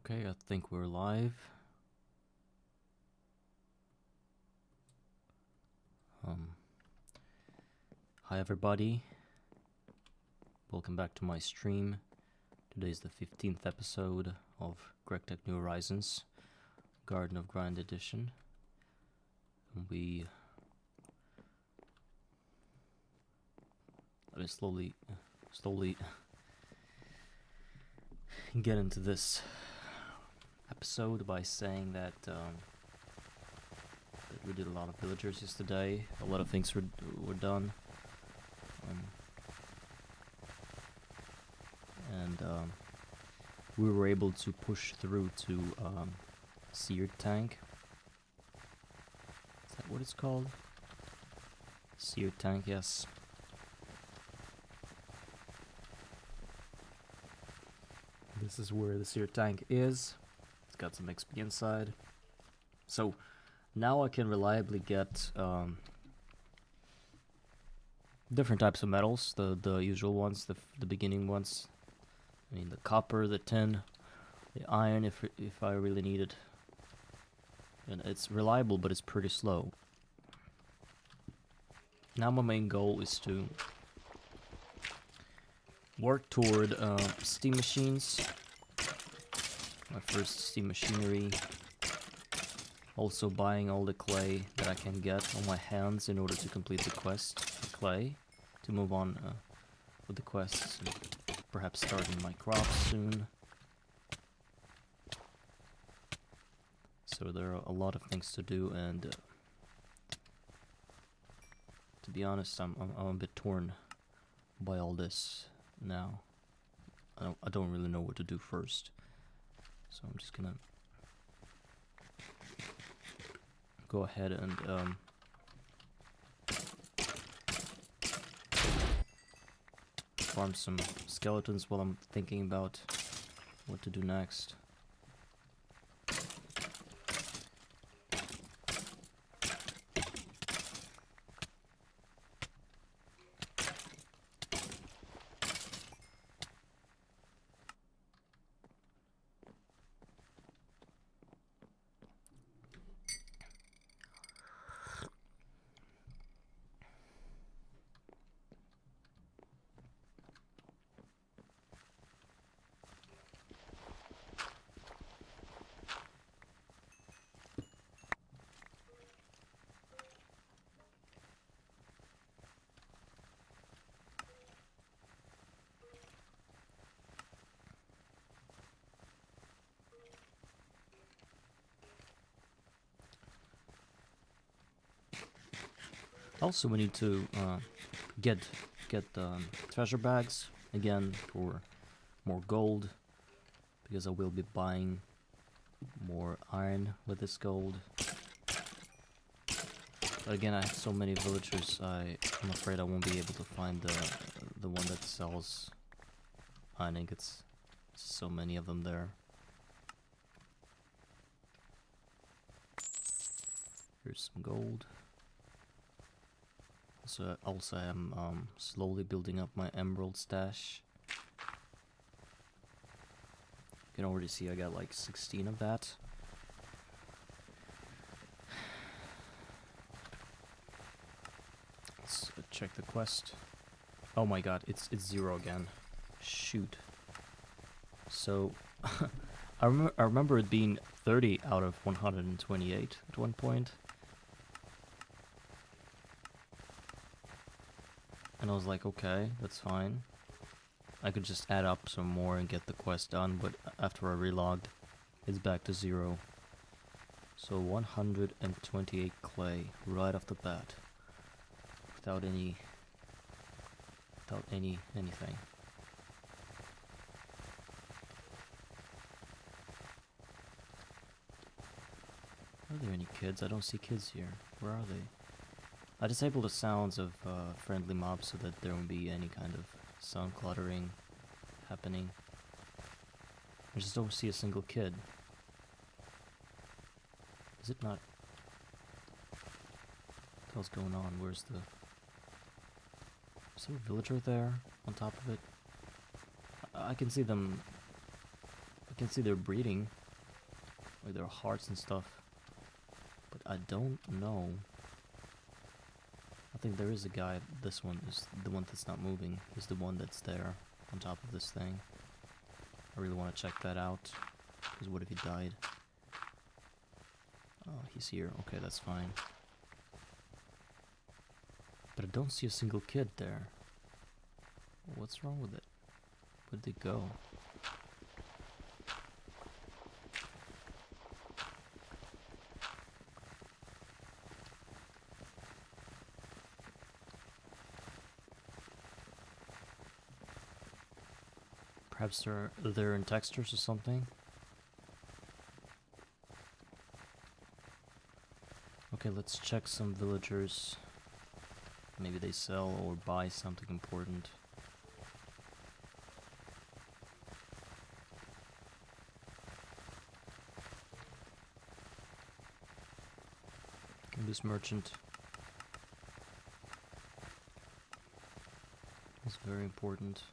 Okay, I think we're live. Hi everybody. Welcome back to my stream. Today's the 15th episode of Greg Tech New Horizons, Garden of Grind edition. And we slowly get into this episode by saying that we did a lot of villagers yesterday. A lot of things were done. And we were able to push through to seared tank. Is that what it's called? Seared tank, yes. This is where the seared tank is. It's got some XP inside. So now I can reliably get different types of metals, the usual ones, the beginning ones. I mean, the copper, the tin, the iron if I really need it. And it's reliable, but it's pretty slow. Now my main goal is to work toward steam machines. My first steam machinery. Also buying all the clay that I can get on my hands in order to complete the quest for clay. To move on with the quests. And perhaps starting my crops soon. So there are a lot of things to do, and to be honest, I'm a bit torn by all this now. I don't really know what to do first, so I'm just gonna go ahead and farm some skeletons while I'm thinking about what to do next. Also, we need to get treasure bags again for more gold, because I will be buying more iron with this gold. But again, I have so many villagers. I'm afraid I won't be able to find the one that sells iron ingots. So many of them there. Here's some gold. So also I'm slowly building up my emerald stash. You can already see I got like 16 of that. Let's check the quest. Oh my god, it's 0 again. Shoot. So I remember it being 30 out of 128 at one point. And I was like, okay, that's fine. I could just add up some more and get the quest done, but after I relogged, it's back to 0. So 128 clay right off the bat. Without anything. Are there any kids? I don't see kids here. Where are they? I disabled the sounds of friendly mobs so that there won't be any kind of sound cluttering happening. I just don't see a single kid. Is it not? What the hell's going on? Where's the... Is there a villager there on top of it? I can see them can see they're breeding, like their hearts and stuff, but I don't know. I think there is a guy. This one is the one that's not moving. He's the one that's there on top of this thing. I really want to check that out, because what if he died? Oh, he's here. Okay, that's fine. But I don't see a single kid there. What's wrong with it? Where'd they go? Perhaps they're in textures or something? Okay, let's check some villagers. Maybe they sell or buy something important. And this merchant is very important.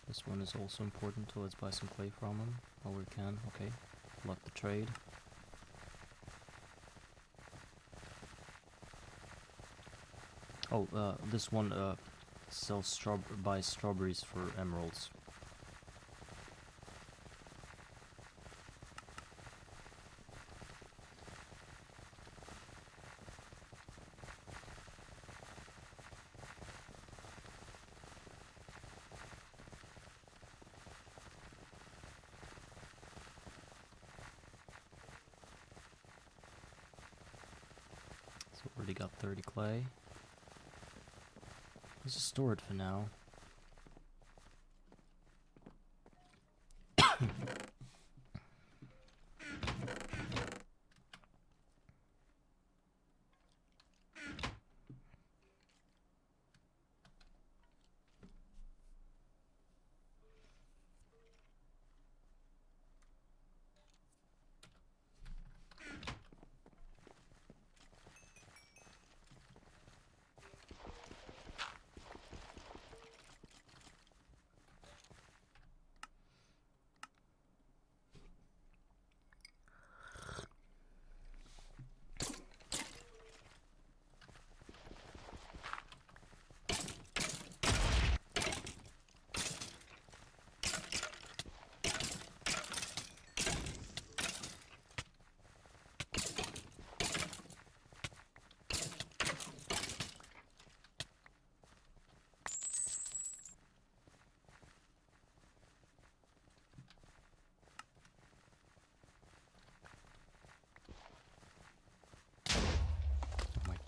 This one is also important, so let's buy some clay from him while we can. Okay, lock the trade. Oh, this one sells buys strawberries for emeralds. So already got 30 clay. Let's just store it for now.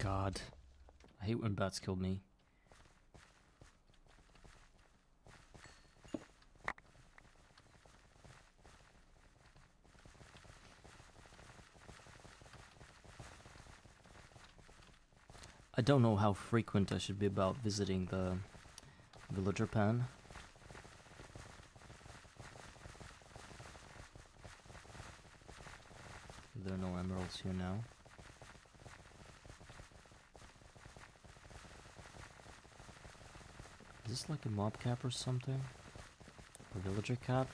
God, I hate when bats kill me. I don't know how frequent I should be about visiting the villager pen. There are no emeralds here now. Is this like a mob cap or something? Or villager cap?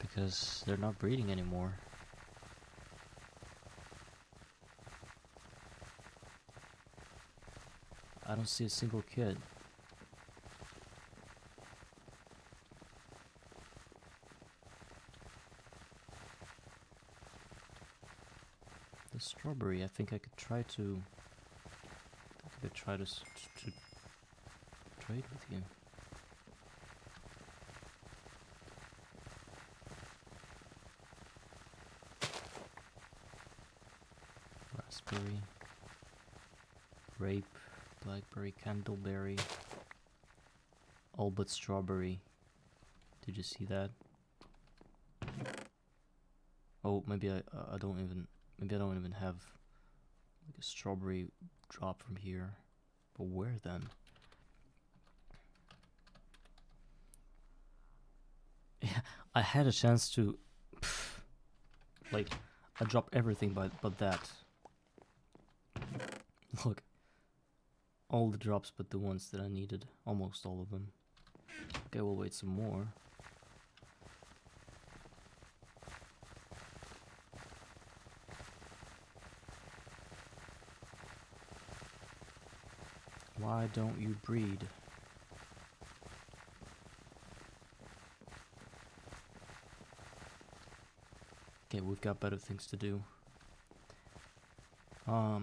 Because they're not breeding anymore. I don't see a single kid. The strawberry, I think I could try to... I could try to trade with you. Raspberry, grape, blackberry, candleberry, all but strawberry. Did you see that? Oh, maybe I don't even have like a strawberry drop from here. But where then? Yeah, I had a chance to like I dropped everything but that. Look, all the drops but the ones that I needed. Almost all of them. Okay, we'll wait some more. Why don't you breed? Okay, we've got better things to do. I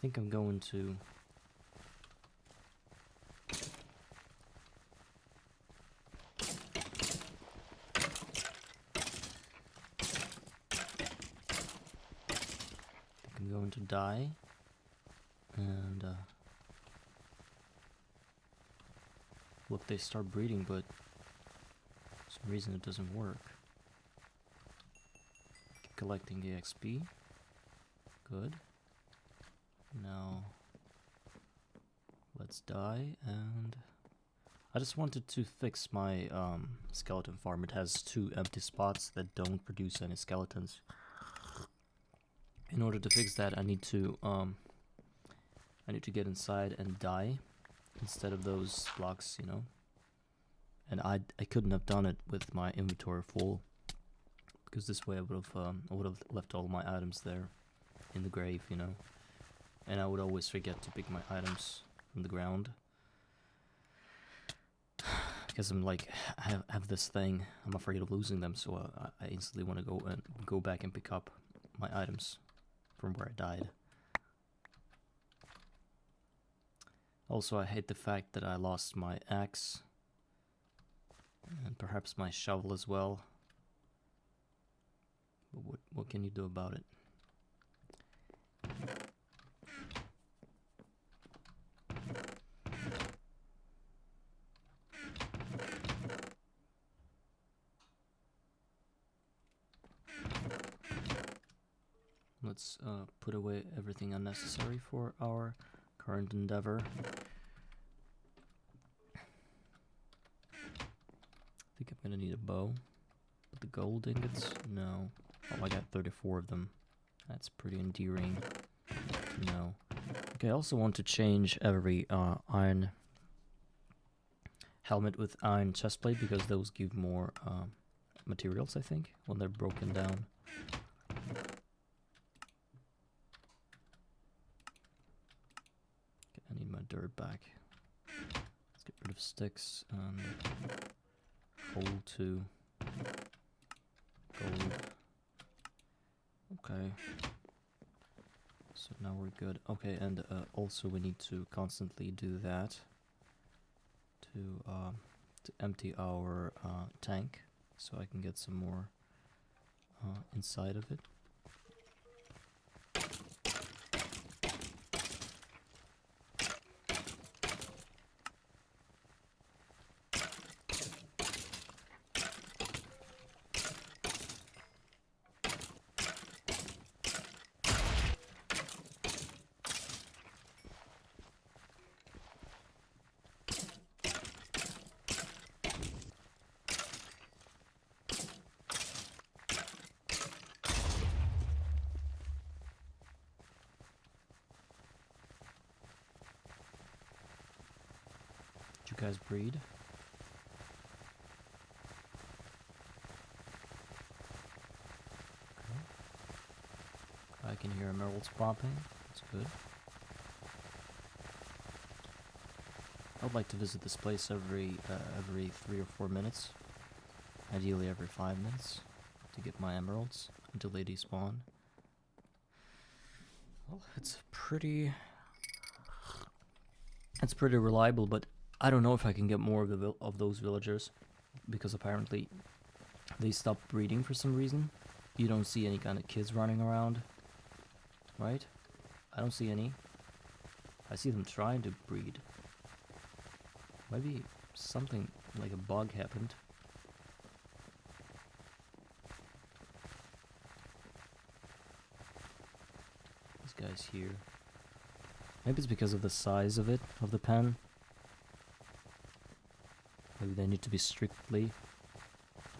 think I'm going to die, and look, they start breeding, but for some reason it doesn't work. Keep collecting the XP. Good. Now let's die, and I just wanted to fix my skeleton farm. It has 2 empty spots that don't produce any skeletons. In order to fix that, I need to get inside and die instead of those blocks, you know. And I couldn't have done it with my inventory full, because this way I would have left all my items there in the grave, you know. And I would always forget to pick my items from the ground, because I'm like, I have this thing. I'm afraid of losing them, so I instantly want to go back and pick up my items from where I died. Also, I hate the fact that I lost my axe, and perhaps my shovel as well. But what can you do about it? Let's put away everything unnecessary for our current endeavor. I think I'm gonna need a bow. But the gold ingots? No. Oh, I got 34 of them. That's pretty endearing. No. Okay, I also want to change every iron helmet with iron chestplate, because those give more materials, I think, when they're broken down. Okay, I need my dirt back. Let's get rid of sticks and coal too. Gold. Okay. So now we're good. Okay, and also we need to constantly do that to empty our tank, so I can get some more inside of it. You guys breed? Okay. I can hear emeralds popping. That's good. I would like to visit this place every 3 or 4 minutes. Ideally every 5 minutes, to get my emeralds until they despawn. Well, it's pretty reliable, but I don't know if I can get more of those villagers, because apparently they stopped breeding for some reason. You don't see any kind of kids running around, right? I don't see any. I see them trying to breed. Maybe something like a bug happened. This guy's here. Maybe it's because of the size of it, of the pen. Maybe they need to be strictly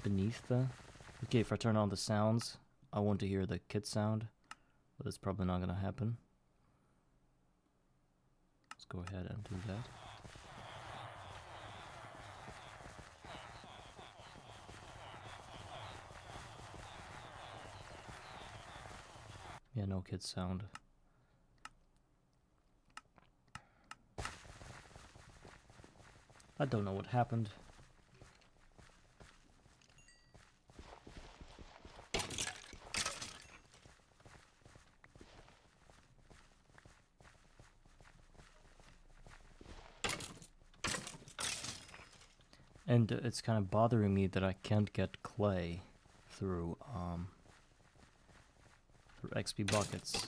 beneath the... Okay, if I turn on the sounds, I want to hear the kid sound, but that's probably not gonna happen. Let's go ahead and do that. Yeah, no kid sound. I don't know what happened. And it's kind of bothering me that I can't get clay through XP buckets.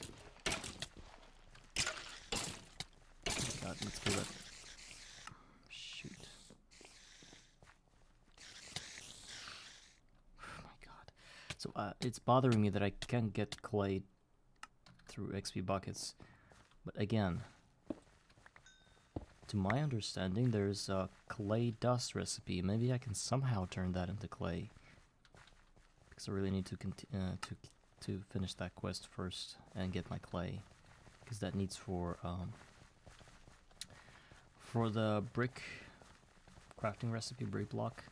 Oh God, let's kill it. Shoot. Oh my God. So it's bothering me that I can't get clay through XP buckets. But again, to my understanding, there's a clay dust recipe. Maybe I can somehow turn that into clay. Because I really need to finish that quest first and get my clay. Because that needs for the brick crafting recipe, brick block.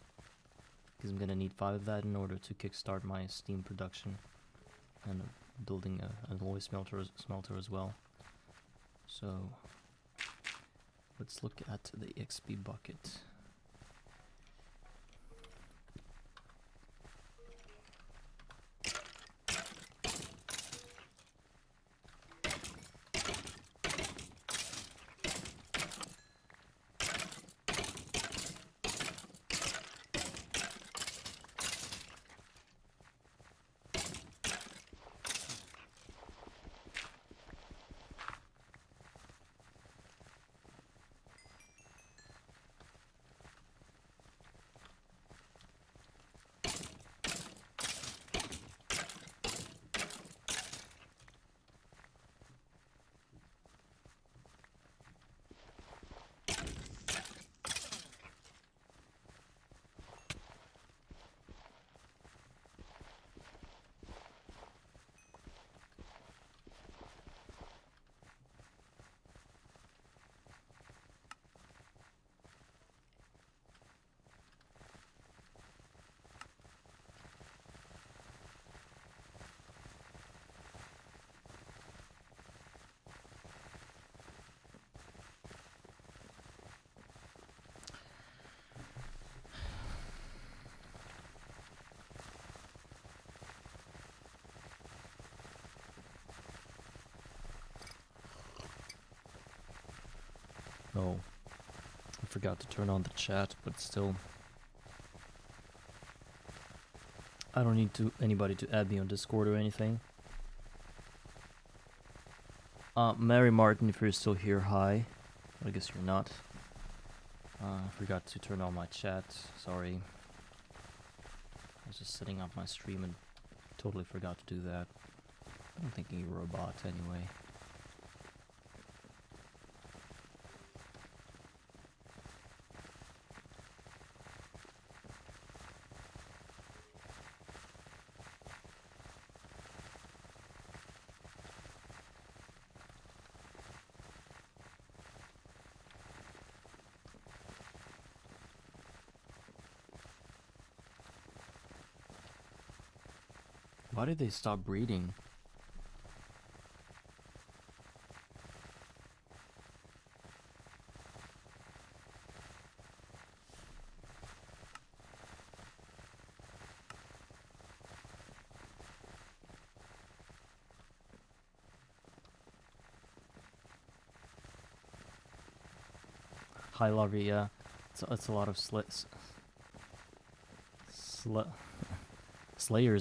Because I'm gonna need 5 of that in order to kickstart my steam production. And building an alloy smelter as well. So let's look at the XP bucket. Oh, I forgot to turn on the chat, but still, I don't need anybody to add me on Discord or anything. Mary Martin, if you're still here, hi. I guess you're not. I forgot to turn on my chat, sorry. I was just setting up my stream and totally forgot to do that. I'm thinking you were a bot anyway. Why did they stop breeding? Hi, Larry, yeah. It's a lot of slayers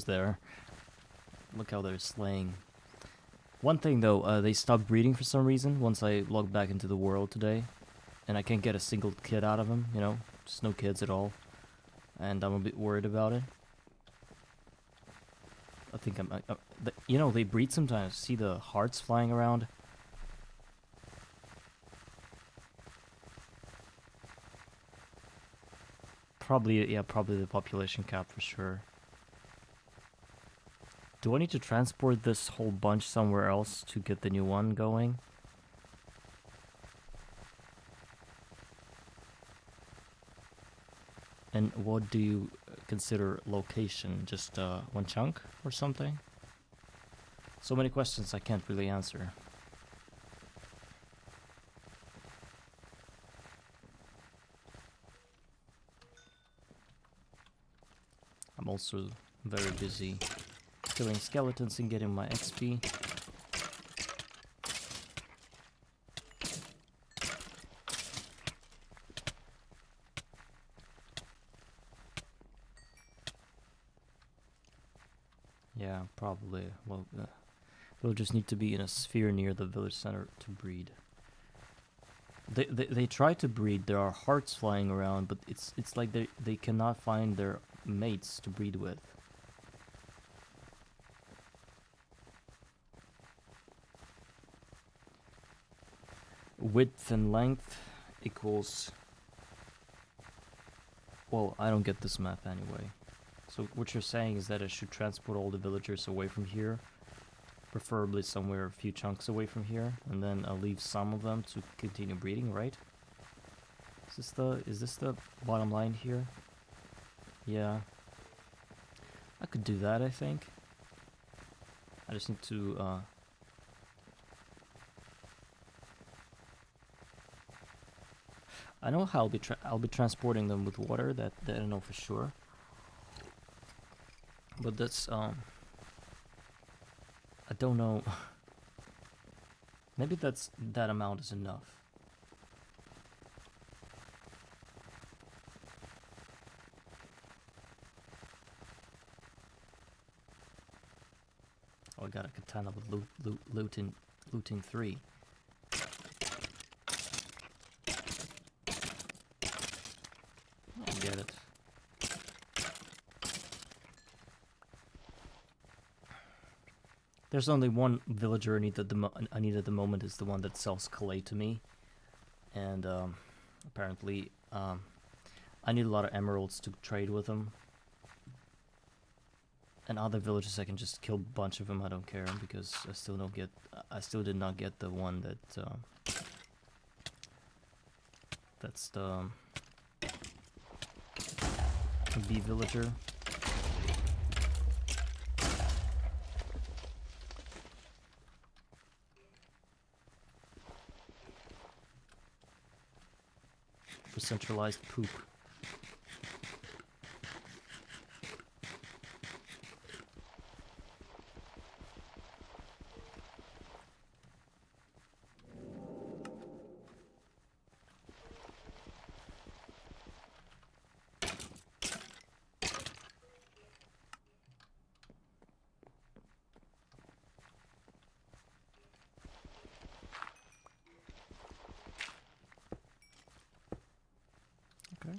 there. Look how they're slaying. One thing though, they stopped breeding for some reason once I logged back into the world today. And I can't get a single kid out of them, you know? Just no kids at all. And I'm a bit worried about it. I think you know, they breed sometimes. See the hearts flying around? Probably, yeah, probably the population cap for sure. Do I need to transport this whole bunch somewhere else to get the new one going? And what do you consider location? Just one chunk or something? So many questions I can't really answer. I'm also very busy killing skeletons and getting my XP. Yeah, probably. Well, we'll just need to be in a sphere near the village center to breed. They try to breed. There are hearts flying around, but it's like they cannot find their mates to breed with. Width and length equals... Well, I don't get this math anyway. So what you're saying is that I should transport all the villagers away from here, preferably somewhere a few chunks away from here, and then I'll leave some of them to continue breeding, right? Is this the bottom line here? Yeah. I could do that, I think. I just need to I know how I'll be transporting them with water, that I know for sure. But that's I don't know. Maybe that amount is enough. Oh, I got a katana with looting 3. I get it. There's only one villager I need at the moment, is the one that sells clay to me, and apparently I need a lot of emeralds to trade with him. And other villages I can just kill a bunch of them. I don't care, because I still did not get the one that's the bee villager. For centralized poop. Okay.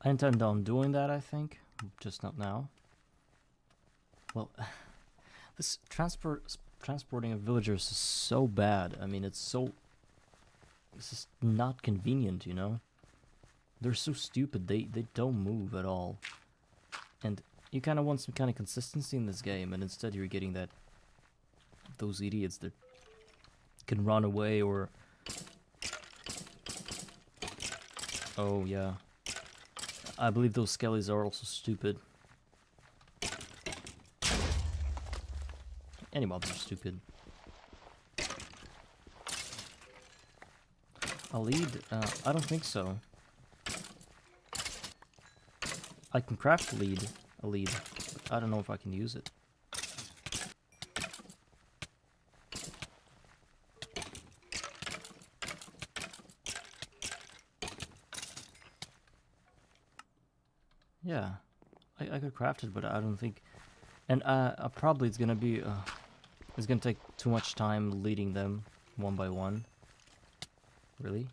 I intend on doing that, I think, just not now. Well, this transporting of villagers is so bad. I mean, it's just not convenient, you know? They're so stupid, they don't move at all. And you kind of want some kind of consistency in this game, and instead you're getting those idiots that can run away or... Oh, yeah. I believe those skellies are also stupid. Any mobs are stupid. A lead? I don't think so. I can craft a lead, but I don't know if I can use it. Yeah, I could craft it, but I don't think... And probably it's gonna be... it's gonna take too much time leading them one by one. Really?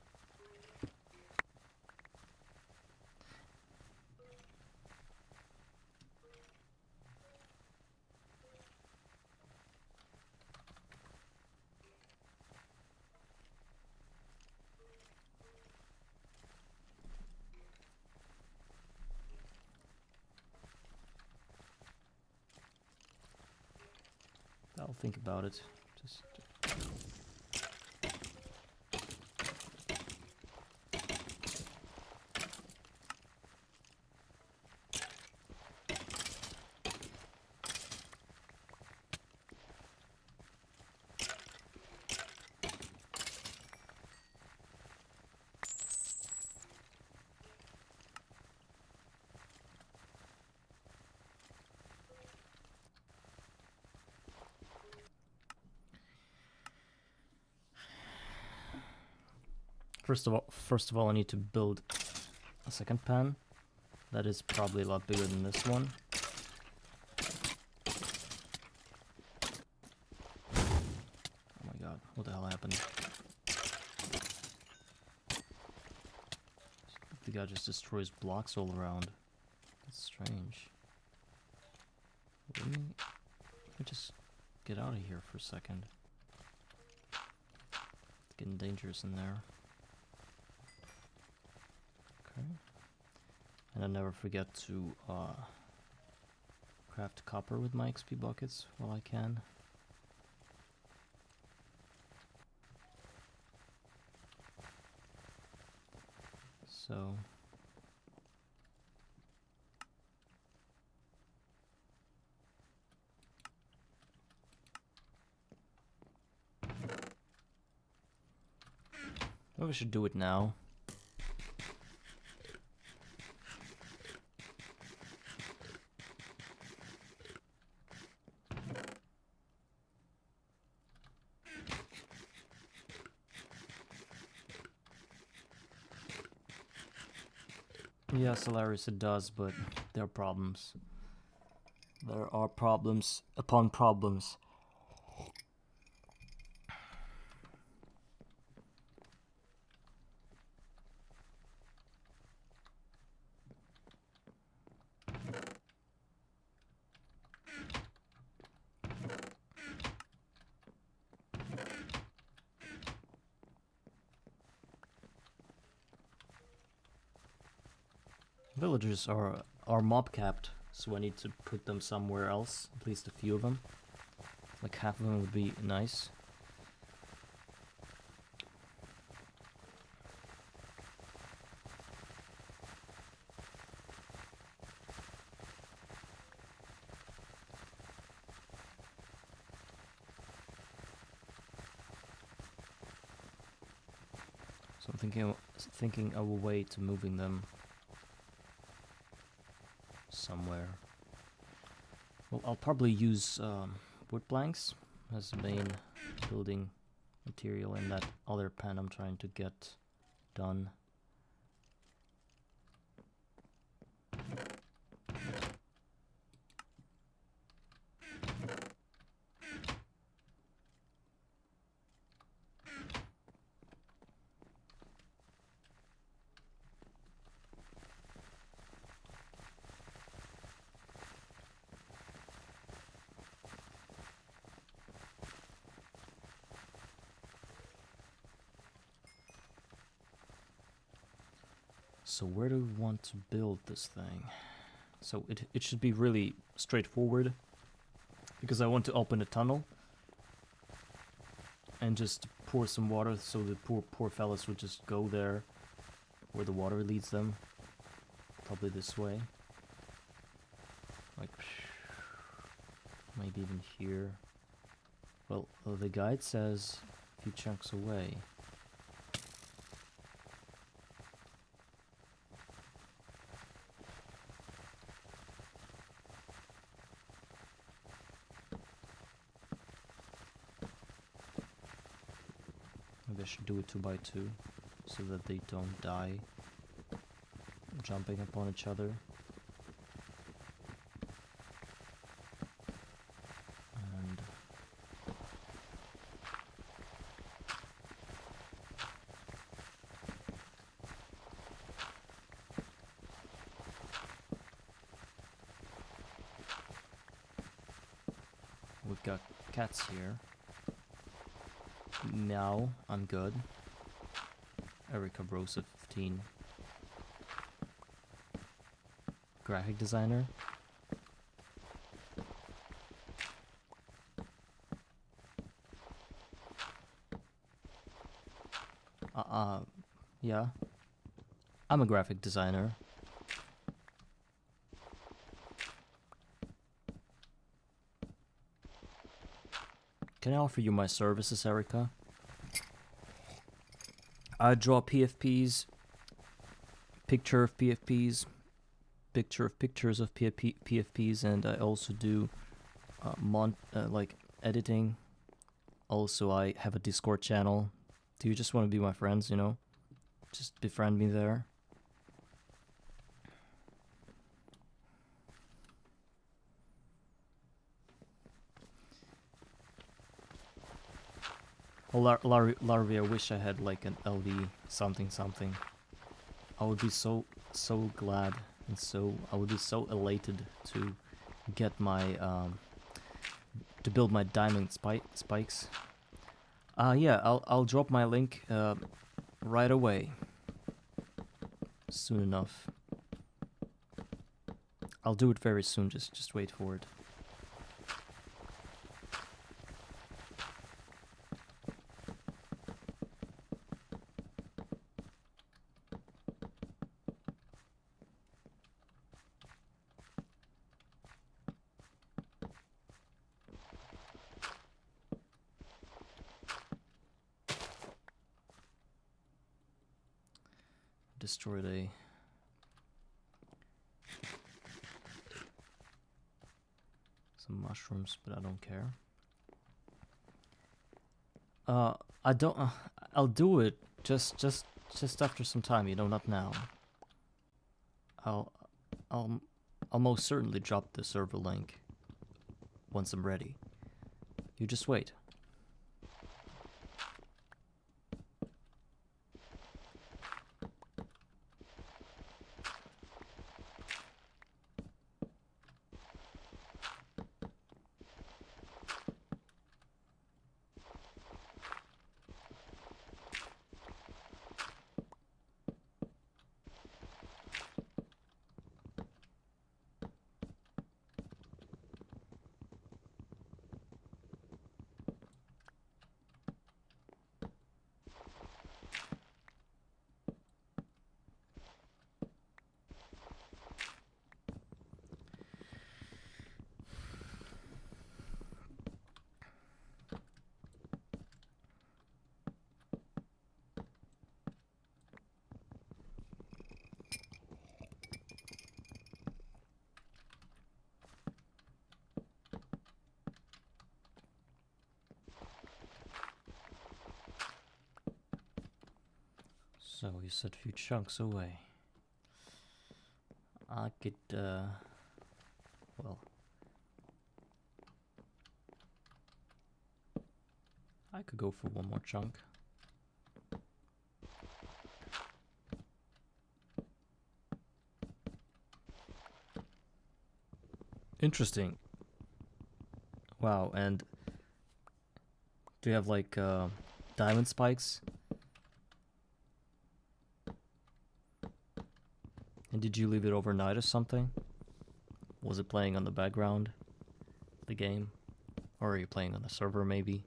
I'll think about it. Just... First of all, I need to build a second pan. That is probably a lot bigger than this one. Oh my god, what the hell happened? The guy just destroys blocks all around. That's strange. Let me just get out of here for a second. It's getting dangerous in there. Okay. And I never forget to craft copper with my XP buckets while I can. So... maybe we should do it now. Yeah, Solaris, it does, but there are problems. There are problems upon problems. Villagers are mob capped, so I need to put them somewhere else, at least a few of them. Like half of them would be nice. So I'm thinking of a way to moving them somewhere. Well, I'll probably use wood planks as the main building material in that other pan I'm trying to get done. So where do we want to build this thing? So it should be really straightforward, because I want to open a tunnel and just pour some water, so the poor fellas would just go there where the water leads them. Probably this way. Like maybe even here. Well, the guide says a few chunks away. Maybe I should do it 2 by 2 so that they don't die jumping upon each other. And we've got cats here. Now I'm good. Erica Rosa 15. Graphic designer. Yeah. I'm a graphic designer. Can I offer you my services, Erica? I draw PFPs, picture of PFPs, picture of pictures of PFPs, and I also do like editing. Also, I have a Discord channel. Do you just want to be my friends, you know? Just befriend me there. Well, Larvi, I wish I had like an LV something something. I would be so glad, and I would be so elated to get my to build my diamond spikes. Yeah, I'll drop my link right away. Soon enough. I'll do it very soon. Just wait for it. Destroyed some mushrooms, but I don't care. I don't. I'll do it just after some time. You know, not now. I'll most certainly drop the server link once I'm ready. You just wait. So you said a few chunks away. I could, well, I could go for one more chunk. Interesting. Wow, and do you have like diamond spikes? And did you leave it overnight or something? Was it playing on the background, the game? Or are you playing on the server maybe?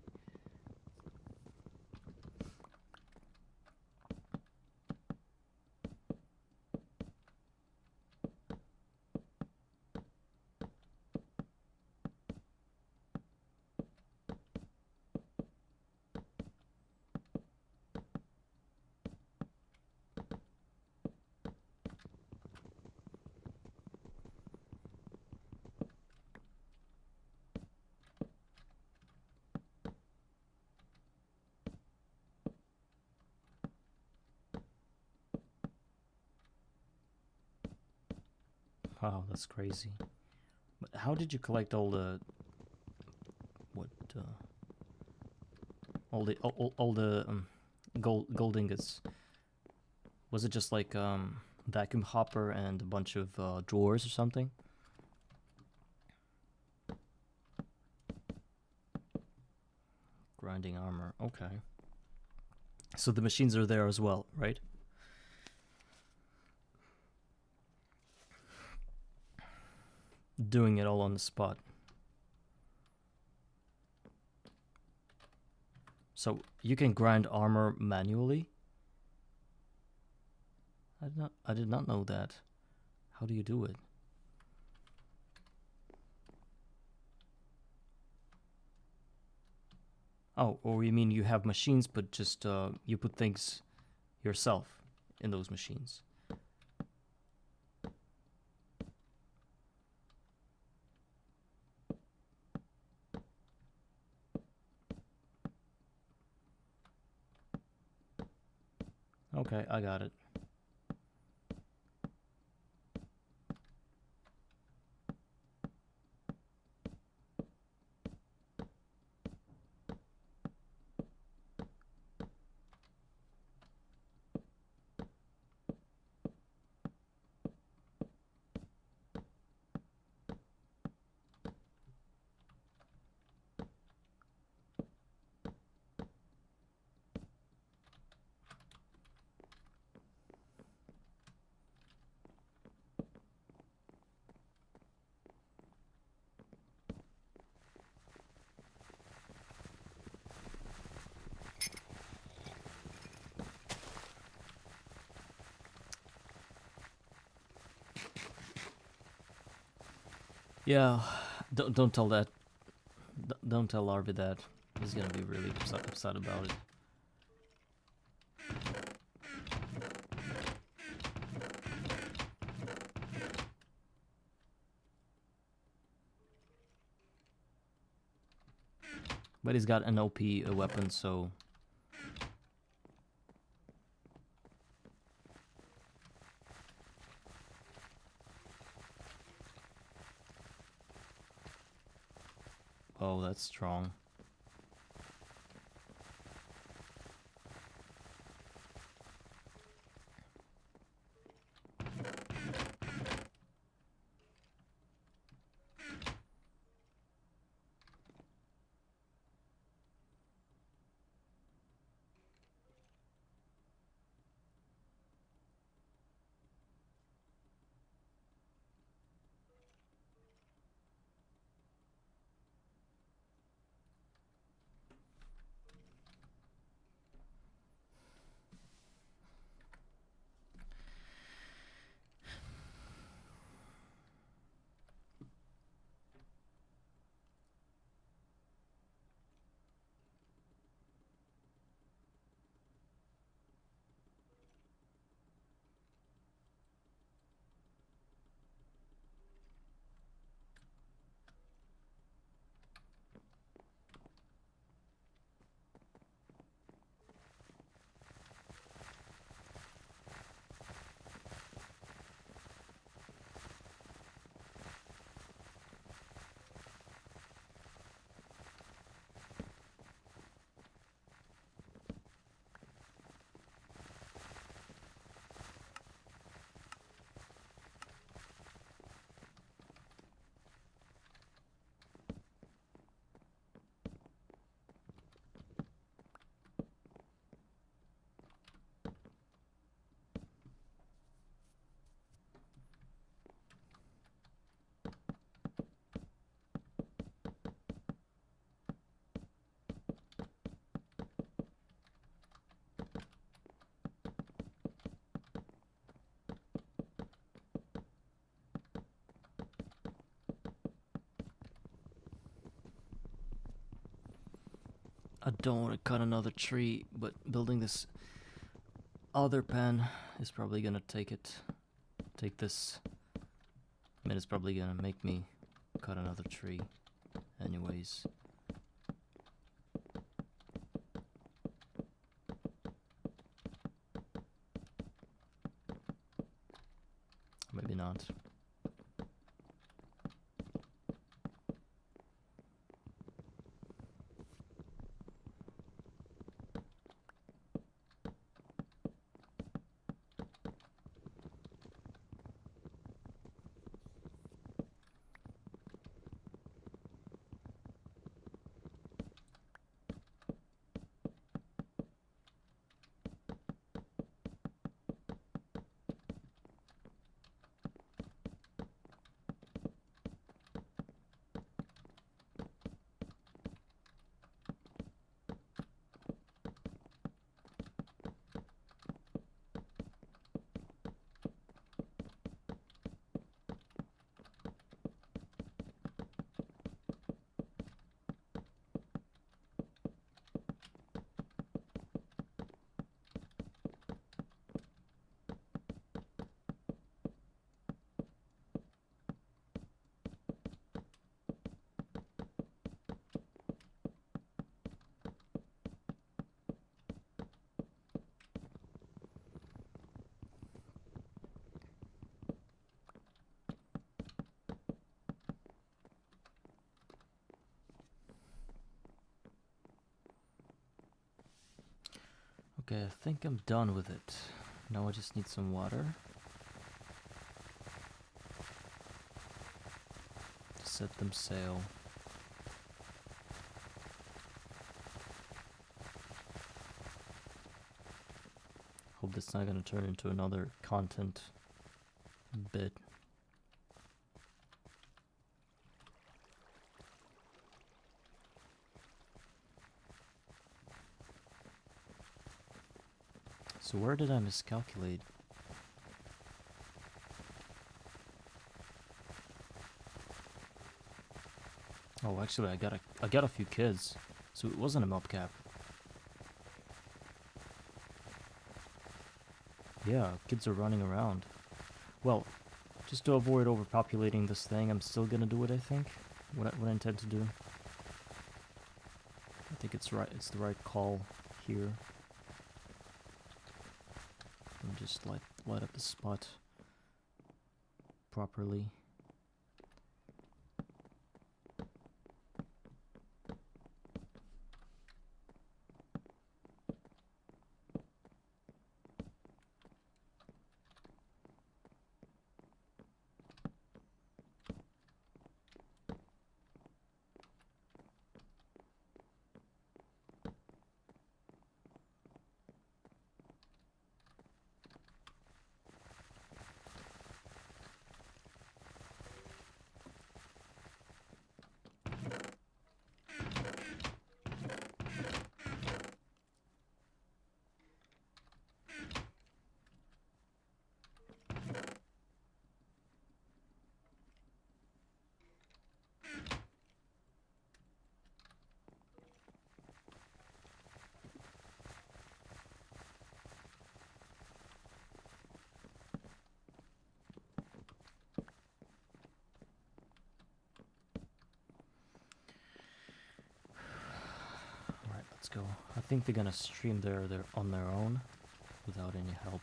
Wow, that's crazy. But how did you collect all the what? All the gold ingots? Was it just like vacuum hopper and a bunch of drawers or something? Grinding armor. Okay. So the machines are there as well, right? Doing it all on the spot. So you can grind armor manually? I did not know that. How do you do it? Oh, or you mean you have machines, but just you put things yourself in those machines? Okay, I got it. Yeah, don't tell that. Don't tell Arvid that. He's gonna be really upset about it. But he's got an OP weapon, so... Oh, that's strong. I don't want to cut another tree, but building this other pen is probably gonna take this. I mean, it's probably gonna make me cut another tree anyways. Maybe not. Okay, I think I'm done with it. Now I just need some water. Set them sail. Hope that's not gonna turn into another content bit. So where did I miscalculate? Oh, actually, I got a few kids, so it wasn't a mob cap. Yeah, kids are running around. Well, just to avoid overpopulating this thing, I'm still gonna do it. I think what I intend to do. I think it's right. It's the right call here. And just light up the spot properly. Alright, let's go. I think they're gonna stream there on their own without any help.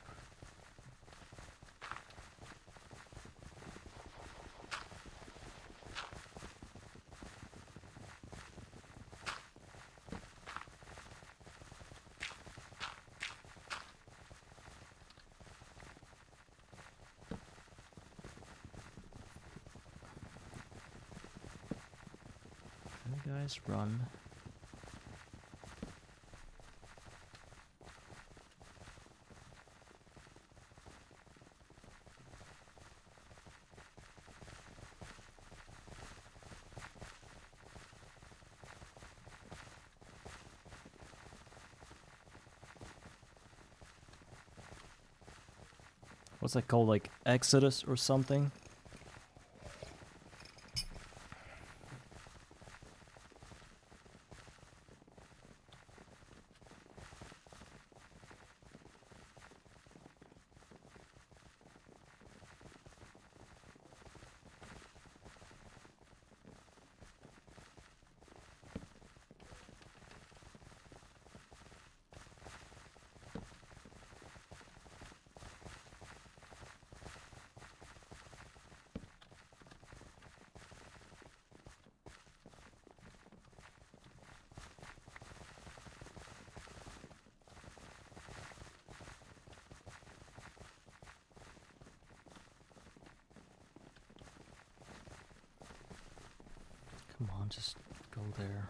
Okay, guys, run. What's that called, like Exodus or something? Come on, just go there.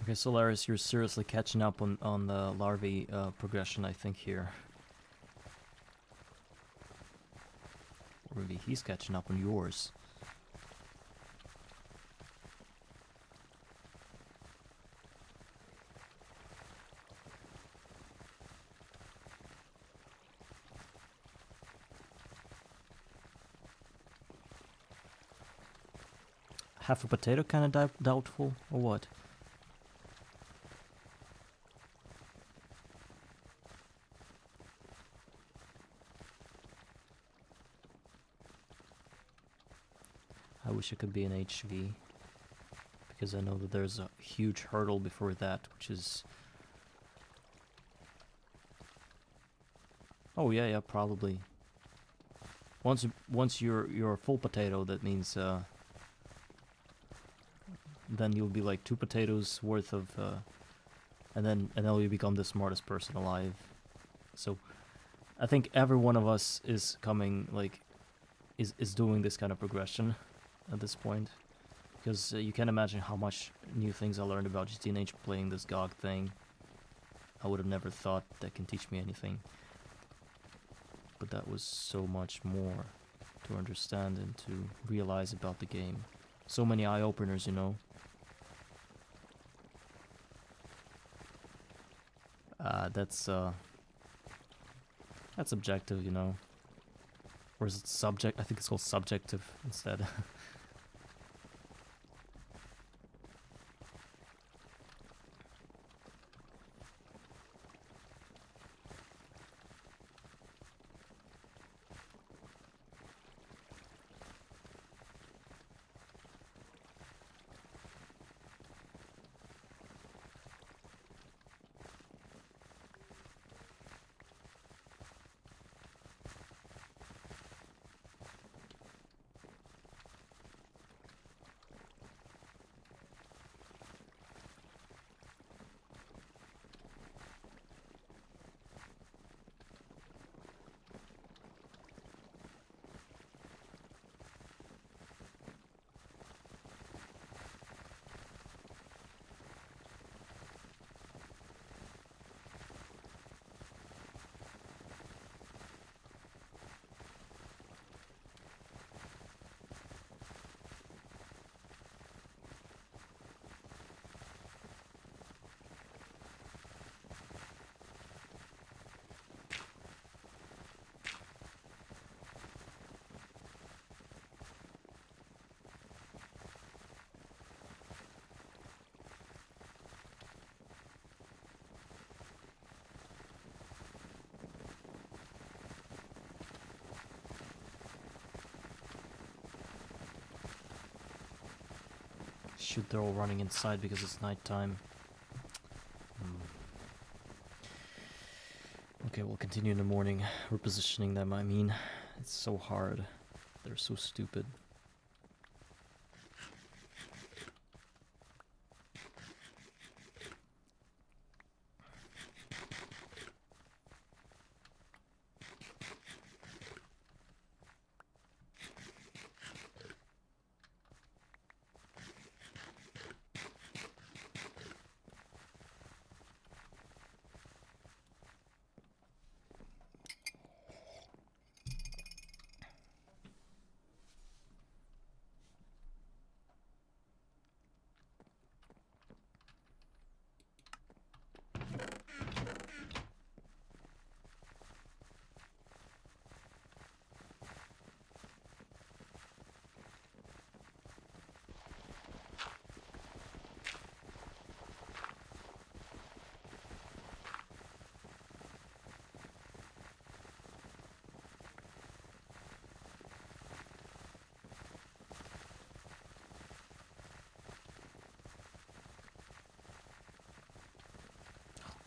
Okay, Solaris, you're seriously catching up on the larvae progression, I think, here. Or maybe he's catching up on yours. half a potato kind of doubtful, or what? I wish it could be an HV, because I know that there's a huge hurdle before that, which is... Oh yeah, probably. Once you're a full potato, that means then you'll be like 2 potatoes worth of, and then you become the smartest person alive. So I think every one of us is coming, like, is doing this kind of progression at this point, because you can imagine how much new things I learned about GTNH playing this GOG thing. I would have never thought that can teach me anything, but that was so much more to understand and to realize about the game. So many eye-openers, you know. That's objective, you know. Or is it subject? I think it's called subjective instead. Shoot, they're all running inside because it's nighttime. Okay, we'll continue in the morning. Repositioning them, I mean. It's so hard. They're so stupid.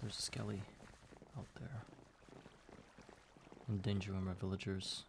There's a skelly out there, endangering my villagers.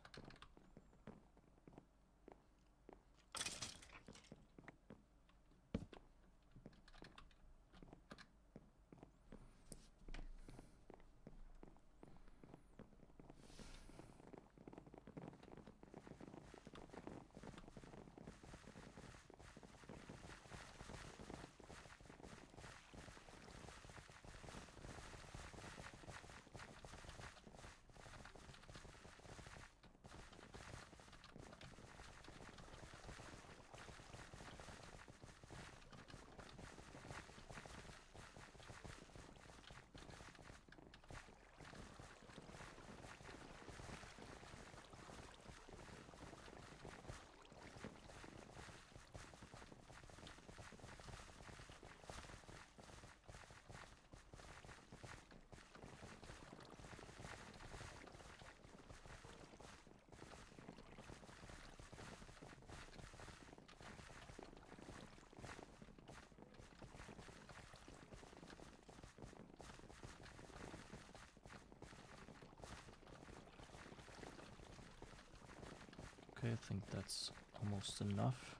Okay, I think that's almost enough.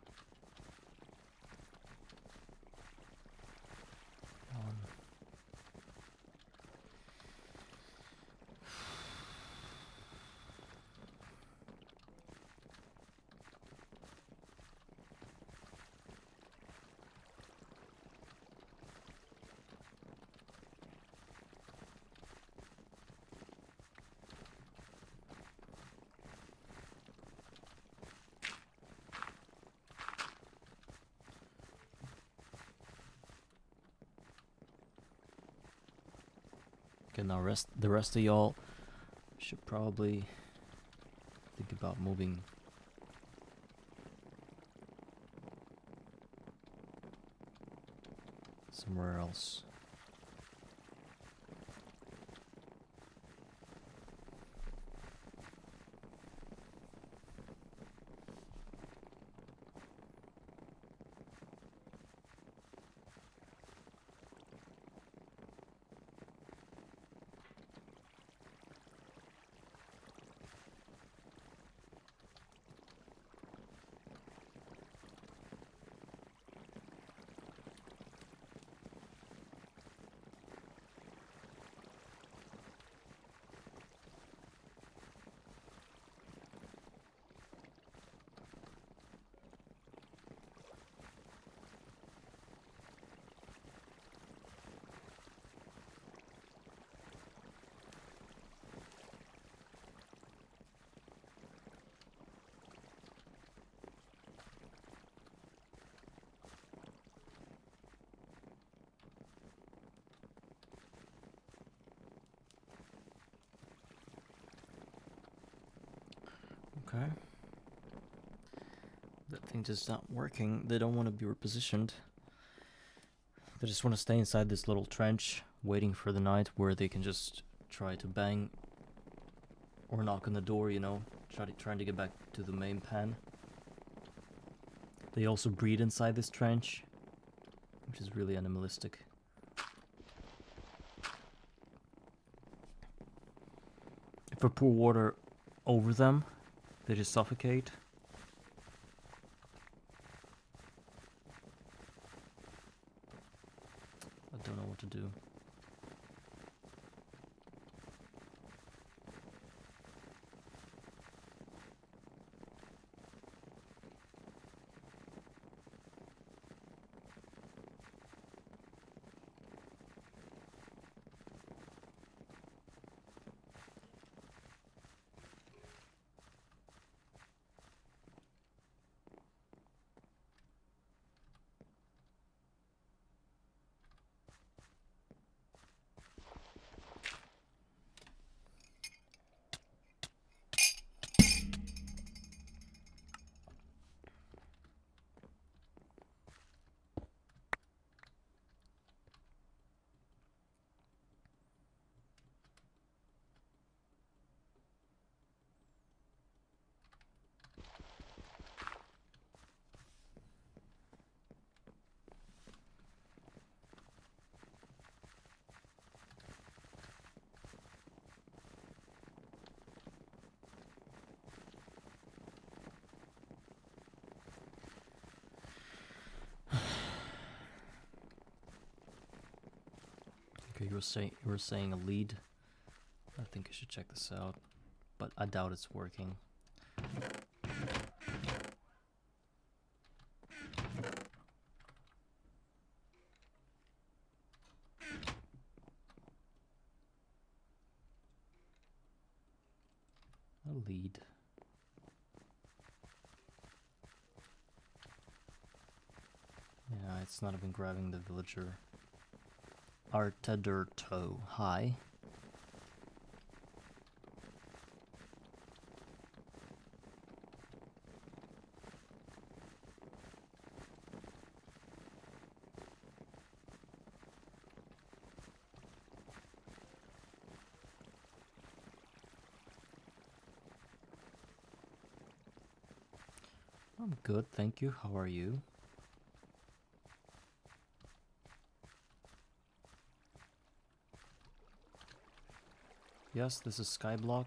Okay, now the rest of y'all should probably think about moving somewhere else. Okay. That thing just not working. They don't want to be repositioned. They just want to stay inside this little trench, waiting for the night where they can just try to bang or knock on the door, you know, trying to get back to the main pen. They also breed inside this trench, which is really animalistic. If I pour water over them, they just suffocate. I don't know what to do. Okay, you were saying a lead. I think I should check this out, but I doubt it's working. A lead. Yeah, it's not even grabbing the villager. Artederto. Hi. I'm good, thank you. How are you? Yes, this is Skyblock.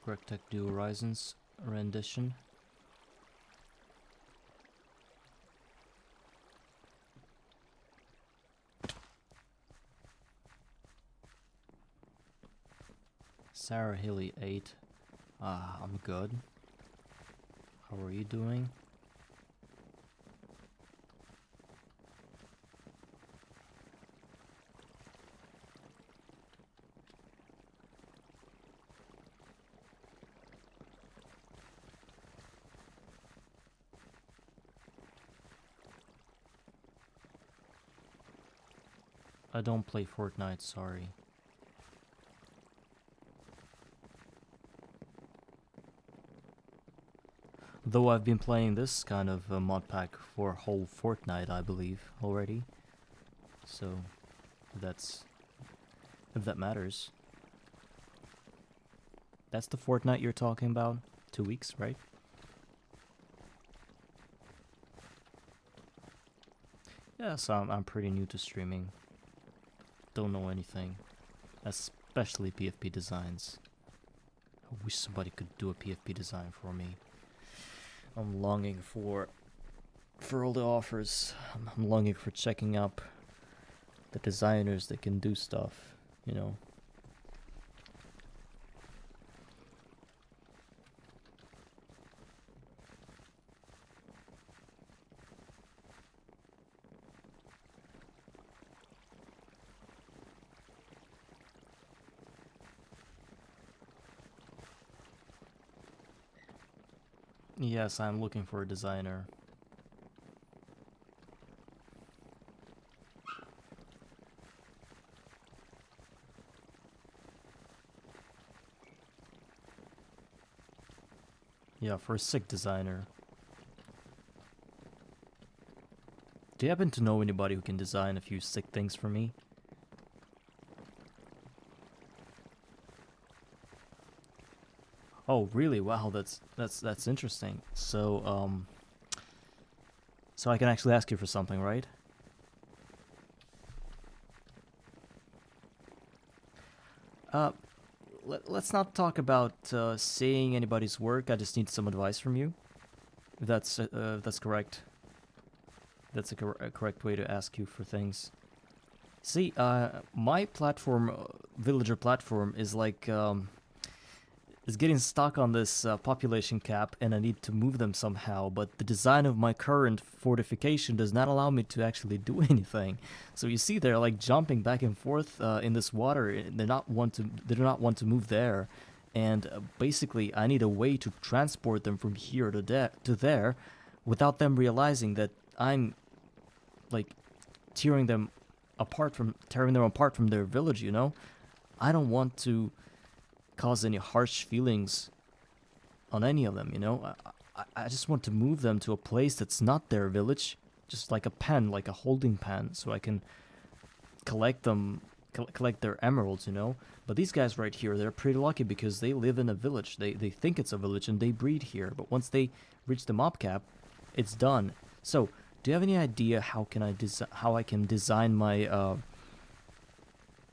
Greg Tech Duo Horizons. rendition. Sarah Hilly 8. I'm good. How are you doing? I don't play Fortnite, sorry. Though I've been playing this kind of mod pack for a whole fortnight, I believe, already. So, that's... if that matters. That's the fortnight you're talking about? 2 weeks, right? Yeah, so I'm pretty new to streaming. Don't know anything. Especially PFP designs. I wish somebody could do a PFP design for me. I'm longing for all the offers. I'm longing for checking up the designers that can do stuff, you know. Yes, I'm looking for a designer. Yeah, for a sick designer. Do you happen to know anybody who can design a few sick things for me? Oh, really? Wow, that's interesting. So, so I can actually ask you for something, right? Let's not talk about seeing anybody's work. I just need some advice from you. If that's correct. That's a correct way to ask you for things. See, my platform, villager platform, is like is getting stuck on this population cap, and I need to move them somehow. But the design of my current fortification does not allow me to actually do anything. So you see, they're like jumping back and forth in this water. They do not want to move there, and basically, I need a way to transport them from here to there, without them realizing that I'm like tearing them apart from their village. You know, I don't want to cause any harsh feelings on any of them, you know. I just want to move them to a place that's not their village, just like a pen, like a holding pen, so I can collect them, collect their emeralds, you know. But these guys right here, they're pretty lucky because they live in a village. They think it's a village and they breed here. But once they reach the mob cap, it's done. So, do you have any idea how I can design my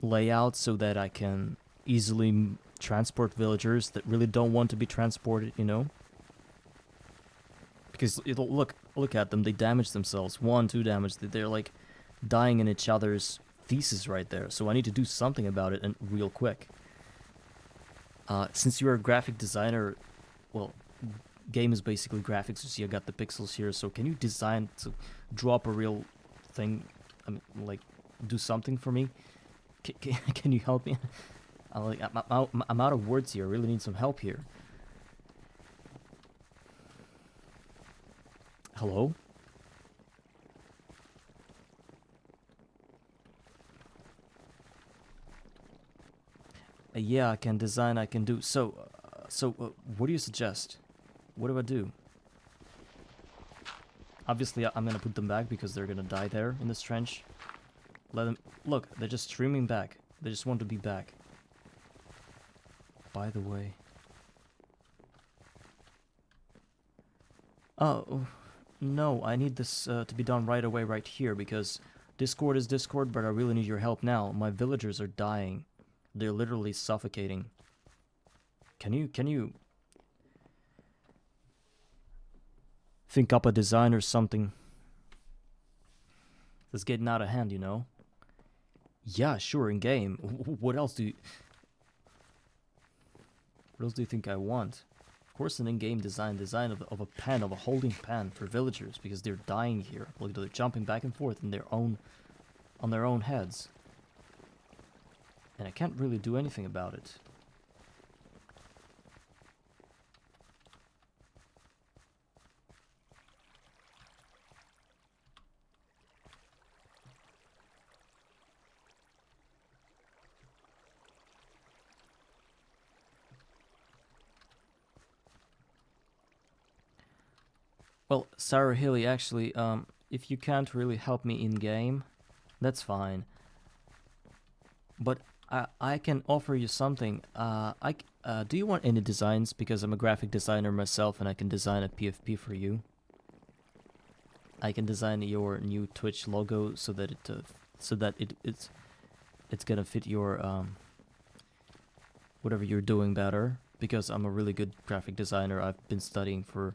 layout so that I can easily transport villagers that really don't want to be transported, you know? Because look at them, they damage themselves. 1, 2 damage. They're like dying in each other's thesis right there. So I need to do something about it, and real quick. Since you're a graphic designer, well, game is basically graphics. You see, I got the pixels here. So can you design to draw up a real thing? I mean, like, do something for me? Can you help me? I'm out of words here. I really need some help here. Hello? Yeah, I can design, I can do. So, what do you suggest? What do I do? Obviously, I'm gonna put them back because they're gonna die there in this trench. Let them... Look, they're just streaming back. They just want to be back. By the way... Oh, no, I need this to be done right away right here because Discord is Discord, but I really need your help now. My villagers are dying. They're literally suffocating. Can you... think up a design or something. That's getting out of hand, you know? Yeah, sure, in game. What else do you think I want? Of course, an in-game design of a pen, of a holding pen for villagers, because they're dying here. Look, they're jumping back and forth in on their own heads. And I can't really do anything about it. Well, Sarah Hilly, actually, if you can't really help me in-game, that's fine. But I can offer you something. Do you want any designs? Because I'm a graphic designer myself, and I can design a PFP for you. I can design your new Twitch logo so that it's gonna fit your whatever you're doing better. Because I'm a really good graphic designer. I've been studying for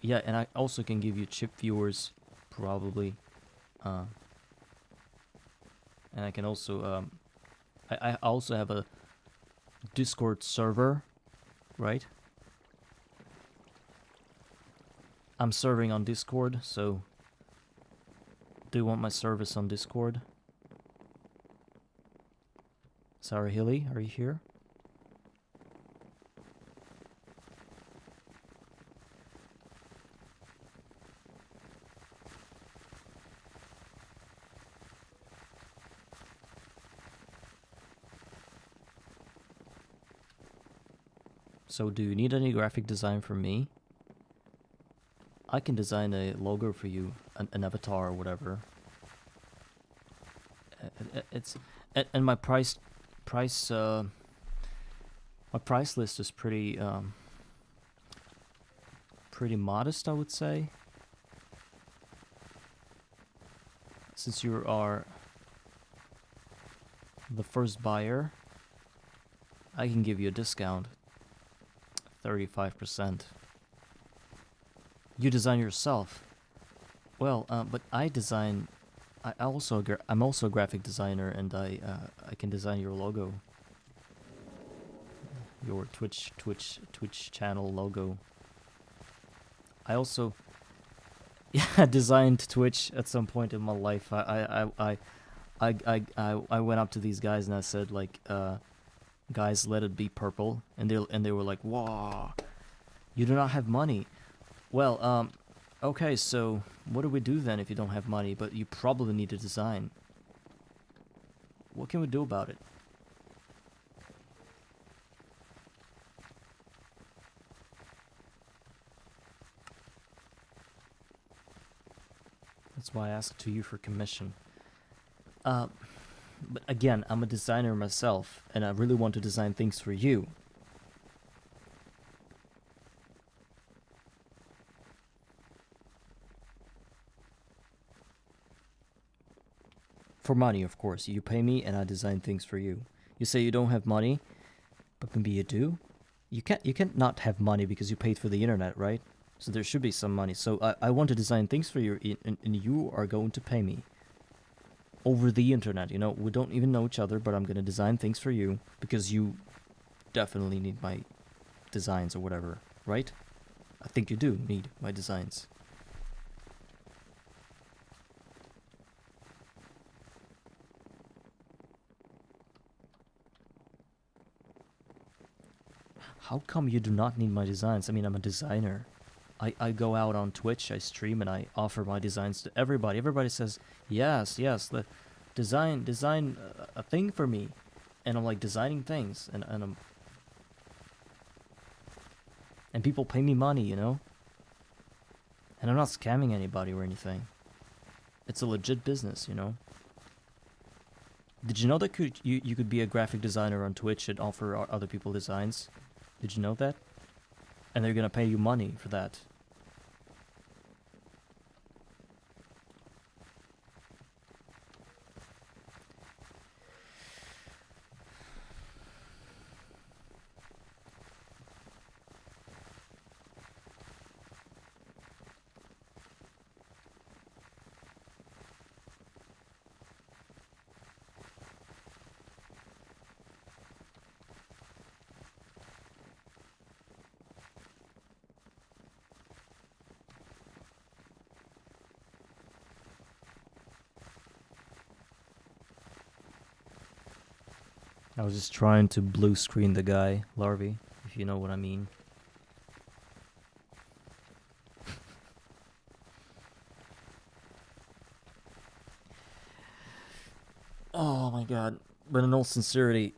yeah, and I also can give you chip viewers, probably. And I can also I also have a Discord server, right? I'm serving on Discord, so do you want my service on Discord? Sarah Hilly, are you here? So do you need any graphic design from me? I can design a logo for you, an avatar or whatever. It's and my price list is pretty modest, I would say. Since you are the first buyer, I can give you a discount, 35%. You design yourself. Well, but I design. I'm also a graphic designer, and I can design your logo, your Twitch channel logo. I also, yeah, designed Twitch at some point in my life. I went up to these guys and I said, like, guys, let it be purple, and they were like, "Wow, you do not have money." Well, okay, so what do we do then if you don't have money, but you probably need a design? What can we do about it? That's why I asked to you for commission. But again, I'm a designer myself, and I really want to design things for you. For money, of course. You pay me, and I design things for you. You say you don't have money, but maybe you do. You can't not have money because you paid for the internet, right? So there should be some money. So I want to design things for you, and you are going to pay me over the internet. You know, we don't even know each other, but I'm gonna design things for you because you definitely need my designs or whatever, right? I think you do need my designs. How come you do not need my designs? I mean, I'm a designer. I go out on Twitch, I stream, and I offer my designs to everybody. Everybody says, yes, design a thing for me. And I'm like designing things, and people pay me money, you know? And I'm not scamming anybody or anything. It's a legit business, you know? Did you know that you could be a graphic designer on Twitch and offer other people designs? Did you know that? And they're gonna pay you money for that. I was just trying to blue screen the guy, Larvae, if you know what I mean. Oh my god. But in all sincerity,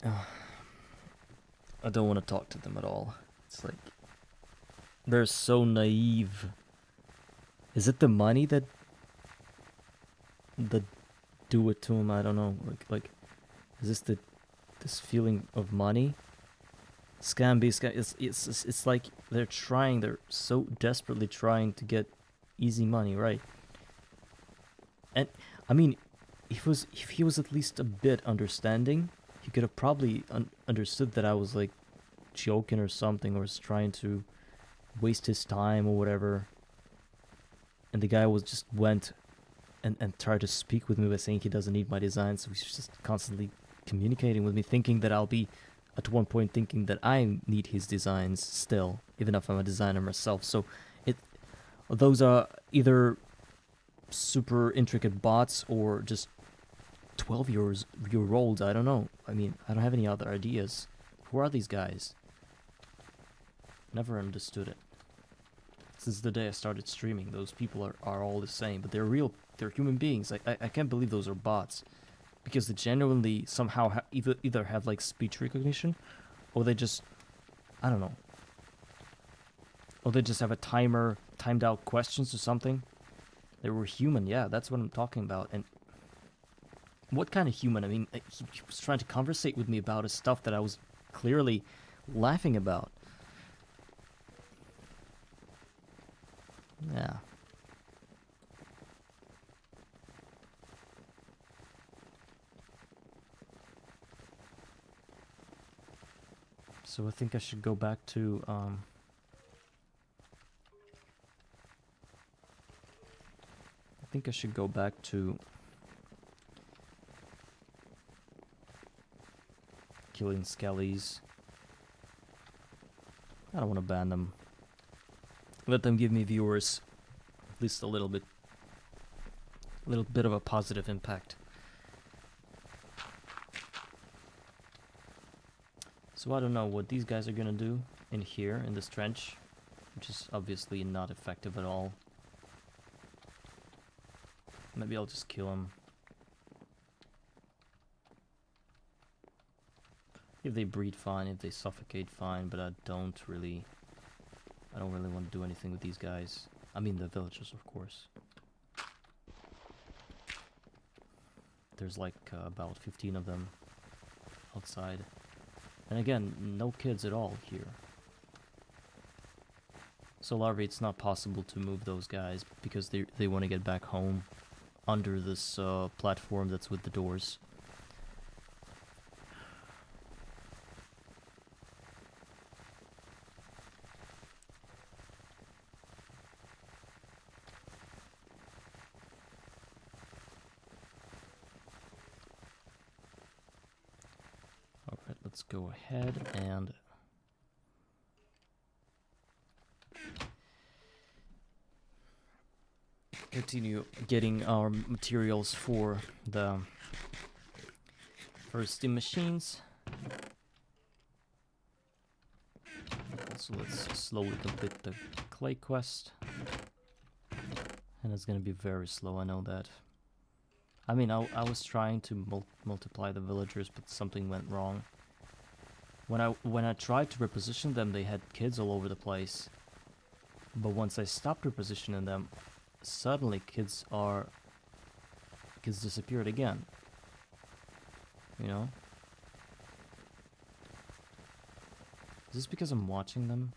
I don't want to talk to them at all. It's like, they're so naive. Is it the money that do it to them? I don't know. Like, is this feeling of money? Scam. It's like they're so desperately trying to get easy money, right? And I mean, if he was at least a bit understanding, he could have probably understood that I was like joking or something, or was trying to waste his time or whatever. And the guy was just went and tried to speak with me by saying he doesn't need my design, so he's just constantly communicating with me, thinking that I'll be at one point thinking that I need his designs still, even if I'm a designer myself. So those are either super intricate bots or just 12-year-olds. I don't know. I mean, I don't have any other ideas. Who are these guys? Never understood it. Since the day I started streaming, those people are all the same, but they're human beings. I can't believe those are bots. Because they genuinely somehow either have like speech recognition, or they just, I don't know. Or they just have a timed out questions or something. They were human, yeah, that's what I'm talking about. And what kind of human? I mean, he was trying to conversate with me about a stuff that I was clearly laughing about. Yeah. So I think I should go back to I think I should go back to killing skellies. I don't want to ban them. Let them give me viewers, at least a little bit of a positive impact. So I don't know what these guys are gonna do in here, in this trench, which is obviously not effective at all. Maybe I'll just kill them. If they breed, fine. If they suffocate, fine. But I don't really want to do anything with these guys. I mean the villagers, of course. There's like about 15 of them outside. And again, no kids at all here. So Larvae, it's not possible to move those guys because they want to get back home under this platform that's with the doors. Alright, let's go ahead and continue getting our materials for the steam machines. So let's slowly complete the clay quest. And it's gonna be very slow, I know that. I mean, I was trying to multiply the villagers, but something went wrong. When I tried to reposition them, they had kids all over the place. But once I stopped repositioning them, suddenly kids disappeared again. You know? Is this because I'm watching them?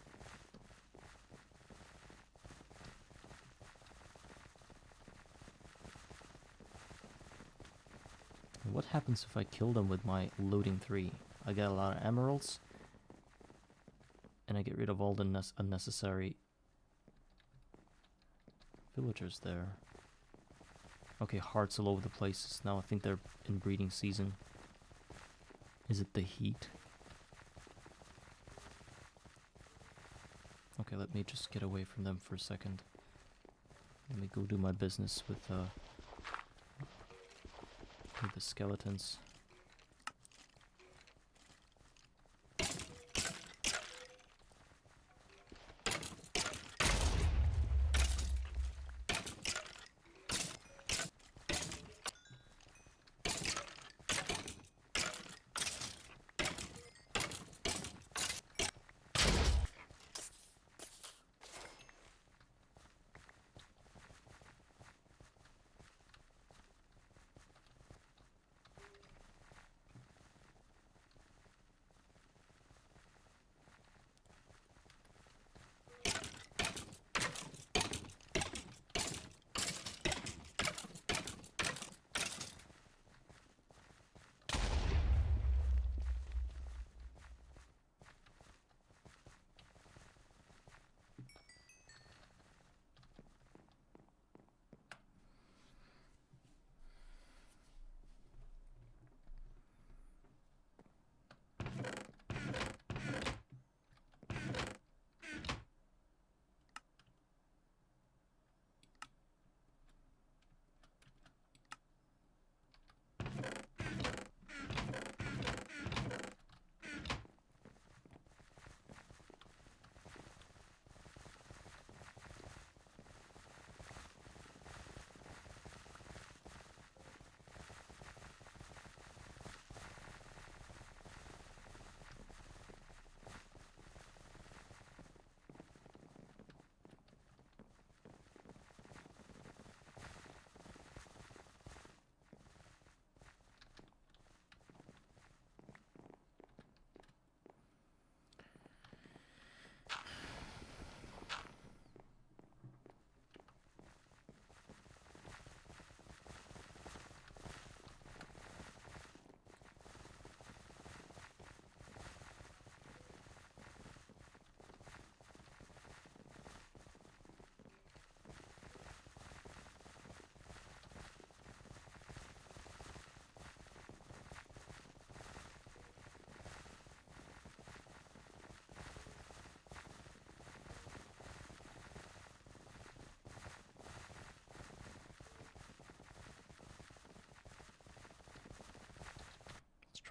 What happens if I kill them with my looting 3? I get a lot of emeralds, and I get rid of all the unnecessary villagers there. Okay, hearts all over the place. Now I think they're in breeding season. Is it the heat? Okay, let me just get away from them for a second. Let me go do my business with the skeletons.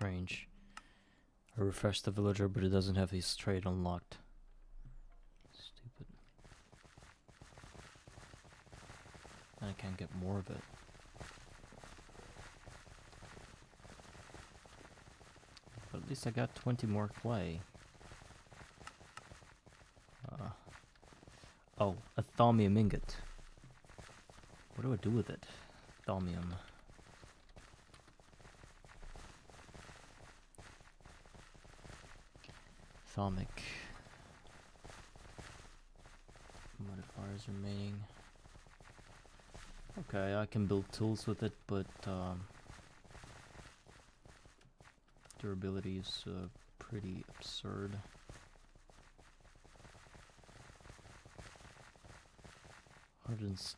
strange. I refreshed the villager, but it doesn't have his trade unlocked. Stupid. And I can't get more of it. But at least I got 20 more clay. Oh, a thaumium ingot. What do I do with it? Thaumium. Thaumic. Modifiers remaining. Okay, I can build tools with it, but durability is pretty absurd.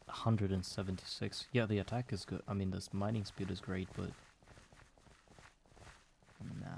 Hundred 176. Yeah, the attack is good. I mean, this mining speed is great, but nah.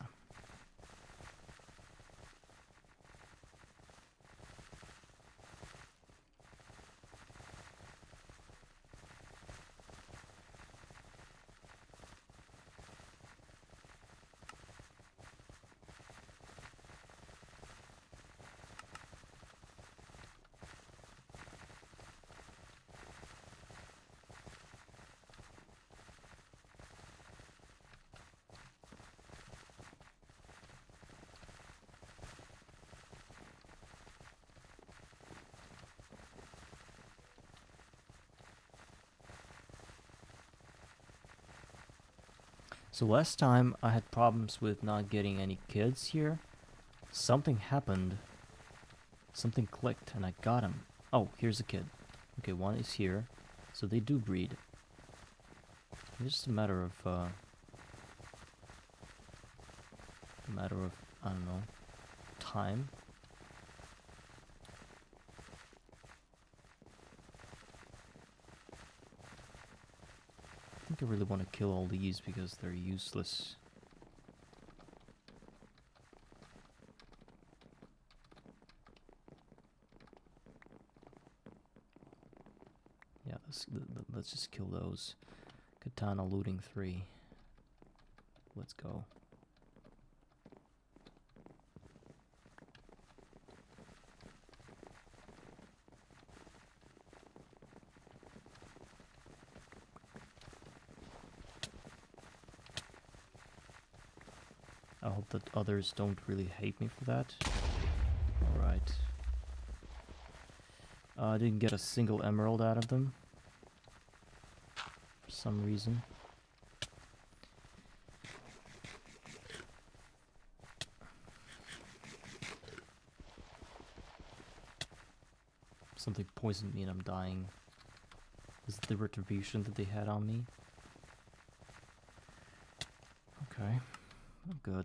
So last time I had problems with not getting any kids here. Something happened. Something clicked and I got him. Oh, here's a kid. Okay, one is here. So they do breed. It's just a matter of I don't know, time. I think I really want to kill all these because they're useless. Yeah, let's just kill those. Katana looting 3. Let's go. I hope that others don't really hate me for that. Alright. I didn't get a single emerald out of them. For some reason. Something poisoned me and I'm dying. Is it the retribution that they had on me? Okay. I'm good.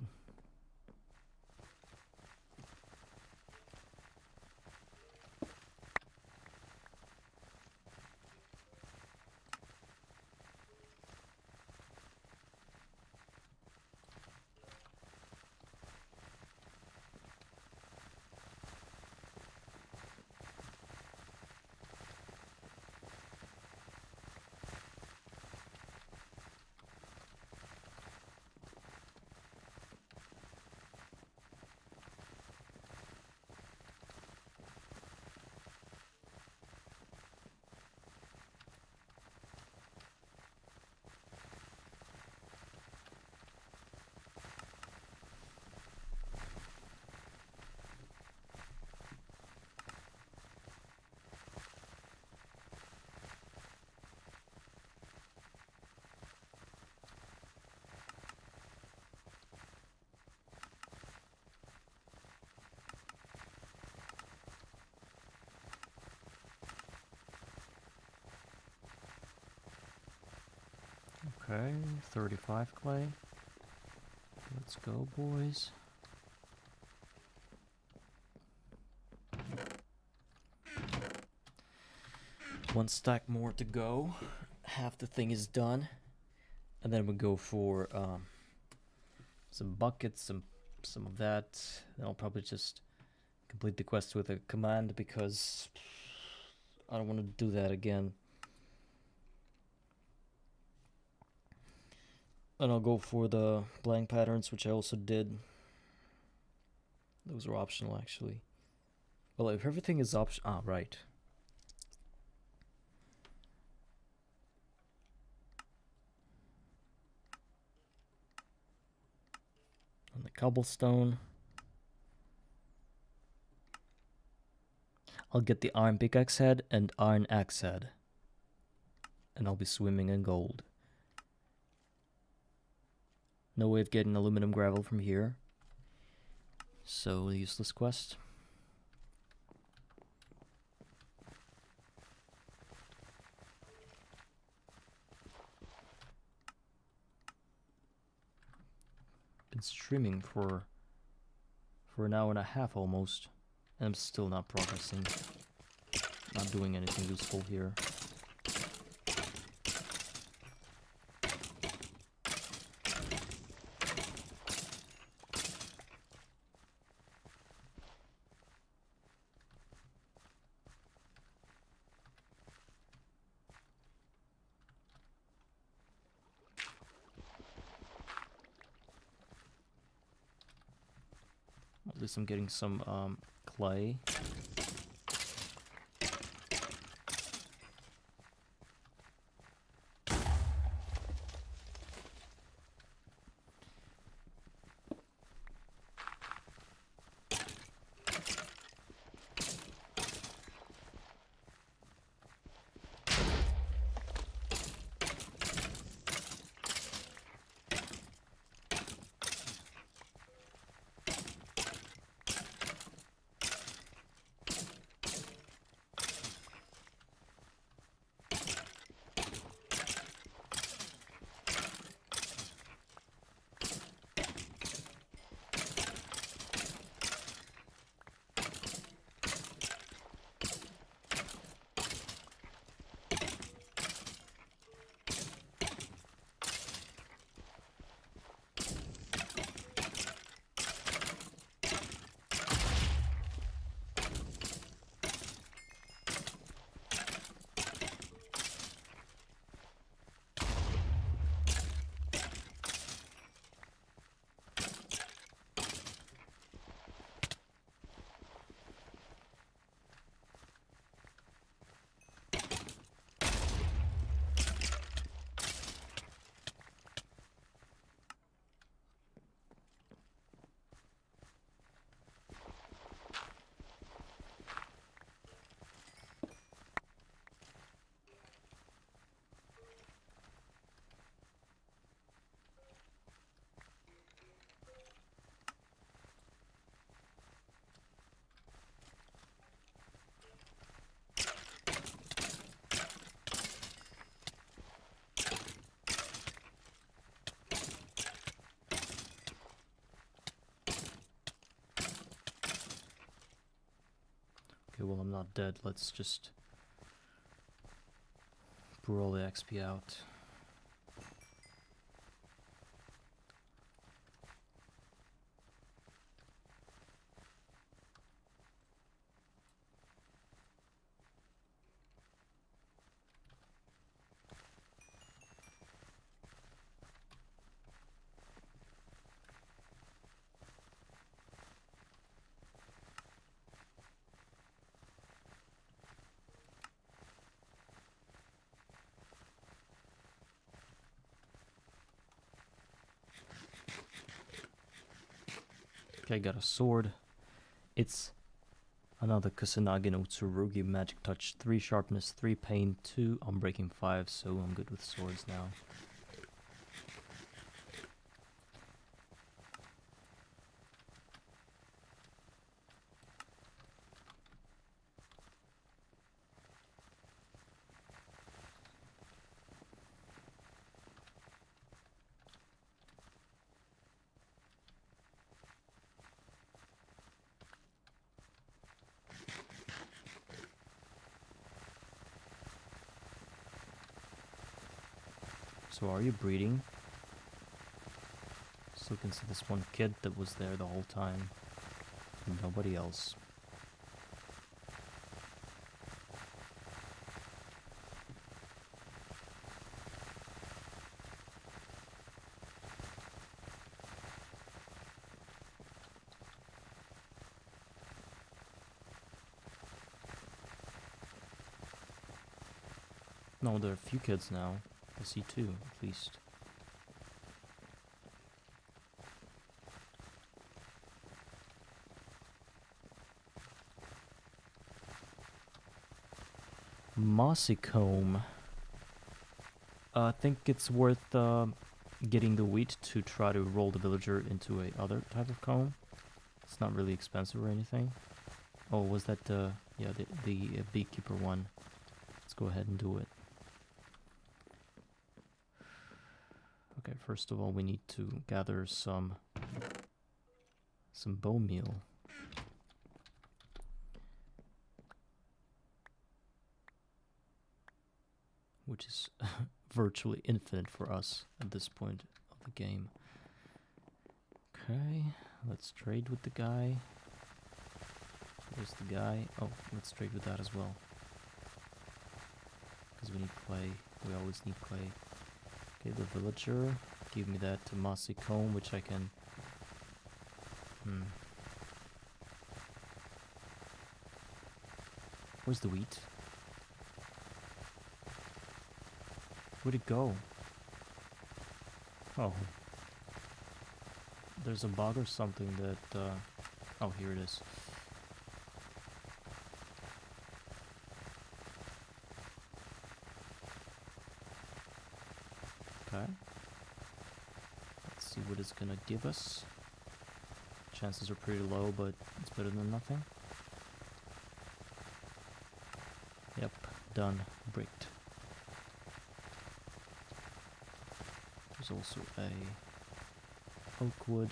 Okay, 35 clay. Let's go, boys. One stack more to go. Half the thing is done. And then we go for some buckets, some of that. Then I'll probably just complete the quest with a command because I don't want to do that again. And I'll go for the blank patterns, which I also did. Those are optional, actually. Well, if everything is right. On the cobblestone, I'll get the iron pickaxe head and iron axe head. And I'll be swimming in gold. No way of getting aluminum gravel from here. So, useless quest. Been streaming for an hour and a half almost. And I'm still not progressing. Not doing anything useful here. At least I'm getting some clay. Okay, well, I'm not dead. Let's just pour all the XP out. Okay, I got a sword. It's another Kusanagi no Tsurugi Magic Touch. 3 sharpness, 3 pain, 2 unbreaking 5, so I'm good with swords now. So are you breeding? Still can see this one kid that was there the whole time. And nobody else. No, there are a few kids now. I see two, at least. Mossy comb. I think it's worth getting the wheat to try to roll the villager into a other type of comb. It's not really expensive or anything. Oh, was that yeah, the beekeeper one? Let's go ahead and do it. Okay, first of all, we need to gather some bone meal. Which is virtually infinite for us at this point of the game. Okay, let's trade with the guy. There's the guy. Oh, let's trade with that as well. Because we need clay. We always need clay. Okay, the villager. Give me that mossy comb, which I can... Where's the wheat? Where'd it go? Oh. There's a bug or something that... oh, here it is. Okay. Let's see what it's gonna give us. Chances are pretty low, but it's better than nothing. Yep, done. Bricked. There's also a oak wood.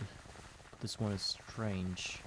This one is strange.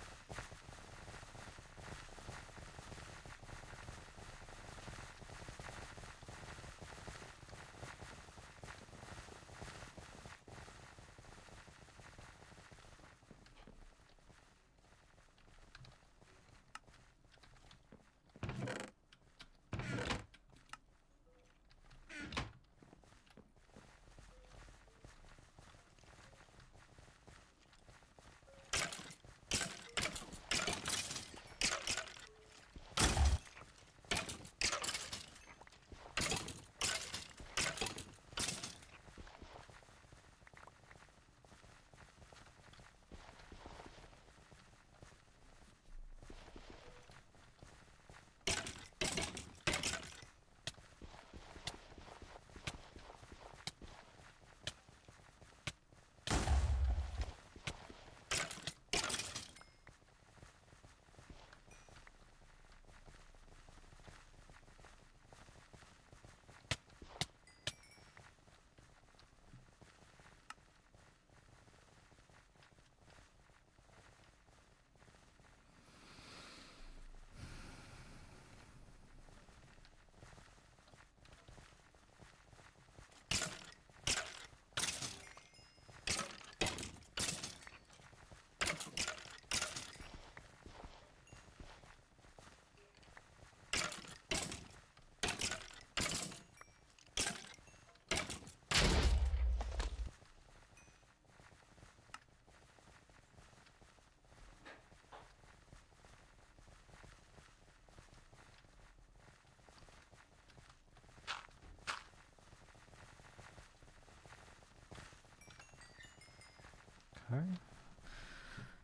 Okay.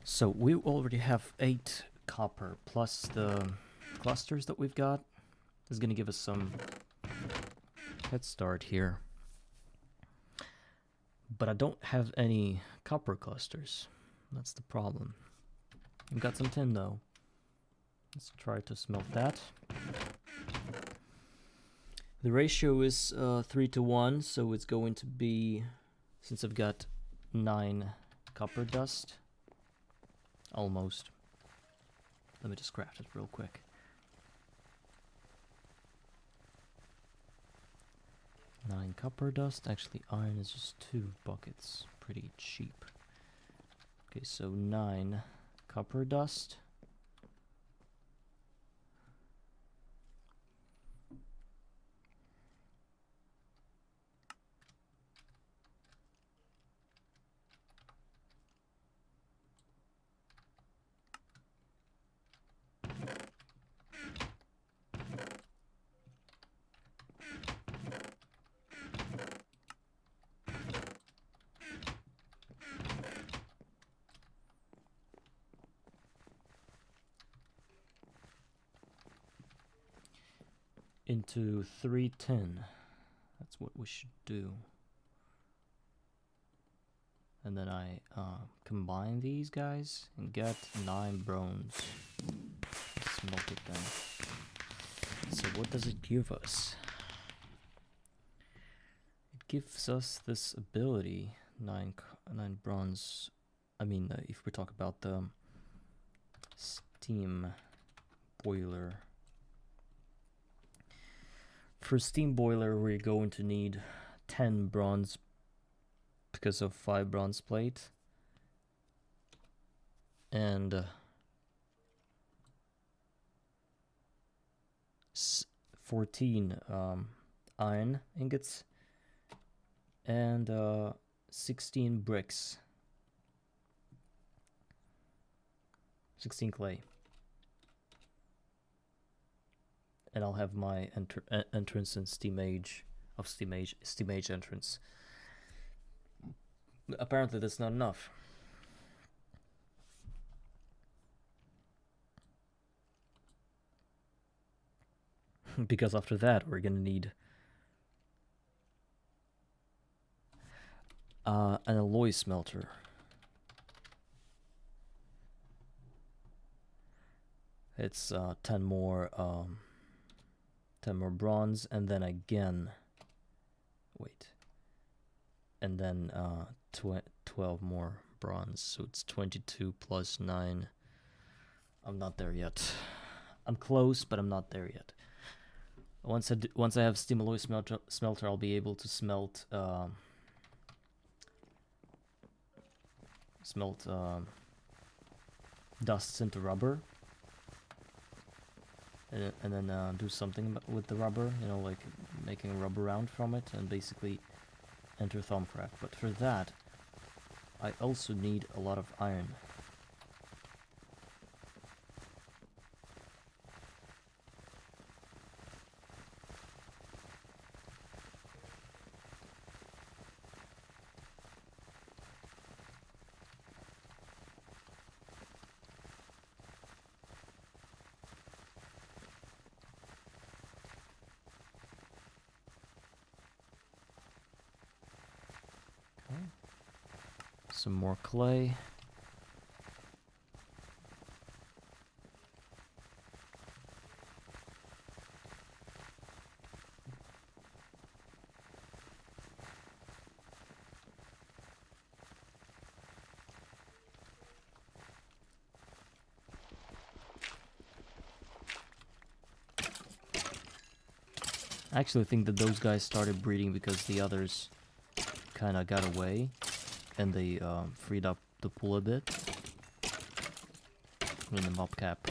So we already have 8 copper, plus the clusters that we've got is going to give us some head start here. But I don't have any copper clusters. That's the problem. I've got some tin though. Let's try to smelt that. The ratio is 3 to 1, so it's going to be, since I've got 9 copper dust, almost. Let me just craft it real quick. Nine copper dust. Actually, iron is just 2 buckets. Pretty cheap. Okay, so 9 copper dust. into 3 tin. That's what we should do. And then I combine these guys and get 9 bronze. Smelt it then. So what does it give us? It gives us this ability, 9 bronze. I mean, if we talk about the steam boiler. For steam boiler, we're going to need 10 bronze because of 5 bronze plate and 14 iron ingots and 16 bricks, 16 clay. And I'll have my entrance in Steam Age entrance. Apparently that's not enough. Because after that we're gonna need an alloy smelter. It's 10 more bronze, and then again, wait, and then 12 more bronze, so it's 22 plus 9. I'm not there yet. I'm close, but I'm not there yet. Once I have steam alloy smelter, I'll be able to smelt dusts into rubber, and then do something with the rubber, you know, like making a rubber round from it, and basically enter Thumbcraft. But for that, I also need a lot of iron. Some more clay. I actually think that those guys started breeding because the others kind of got away, and they freed up the pool a bit in the mob cap.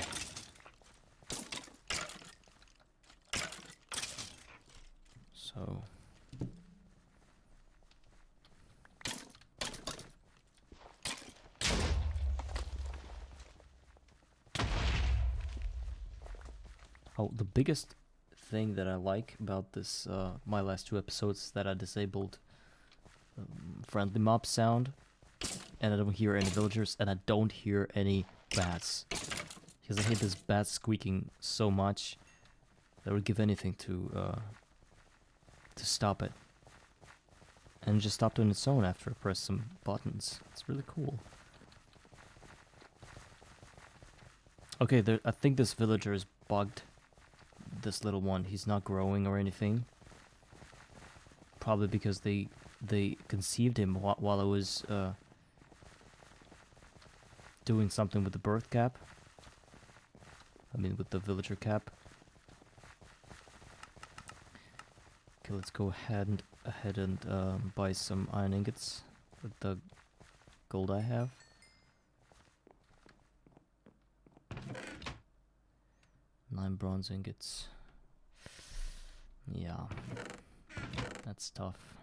So the biggest thing that I like about this my last 2 episodes is that I disabled friendly mob sound, and I don't hear any villagers, and I don't hear any bats, because I hate this bat squeaking so much that I would give anything to stop it. And it just stopped on its own after I pressed some buttons. It's really cool. Okay, I think this villager is bugged. This little one, he's not growing or anything. Probably because they conceived him while I was doing something with the birth cap. I mean, with the villager cap. Okay, let's go ahead and buy some iron ingots with the gold I have. Nine bronze ingots. Yeah, that's tough.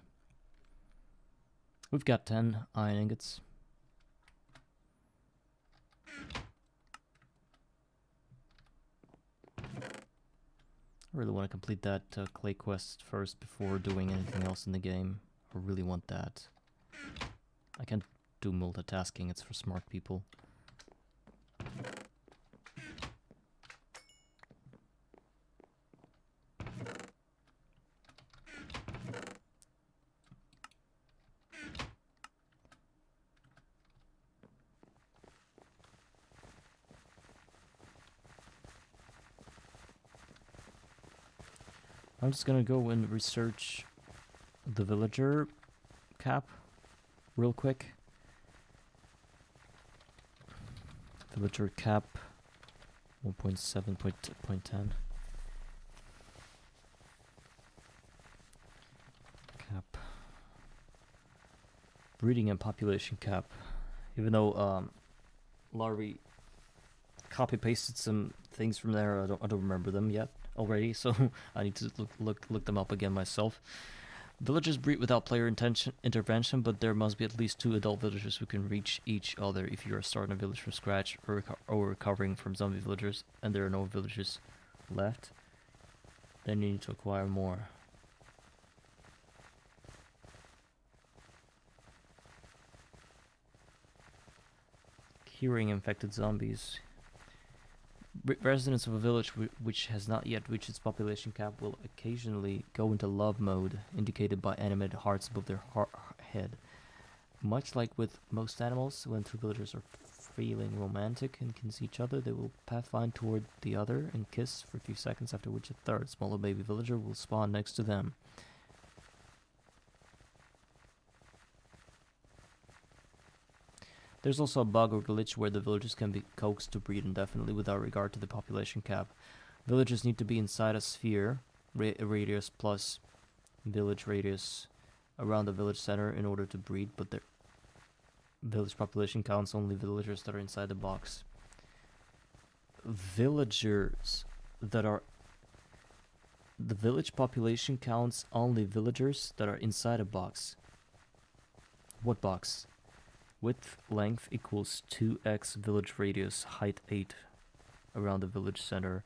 We've got 10 iron ingots. I really want to complete that clay quest first before doing anything else in the game. I really want that. I can't do multitasking, it's for smart people. I'm just gonna go and research the villager cap real quick. Villager cap 1.7.10 cap. Breeding and population cap. Even though Larry copy pasted some things from there, I don't remember them yet already, so I need to look them up again myself. Villagers breed without player intervention, but there must be at least 2 adult villagers who can reach each other if you are starting a village from scratch or recovering from zombie villagers and there are no villagers left. Then you need to acquire more. Curing infected zombies. Residents of a village which has not yet reached its population cap will occasionally go into love mode, indicated by animated hearts above their head. Much like with most animals, when 2 villagers are feeling romantic and can see each other, they will pathfind toward the other and kiss for a few seconds, after which a third, smaller baby villager will spawn next to them. There's also a bug or glitch where the villagers can be coaxed to breed indefinitely without regard to the population cap. Villagers need to be inside a sphere, radius plus village radius around the village center in order to breed, but their village population counts only villagers that are inside the box. Villagers that are... The village population counts only villagers that are inside a box. What box? Width length equals 2x village radius, height 8 around the village center.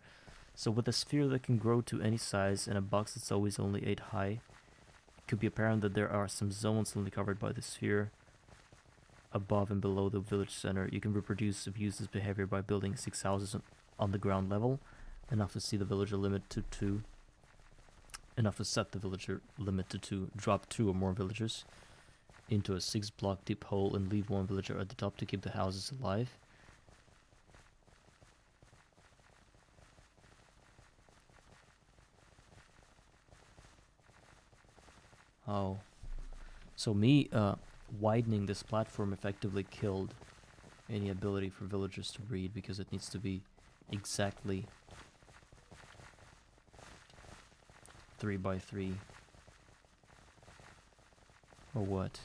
So with a sphere that can grow to any size and a box that's always only 8 high, it could be apparent that there are some zones only covered by the sphere above and below the village center. You can reproduce abuse this behavior by building 6 houses on the ground level, enough to see the villager limit to 2, enough to set the villager limit to 2, drop 2 or more villagers into a 6-block deep hole and leave 1 villager at the top to keep the houses alive. Oh. So me widening this platform effectively killed any ability for villagers to breed, because it needs to be exactly 3 by 3. Or what?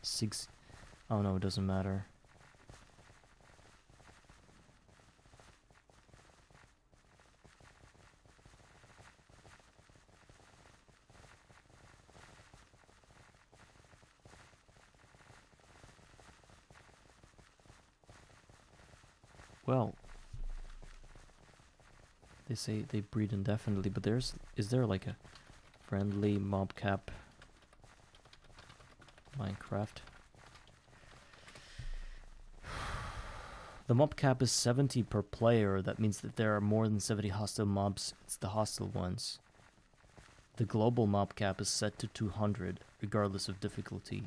6... Oh no, it doesn't matter. Well, they say they breed indefinitely, but is there like a friendly mob cap Minecraft? The mob cap is 70 per player. That means that there are more than 70 hostile mobs. It's the hostile ones. The global mob cap is set to 200, regardless of difficulty.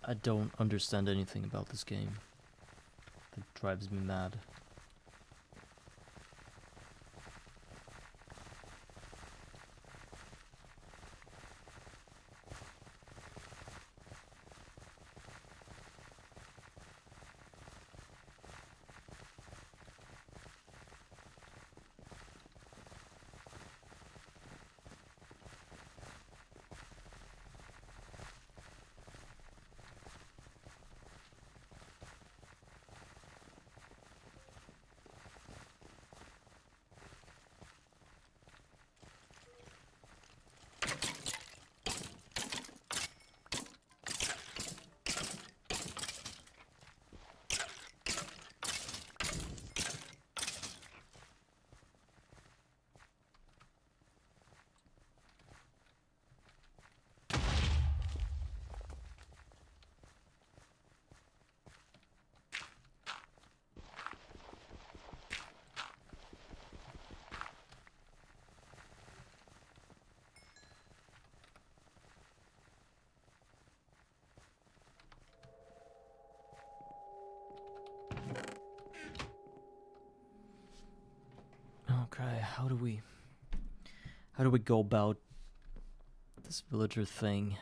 I don't understand anything about this game. It drives me mad. how do we go about this villager thing?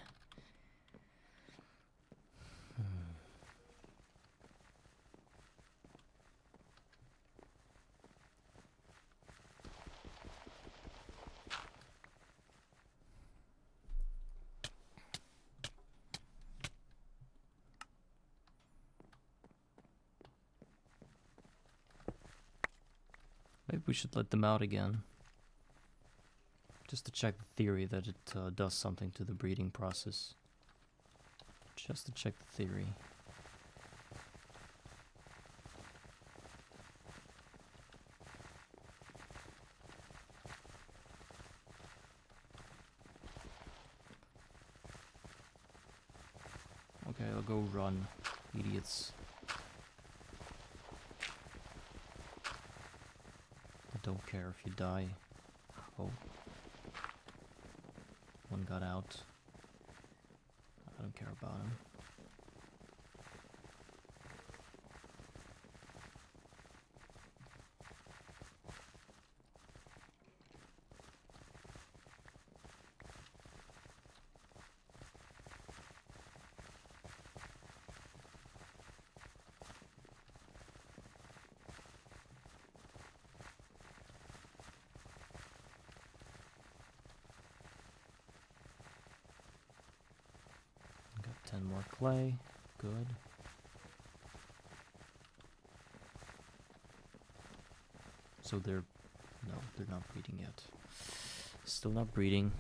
Maybe we should let them out again. Just to check the theory that it does something to the breeding process. Just to check the theory. Okay, I'll go run, idiots. I don't care if you die. Oh. One got out. I don't care about him. Got 10 more clay. Good. So they're not breeding yet. Still not breeding.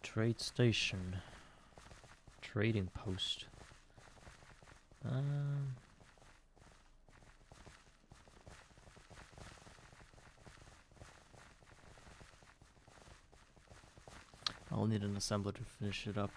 Trade station. Trading post. I'll need an assembler to finish it up.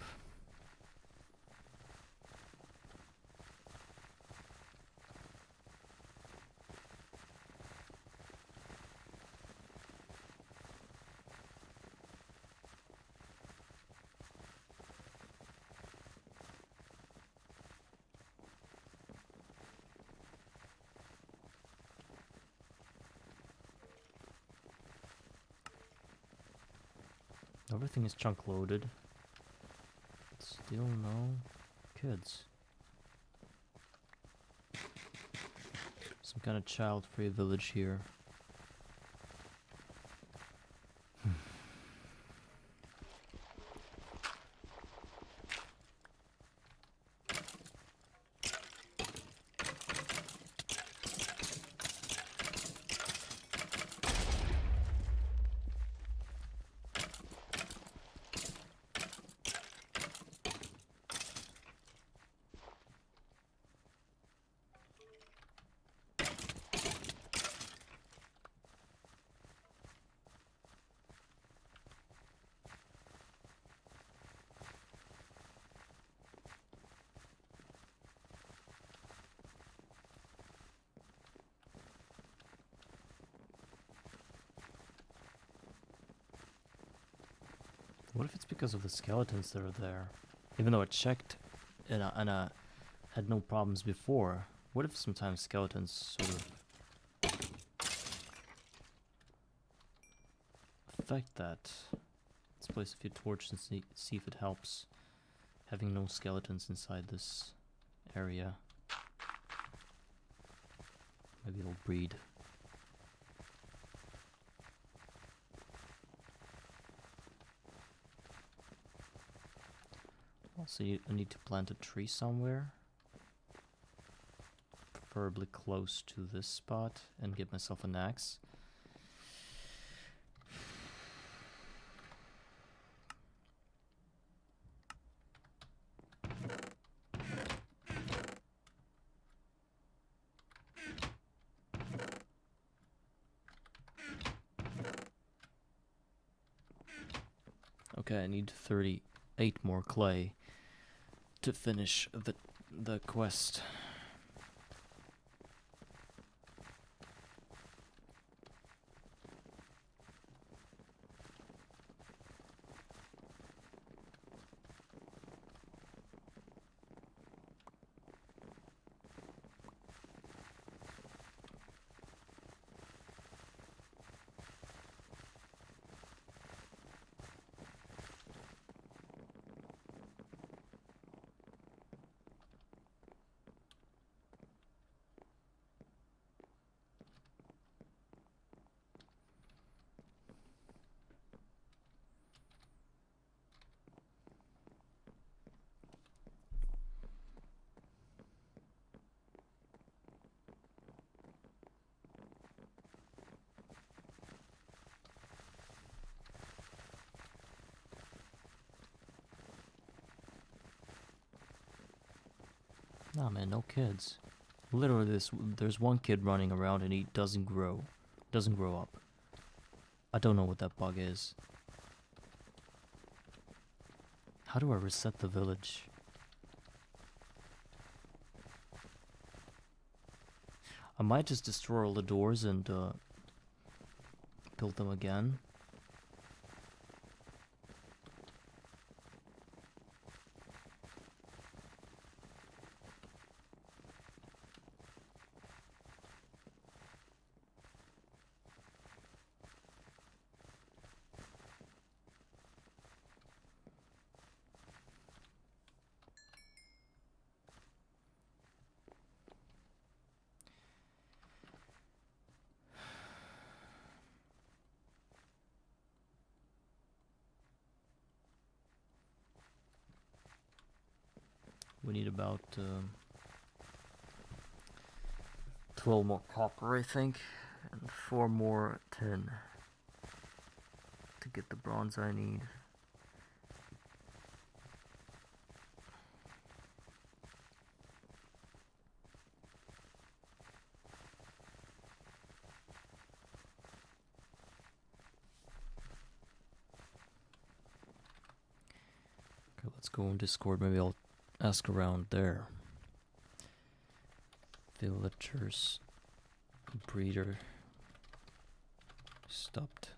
Everything is chunk loaded. Still no kids. Some kind of child-free village here. What if it's because of the skeletons that are there? Even though I checked and I had no problems before, what if sometimes skeletons sort of affect that? Let's place a few torches and see if it helps having no skeletons inside this area. Maybe it'll breed. Also, I need to plant a tree somewhere. Preferably close to this spot and get myself an axe. Okay, I need 38 more clay to finish the quest. Nah, man, no kids. Literally, there's one kid running around and he doesn't grow up. I don't know what that bug is. How do I reset the village? I might just destroy all the doors and build them again. We need about 12 more copper, I think, and 4 more tin to get the bronze I need. Okay, let's go on Discord. Maybe I'll ask around there. Villagers, breeder, stopped.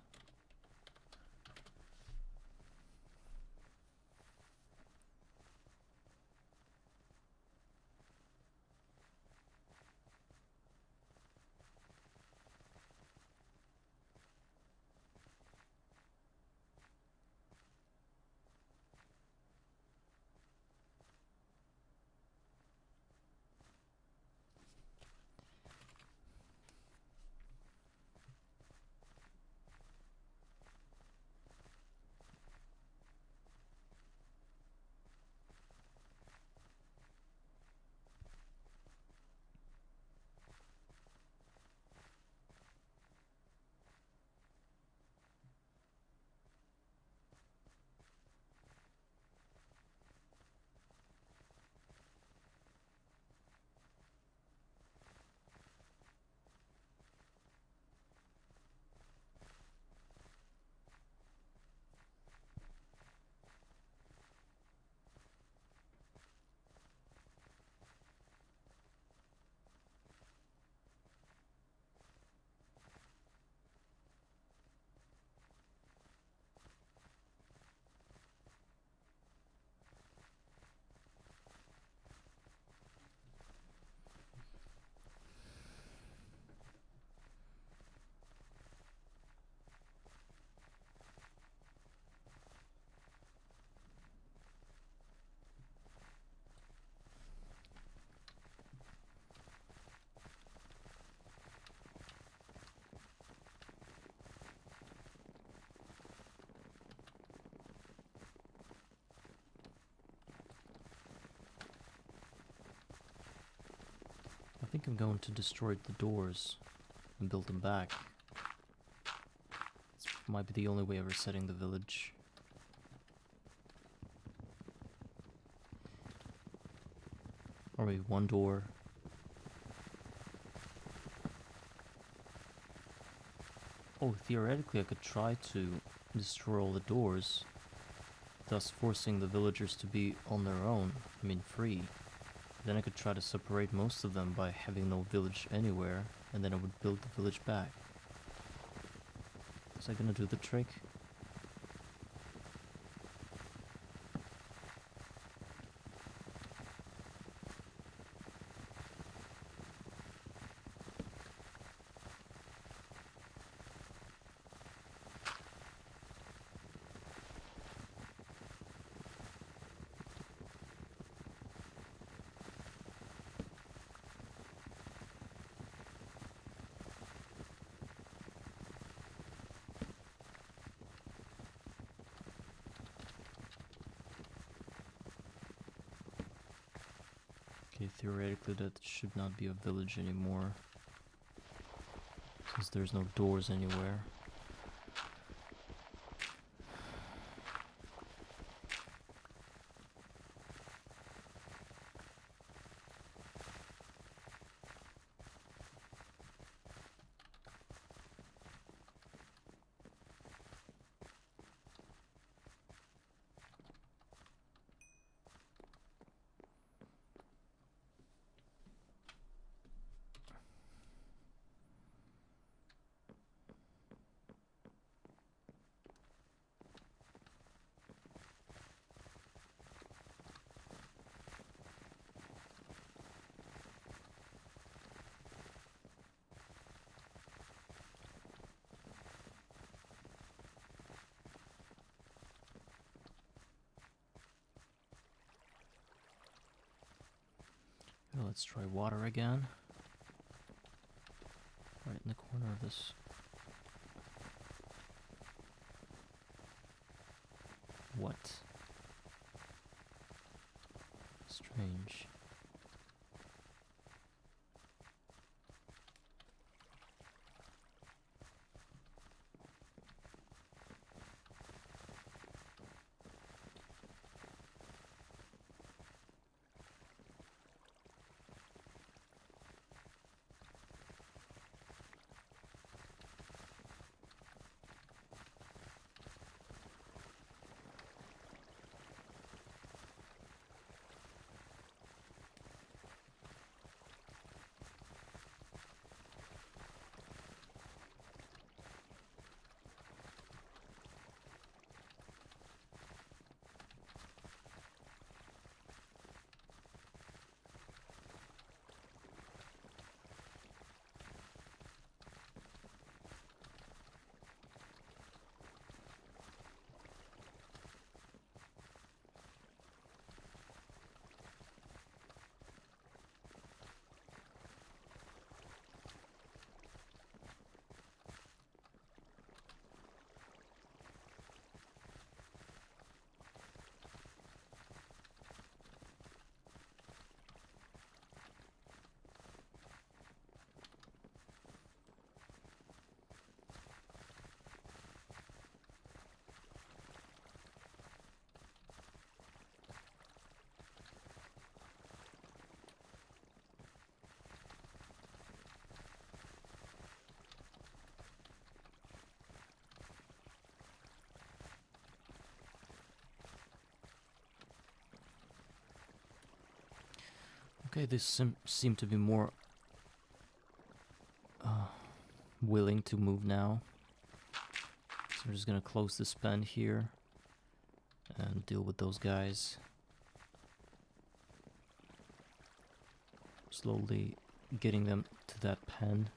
think I'm going to destroy the doors and build them back. This might be the only way of resetting the village. Or maybe one door. Oh, theoretically I could try to destroy all the doors, thus forcing the villagers to be on their own, I mean free. Then I could try to separate most of them by having no village anywhere, and then I would build the village back. Is that gonna do the trick? Okay, theoretically that should not be a village anymore, since there's no doors anywhere. Let's try water again. Right in the corner of this. What? Strange. Okay, this seem to be more willing to move now. So I'm just gonna close this pen here and deal with those guys. Slowly getting them to that pen.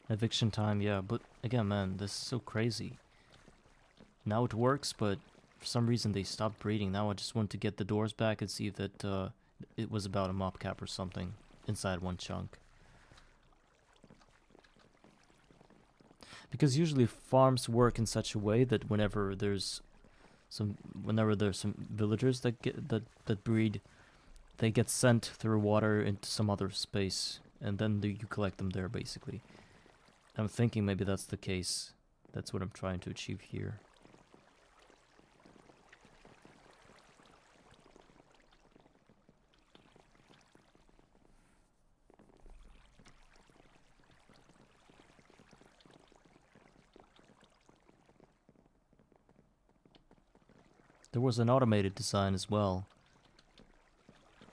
Eviction time, yeah, but again, man, this is so crazy. Now it works, but for some reason they stopped breeding. Now I just want to get the doors back and see if that it was about a mob cap or something inside one chunk. Because usually farms work in such a way that whenever there's Whenever there's some villagers that breed, they get sent through water into some other space, and then you collect them there, basically. I'm thinking maybe that's the case. That's what I'm trying to achieve here. There was an automated design as well.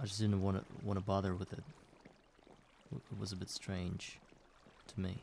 I just didn't want to bother with it. It was a bit strange to me.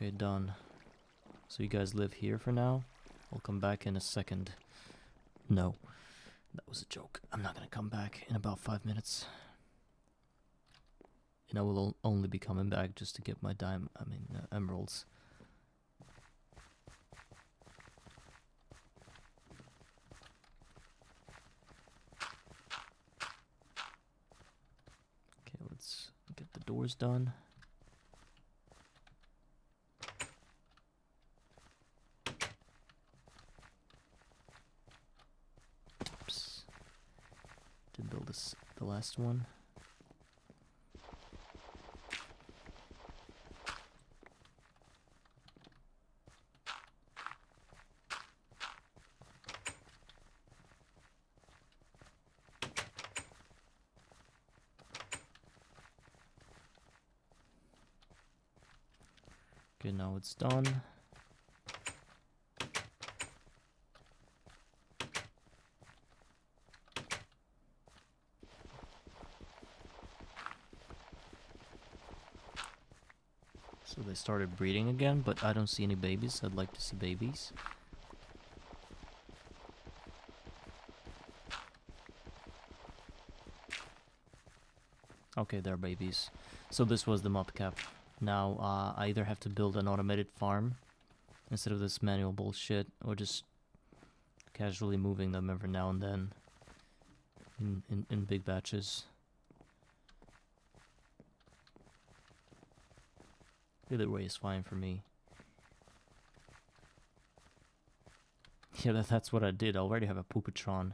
Okay, done. So you guys live here for now? I'll come back in a second. No, that was a joke. I'm not gonna come back in about 5 minutes. And I will only be coming back just to get my emeralds. Okay, let's get the doors done. Oops. Did build the last one. Okay, now it's done. So they started breeding again, but I don't see any babies. I'd like to see babies. Okay, they're babies. So this was the mod cap. Now I either have to build an automated farm instead of this manual bullshit, or just casually moving them every now and then in big batches. Either way is fine for me. Yeah, that's what I did. I already have a Poopatron.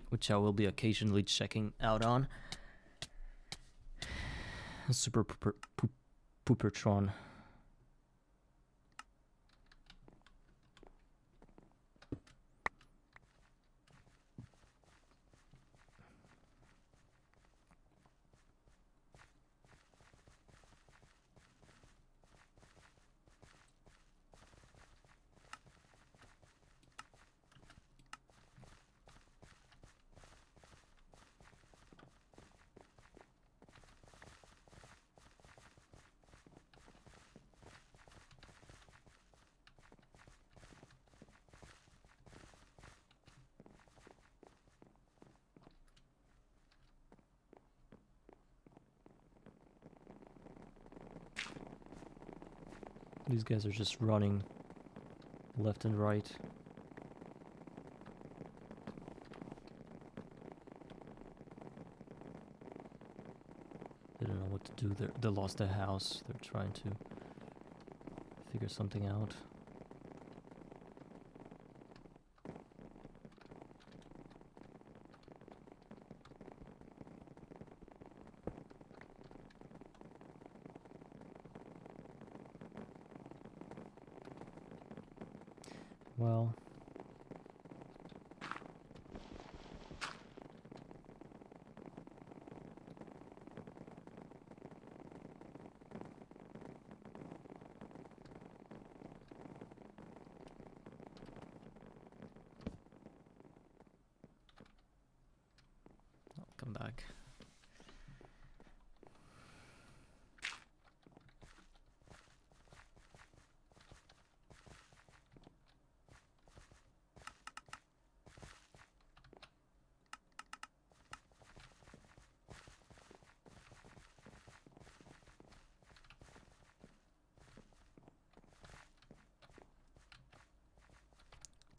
Which I will be occasionally checking out on. Super Poopertron. These guys are just running left and right. They don't know what to do. They lost their house. They're trying to figure something out. Well, back.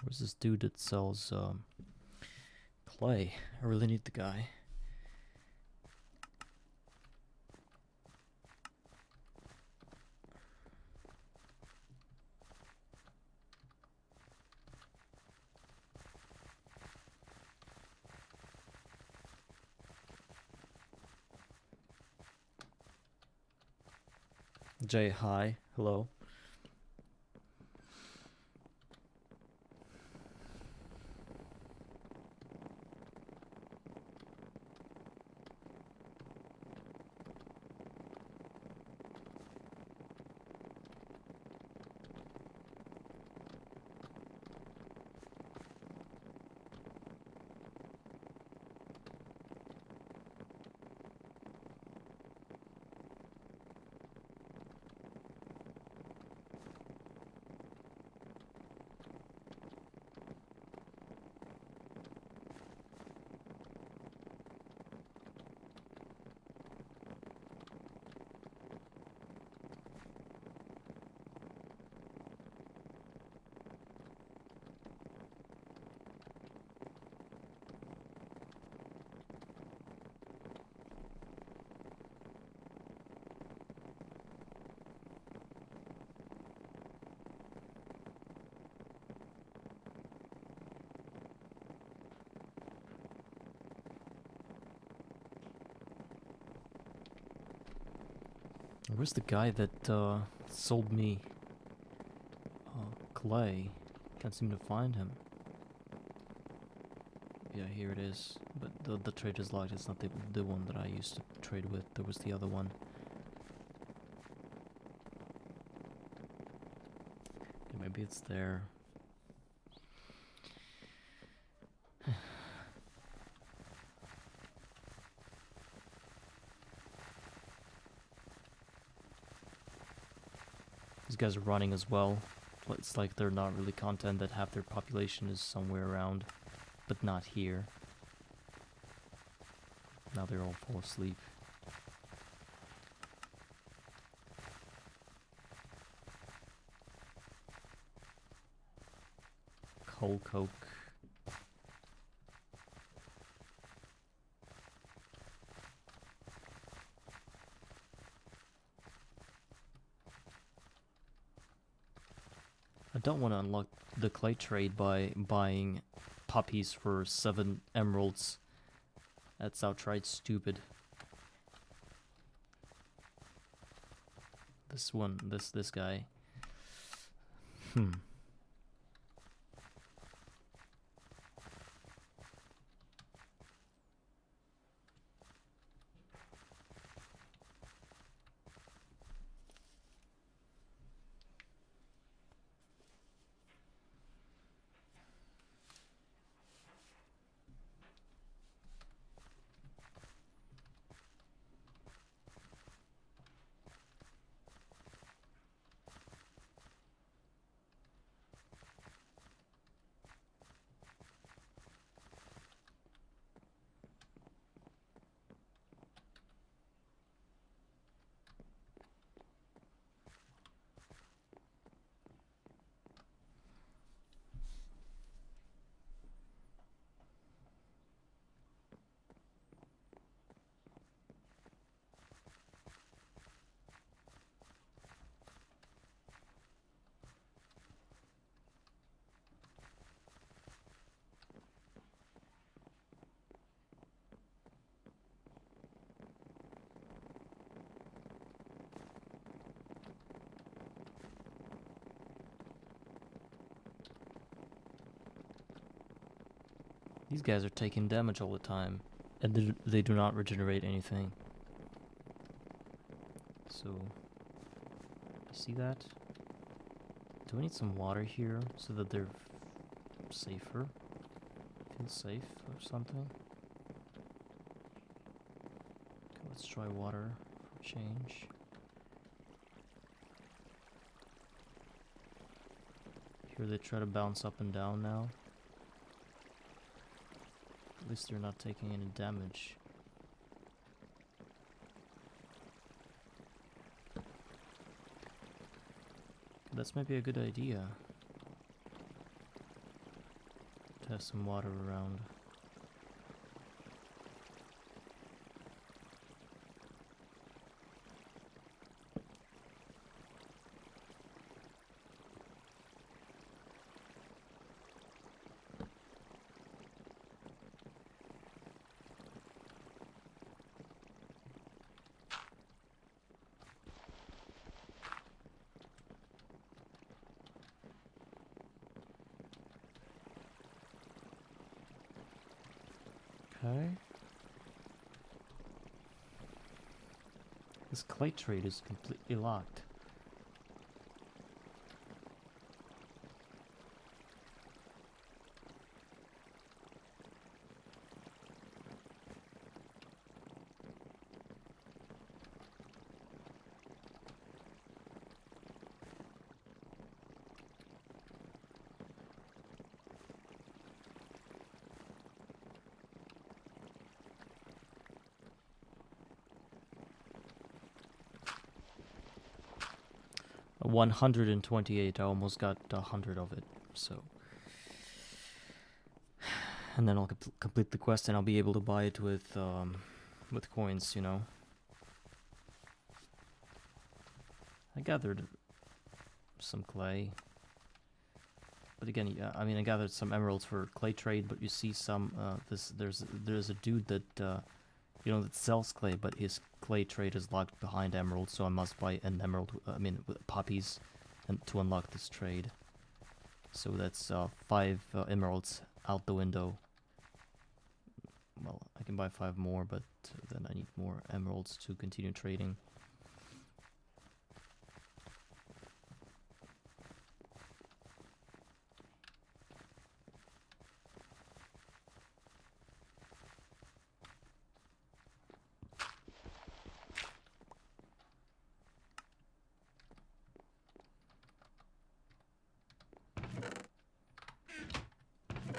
Where's this dude that sells clay? I really need the guy. Jay, hi. Hello. Where's the guy that sold me clay? Can't seem to find him. Yeah, here it is. But the trader's log is not the one that I used to trade with. There was the other one. Okay, maybe it's there. These guys are running as well. It's like they're not really content that half their population is somewhere around, but not here. Now they're all fall asleep. Coal coke. I don't want to unlock the clay trade by buying puppies for 7 emeralds. That's outright stupid. This one, this guy. These guys are taking damage all the time, and they do not regenerate anything. So, you see that? Do I need some water here so that they're safer? Feel safe or something? Let's try water for change. Here they try to bounce up and down now. At least they're not taking any damage. That's maybe a good idea. To have some water around. Okay. This clay trade is completely locked. A 128, I almost got 100 of it, so. And then I'll complete the quest and I'll be able to buy it with coins, you know. I gathered some clay. But again, yeah, I mean, I gathered some emeralds for clay trade, but you see some, there's a dude that, you know, that sells clay, but his clay trade is locked behind emeralds, so I must buy an emerald, poppies, and to unlock this trade. So that's 5 emeralds out the window. Well, I can buy 5 more, but then I need more emeralds to continue trading.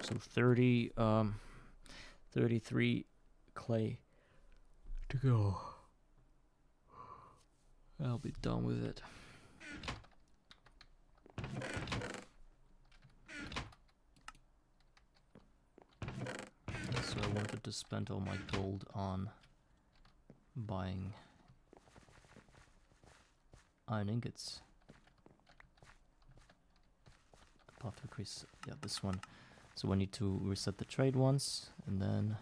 So 33 clay to go. I'll be done with it. So I wanted to spend all my gold on buying iron ingots. Apothecaries, yeah, this one. So I need to reset the trade once, and then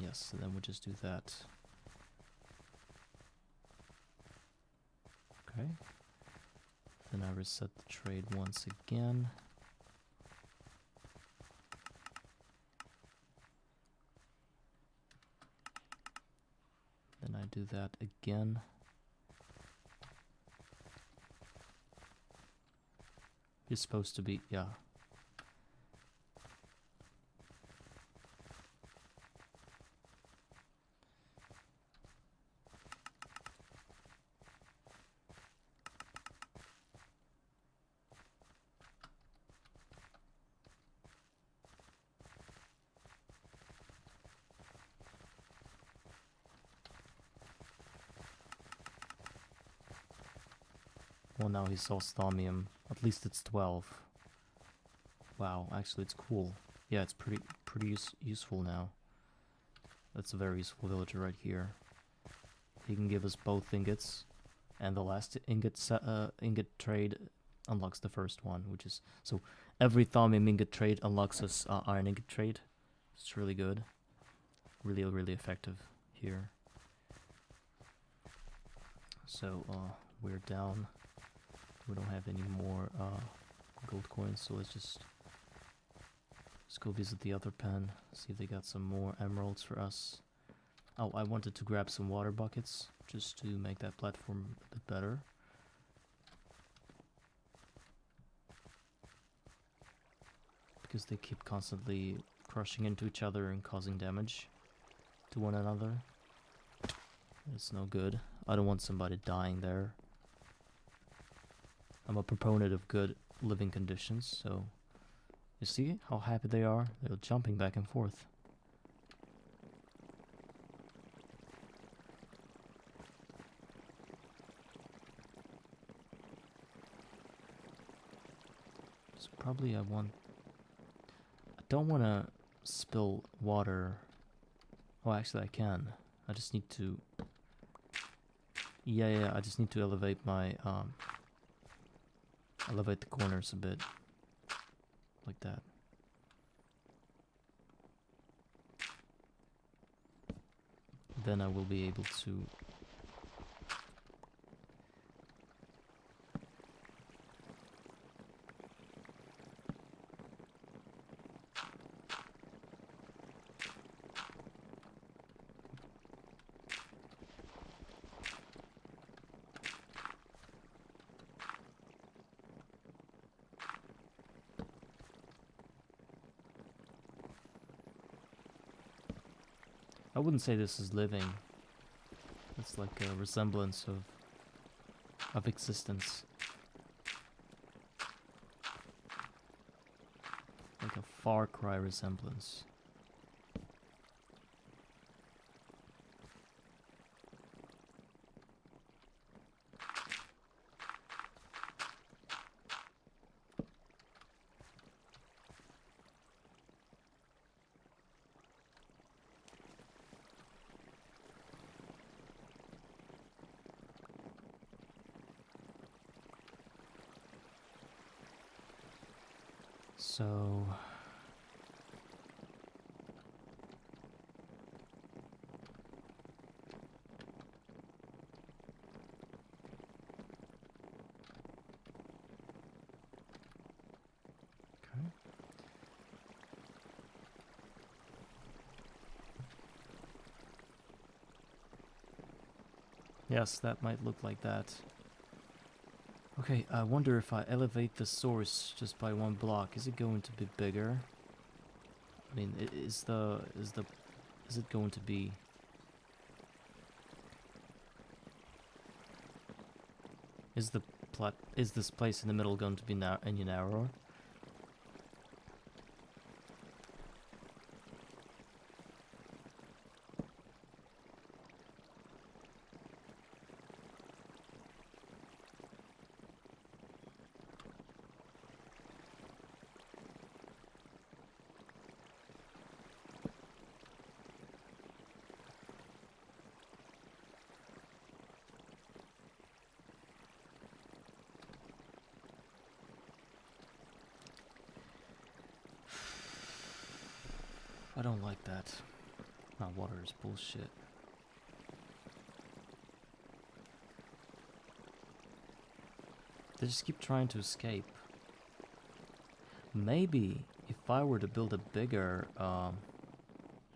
yes, and then we'll just do that. Okay. Then I reset the trade once again. Then I do that again. It's supposed to be, yeah. Well, now he sells thaumium. At least it's 12. Wow, actually it's cool. Yeah, it's pretty useful now. That's a very useful villager right here. He can give us both ingots, and the last ingot trade unlocks the first one, which is so every thaumium ingot trade unlocks us iron ingot trade. It's really good, really effective here. So we're down. We don't have any more gold coins, so let's go visit the other pen, see if they got some more emeralds for us. Oh, I wanted to grab some water buckets just to make that platform a bit better. because they keep constantly crushing into each other and causing damage to one another. It's no good. I don't want somebody dying there. I'm a proponent of good living conditions, so... You see how happy they are? They're jumping back and forth. So probably I don't want to spill water. Oh, actually I can. I just need to... Yeah, I just need to elevate my... elevate the corners a bit. Like that. Then I will be able to... I wouldn't say this is living. It's like a resemblance of existence. Like a Far Cry resemblance. So... Okay. Yes, that might look like that. Okay, I wonder if I elevate the source just by one block, is it going to be bigger? I mean, is it going to be... Is this place in the middle going to be any narrower? I don't like that. Ah, water is bullshit. They just keep trying to escape. Maybe if I were to build a bigger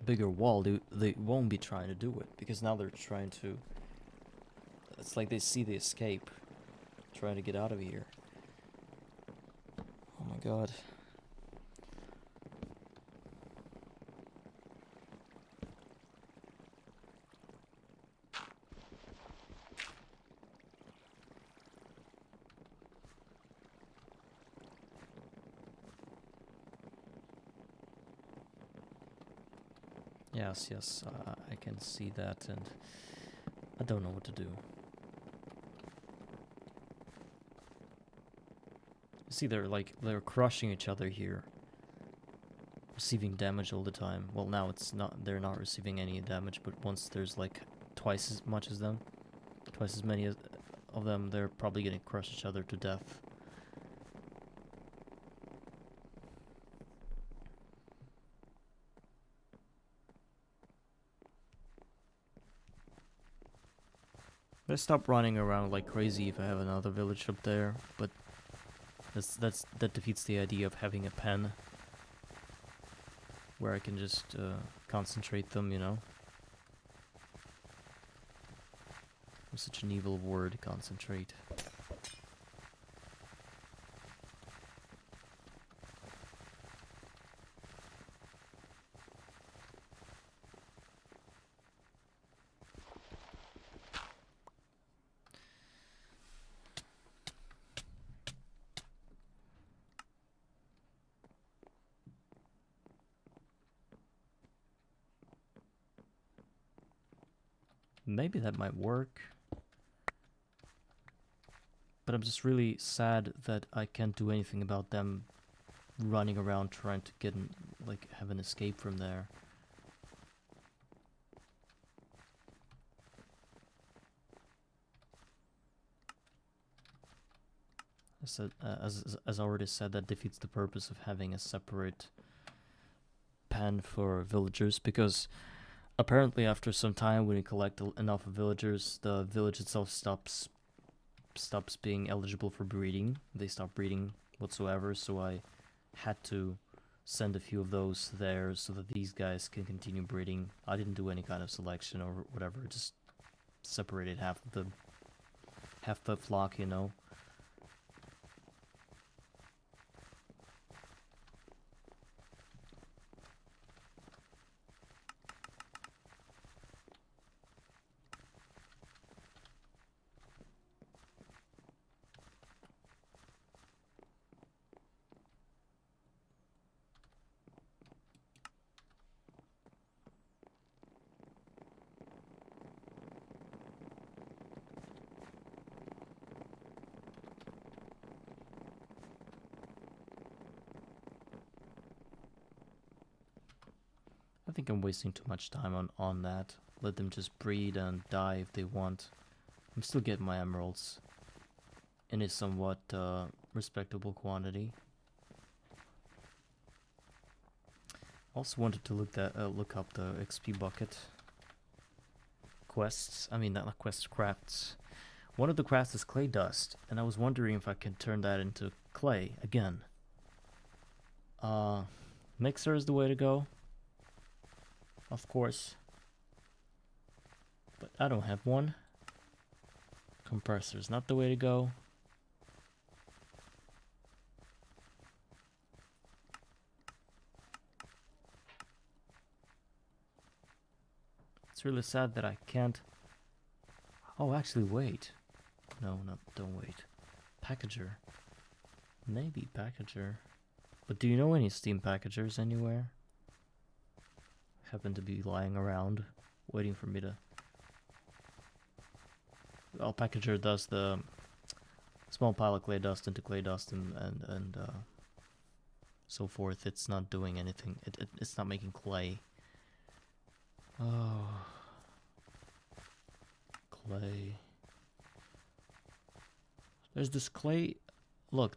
wall, they won't be trying to do it, because now they're trying to... It's like they see the escape, trying to get out of here. Oh my god. Yes, I can see that, and I don't know what to do. See, they're crushing each other here, receiving damage all the time. Well, now they're not receiving any damage, but once there's like twice as much as them, twice as many of them, they're probably gonna crush each other to death. I stop running around like crazy if I have another village up there, but that defeats the idea of having a pen where I can just concentrate them, you know? It's such an evil word, concentrate. maybe that might work. But I'm just really sad that I can't do anything about them running around trying to get in, like, have an escape from there. I said, as I already said, that defeats the purpose of having a separate pen for villagers, because apparently after some time, when you collect enough villagers, the village itself stops being eligible for breeding. They stop breeding whatsoever, so I had to send a few of those there so that these guys can continue breeding. I didn't do any kind of selection or whatever, just separated half the flock, you know. I think I'm wasting too much time on that. Let them just breed and die if they want. I'm still getting my emeralds in a somewhat respectable quantity. Also wanted to look up the XP bucket quests. I mean, not quests, crafts. One of the crafts is clay dust, and I was wondering if I can turn that into clay again. Mixer is the way to go, of course, but I don't have one. Compressor is not the way to go. It's really sad that I can't. Oh, actually, wait. No, don't wait. Packager. Maybe packager. But do you know any Steam packagers anywhere? Happen to be lying around, waiting for me to. Well, packager does the small pile of clay dust into clay dust and so forth. It's not doing anything. It's not making clay. Oh, clay. There's this clay. Look,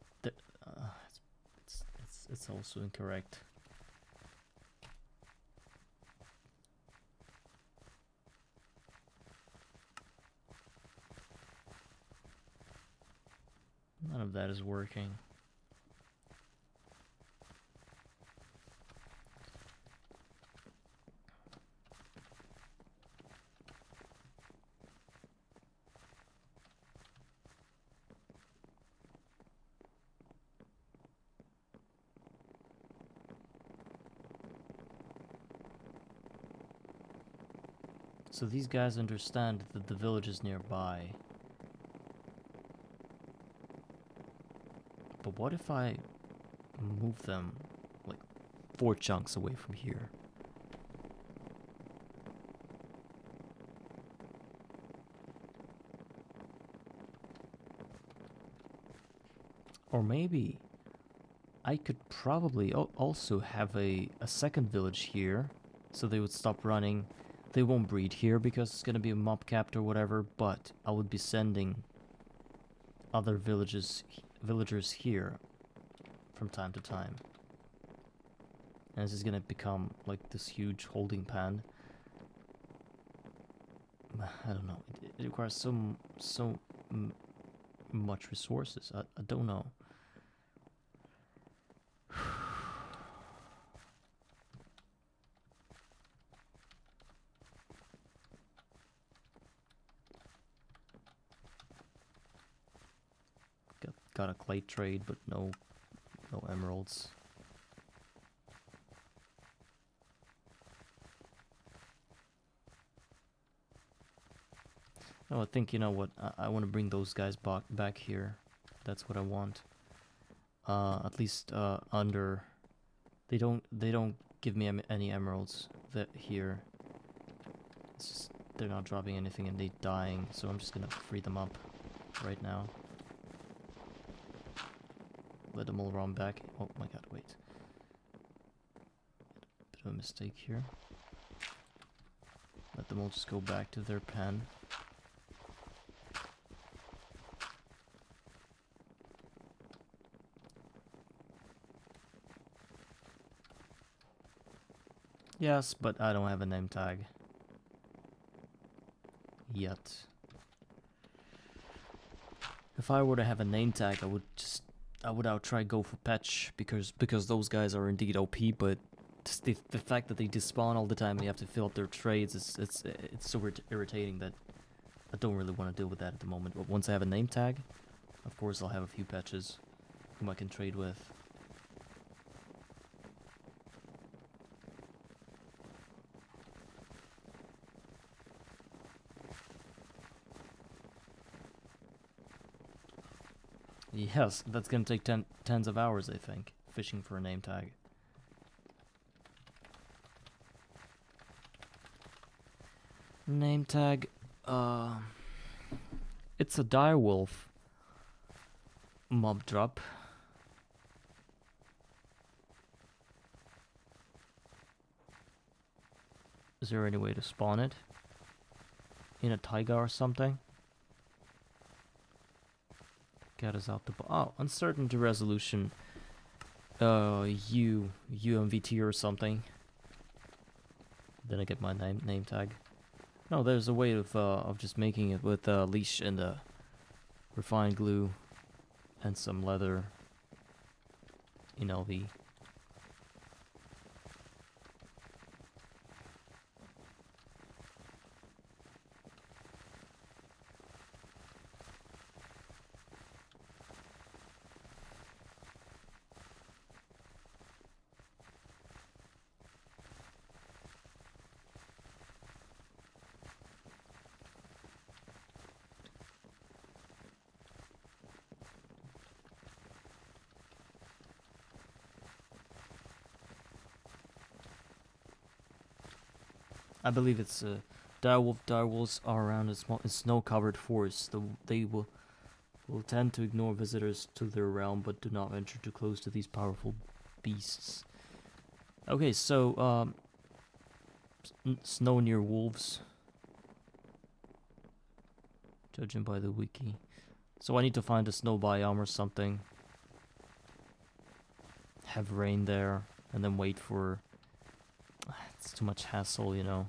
it's also incorrect. None of that is working. So these guys understand that the village is nearby. But what if I move them like 4 chunks away from here? Or maybe I could probably also have a second village here, so they would stop running. They won't breed here because it's gonna be a mob capped or whatever, but I would be sending other villagers here from time to time. And this is gonna become like this huge holding pen. I don't know. It requires so much resources. I don't know. Got a clay trade, but no emeralds. No, I think, you know what, I want to bring those guys back here. That's what I want. At least under. They don't give me any emeralds here. It's just they're not dropping anything and they dying, so I'm just gonna free them up right now. Let them all run back. Oh my god, wait. Bit of a mistake here. Let them all just go back to their pen. Yes, but I don't have a name tag. Yet. If I were to have a name tag, I would try go for Patch because those guys are indeed OP, but just the fact that they despawn all the time and you have to fill up their trades, it's so irritating that I don't really want to deal with that at the moment. But once I have a name tag, of course I'll have a few patches whom I can trade with. Yes, that's gonna take tens of hours, I think, fishing for a name tag. Name tag, it's a direwolf mob drop. Is there any way to spawn it? In a taiga or something? Get us out the oh, uncertainty resolution. UMVT or something. Then I get my name tag. No, there's a way of just making it with a leash and a refined glue and some leather in LV. I believe it's direwolves are around a snow-covered forest. They will tend to ignore visitors to their realm, but do not venture too close to these powerful beasts. Okay, so snow near wolves, judging by the wiki. So I need to find a snow biome or something. Have rain there, and then wait for. It's too much hassle, you know.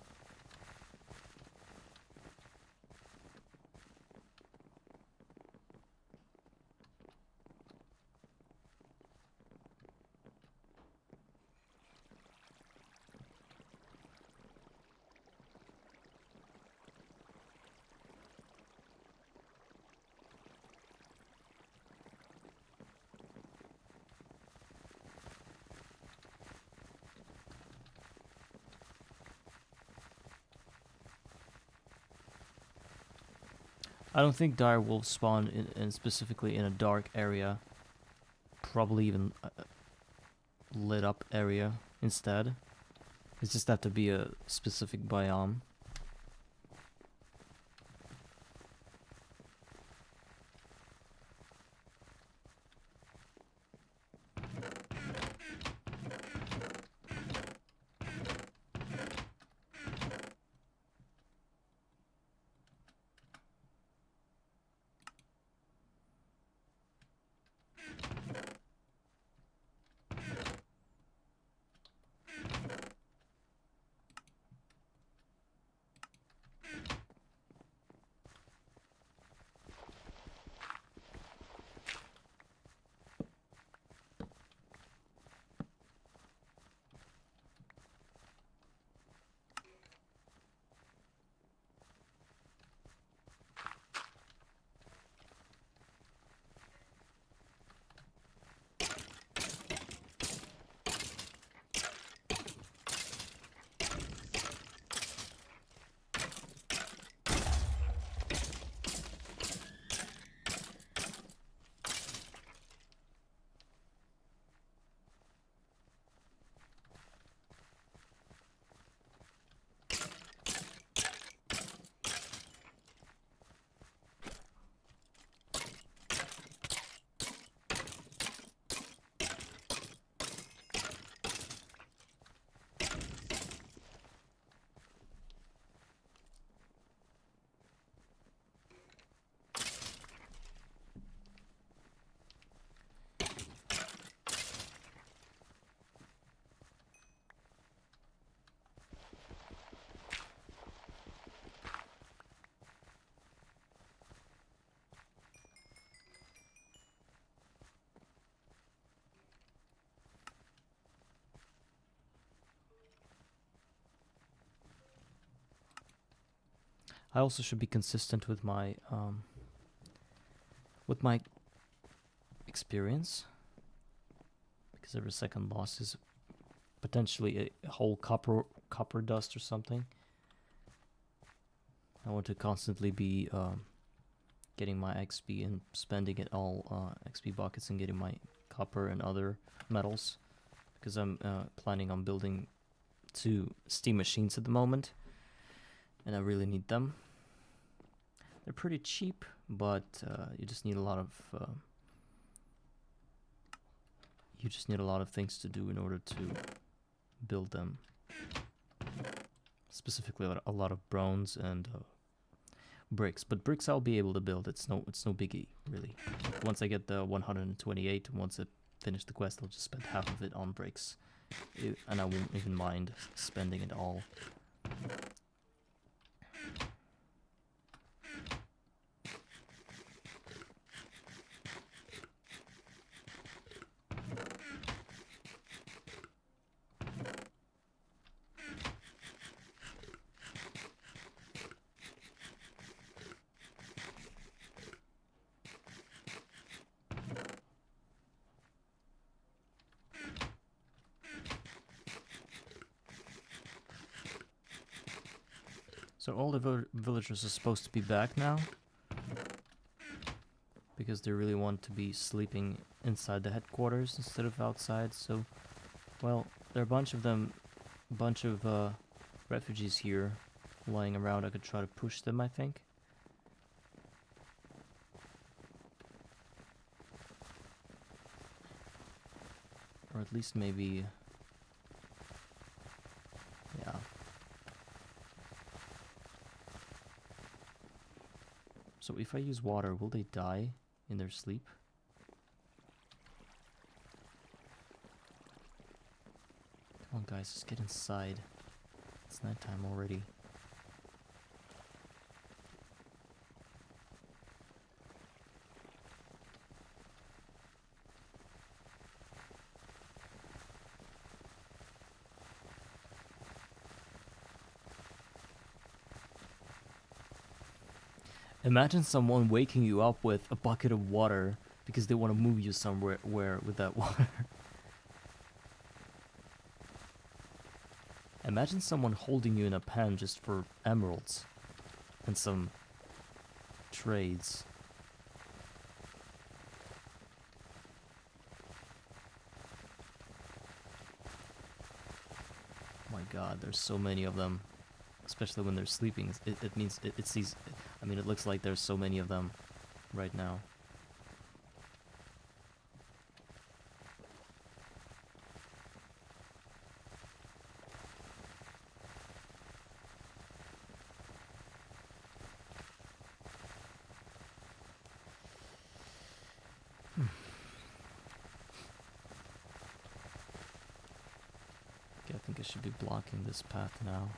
I don't think dire wolves spawn in specifically in a dark area. Probably even a lit up area instead. It's just have to be a specific biome. I also should be consistent with my experience, because every second loss is potentially a whole copper dust or something. I want to constantly be getting my XP and spending it all XP buckets and getting my copper and other metals, because I'm planning on building 2 steam machines at the moment, and I really need them. They're pretty cheap, but you just need a lot of things to do in order to build them. Specifically, a lot of bronze and bricks. But bricks I'll be able to build. It's no biggie, really. Once I get the 128, once I finish the quest, I'll just spend half of it on bricks, and I won't even mind spending it all. So all the villagers are supposed to be back now, because they really want to be sleeping inside the headquarters instead of outside. So, well, there are a bunch of refugees here lying around. I could try to push them, I think. Or at least maybe... yeah. So if I use water, will they die in their sleep? Come on guys, just get inside. It's nighttime already. Imagine someone waking you up with a bucket of water because they want to move you somewhere with that water. Imagine someone holding you in a pen just for emeralds and some trades. Oh my god, there's so many of them. Especially when they're sleeping. It means it's these... I mean, it looks like there's so many of them right now. Okay, I think I should be blocking this path now.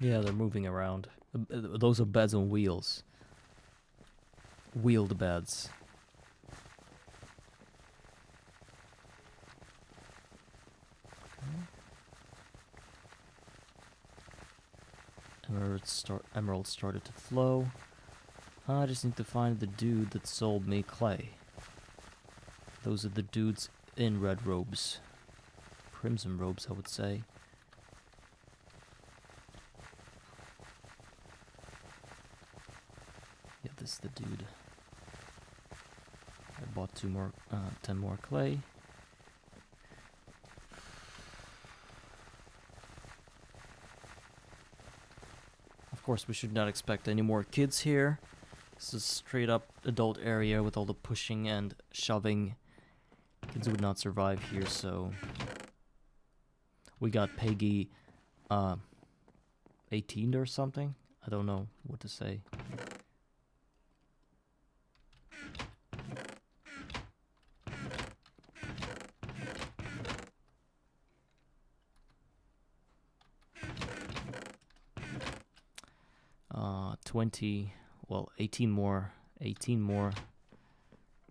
Yeah, they're moving around. Those are beds on wheels. Wheeled beds. Okay. Emeralds started to flow. I just need to find the dude that sold me clay. Those are the dudes in red robes. Crimson robes, I would say. the dude. I bought 10 more clay. Of course, we should not expect any more kids here. This is straight up adult area with all the pushing and shoving. Kids would not survive here, so we got Peggy 18 or something. I don't know what to say. 20, well, 18 more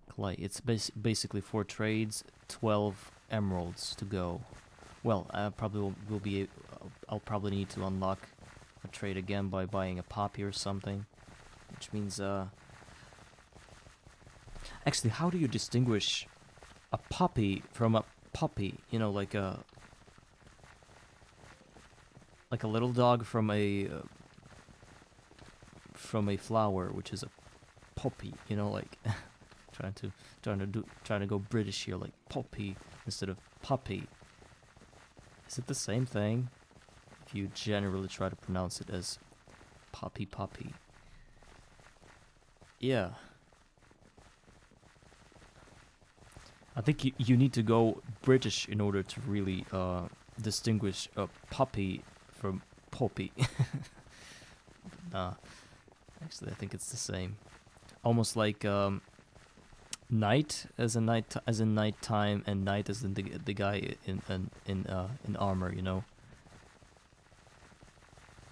clay. It's basically 4 trades, 12 emeralds to go. Well, I probably will be. I'll probably need to unlock a trade again by buying a poppy or something, which means actually, how do you distinguish a poppy from a puppy? You know, like a little dog from a flower, which is a poppy. You know, like trying to go British here, like poppy instead of puppy. Is it the same thing? If you generally try to pronounce it as poppy. Yeah. I think you need to go British in order to really distinguish a puppy from poppy. Nah, actually I think it's the same. Almost like night as in nighttime, and night as in the guy in armor. You know.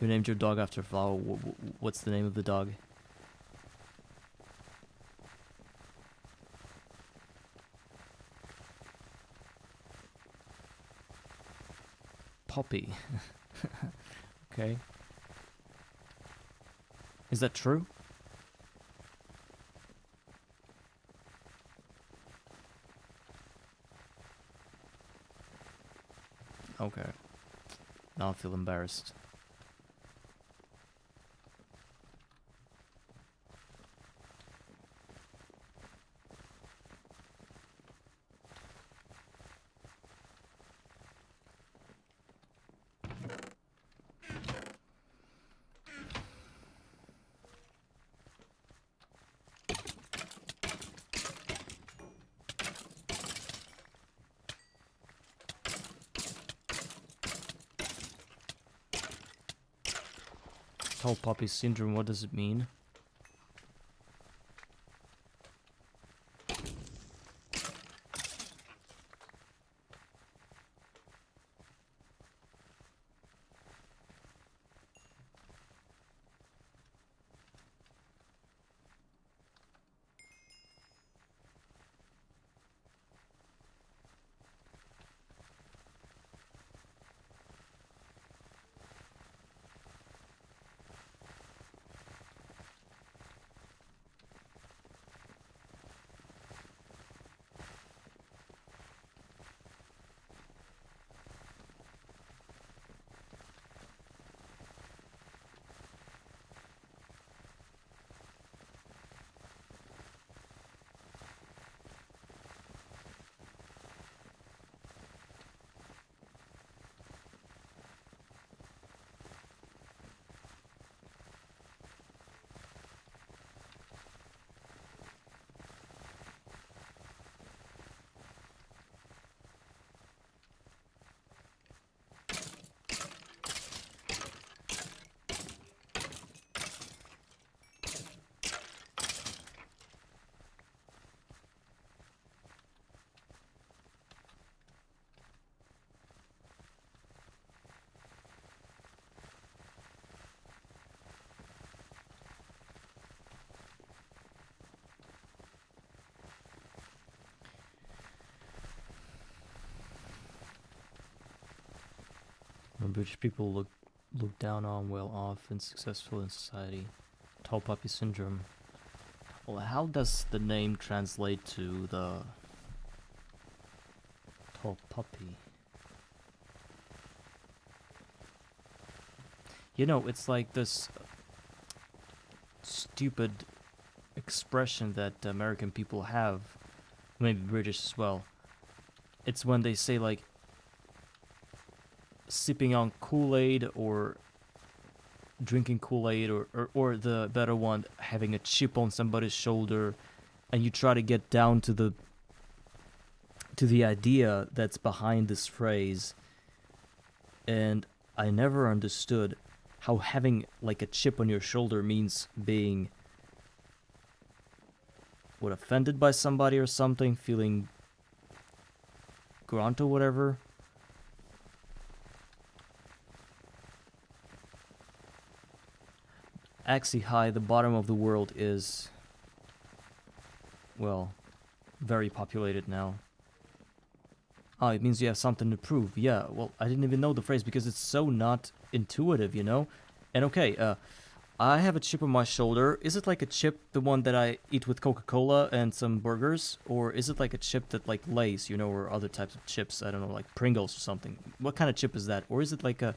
You named your dog after a flower. What's the name of the dog? Poppy. Okay. Is that true? Okay. Now I feel embarrassed. Tall poppy syndrome, what does it mean? When British people look down on, well off, and successful in society. Tall poppy syndrome. Well, how does the name translate to the tall poppy? You know, it's like this stupid expression that American people have, maybe British as well. It's when they say like sipping on Kool-Aid or drinking Kool-Aid, or the better one, having a chip on somebody's shoulder, and you try to get down to the idea that's behind this phrase. And I never understood how having like a chip on your shoulder means being offended by somebody or something, feeling grunt or whatever. Actually, hi, the bottom of the world is, well, very populated now. Oh, it means you have something to prove. Yeah, well, I didn't even know the phrase because it's so not intuitive, you know? And okay, I have a chip on my shoulder. Is it like a chip, the one that I eat with Coca-Cola and some burgers? Or is it like a chip that like Lay's, you know, or other types of chips? I don't know, like Pringles or something. What kind of chip is that? Or is it like a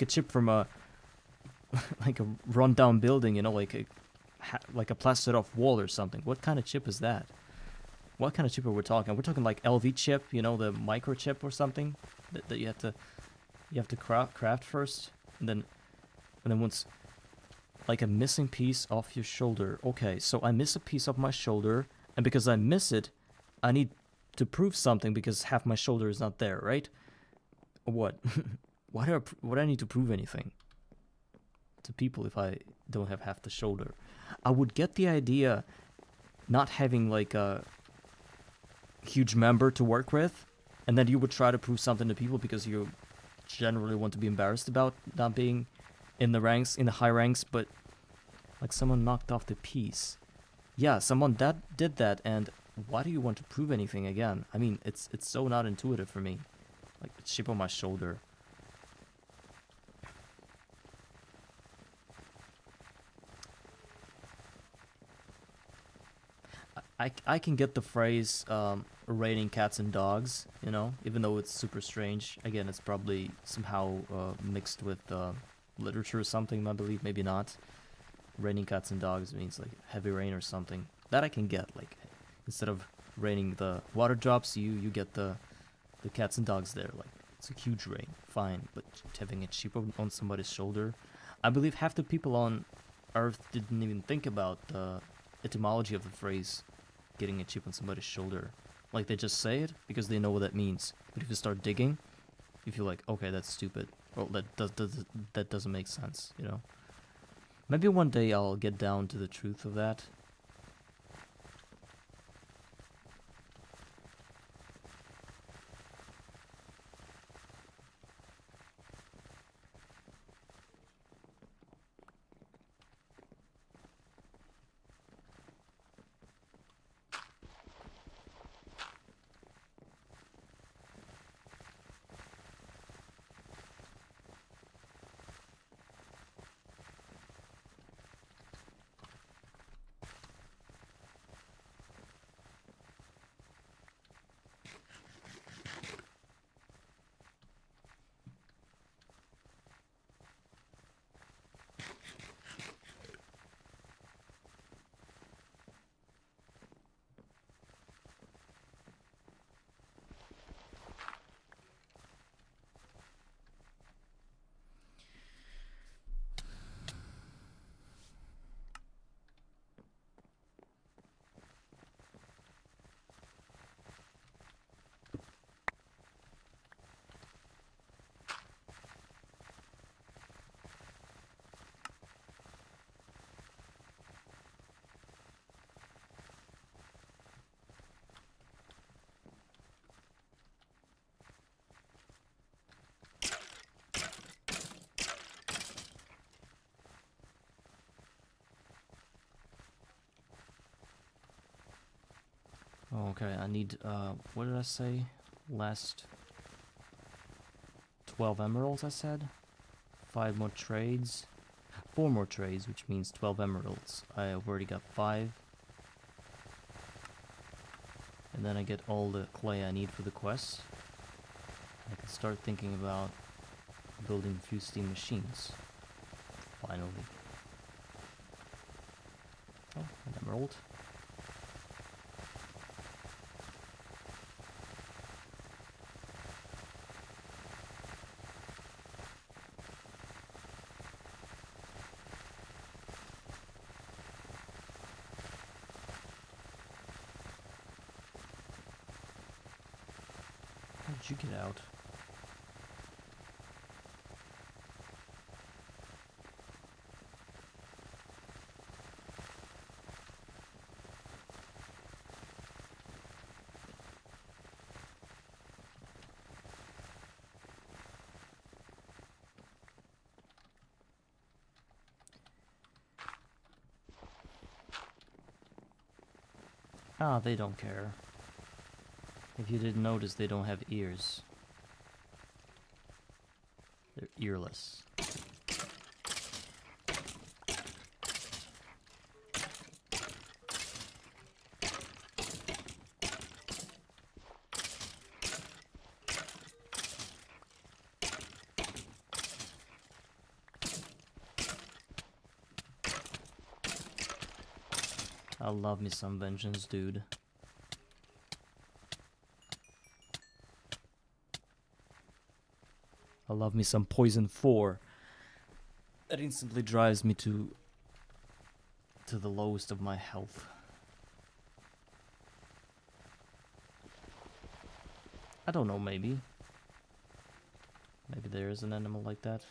chip from a like a rundown building, you know, like a plastered off wall or something? What kind of chip is that? What kind of chip are we talking? We're talking like LV chip, you know, the microchip or something that you have to craft first, and then once, like a missing piece off your shoulder. Okay, so I miss a piece of my shoulder, and because I miss it, I need to prove something because half my shoulder is not there, right? Or what? Why do I need to prove anything to people if I don't have half the shoulder? I would get the idea not having like a huge member to work with, and then you would try to prove something to people because you generally want to be embarrassed about not being in the high ranks, but like someone knocked off the piece. Yeah, someone that did that, and why do you want to prove anything again? I mean, it's so not intuitive for me. Like the chip on my shoulder. I can get the phrase raining cats and dogs, you know, even though it's super strange. Again, it's probably somehow mixed with literature or something, I believe. Maybe not. Raining cats and dogs means like heavy rain or something. That I can get. Like, instead of raining the water drops, you get the cats and dogs there. Like, it's a huge rain. Fine. But having a chip on somebody's shoulder, I believe half the people on Earth didn't even think about the etymology of the phrase getting a chip on somebody's shoulder. Like, they just say it because they know what that means. But if you start digging, you feel like, okay, that's stupid. Well, that doesn't make sense, you know? Maybe one day I'll get down to the truth of that. Oh, okay, I need, what did I say? Last 12 emeralds, I said? 5 more trades. 4 more trades, which means 12 emeralds. I have already got 5. And then I get all the clay I need for the quest. I can start thinking about building a few steam machines. Finally. Oh, an emerald. How did you get out? Ah, they don't care. If you didn't notice, they don't have ears. They're earless. I love me some vengeance, dude. I love me some poison 4. That instantly drives me to the lowest of my health. I don't know, maybe. Maybe there is an animal like that.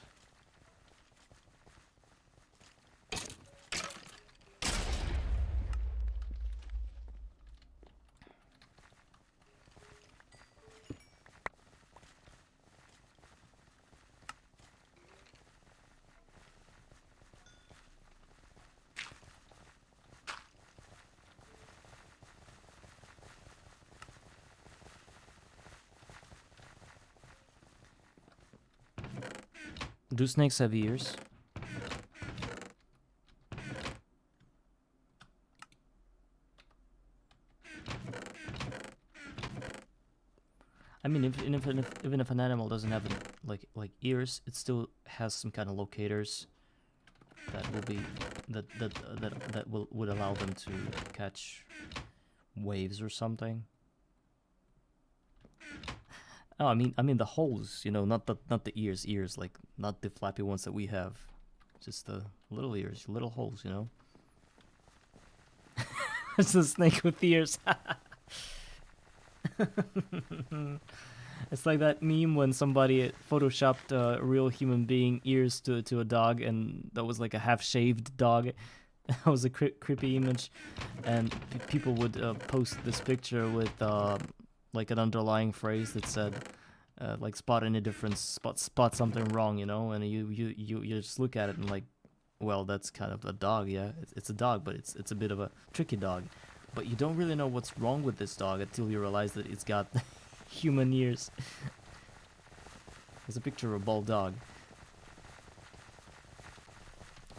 Do snakes have ears? I mean, even if an animal doesn't have like ears, it still has some kind of locators that will be that would allow them to catch waves or something. Oh, I mean the holes, you know, not the ears, like not the flappy ones that we have, just the little ears, little holes, you know. It's a snake with ears. It's like that meme when somebody photoshopped a real human being ears to a dog, and that was like a half-shaved dog. That was a creepy image, and people would post this picture with like an underlying phrase that said like spot any difference, spot something wrong, you know, and you just look at it and like, well, that's kind of a dog, yeah, it's a dog, but it's a bit of a tricky dog, but you don't really know what's wrong with this dog until you realize that it's got human ears. There's a picture of a bald dog.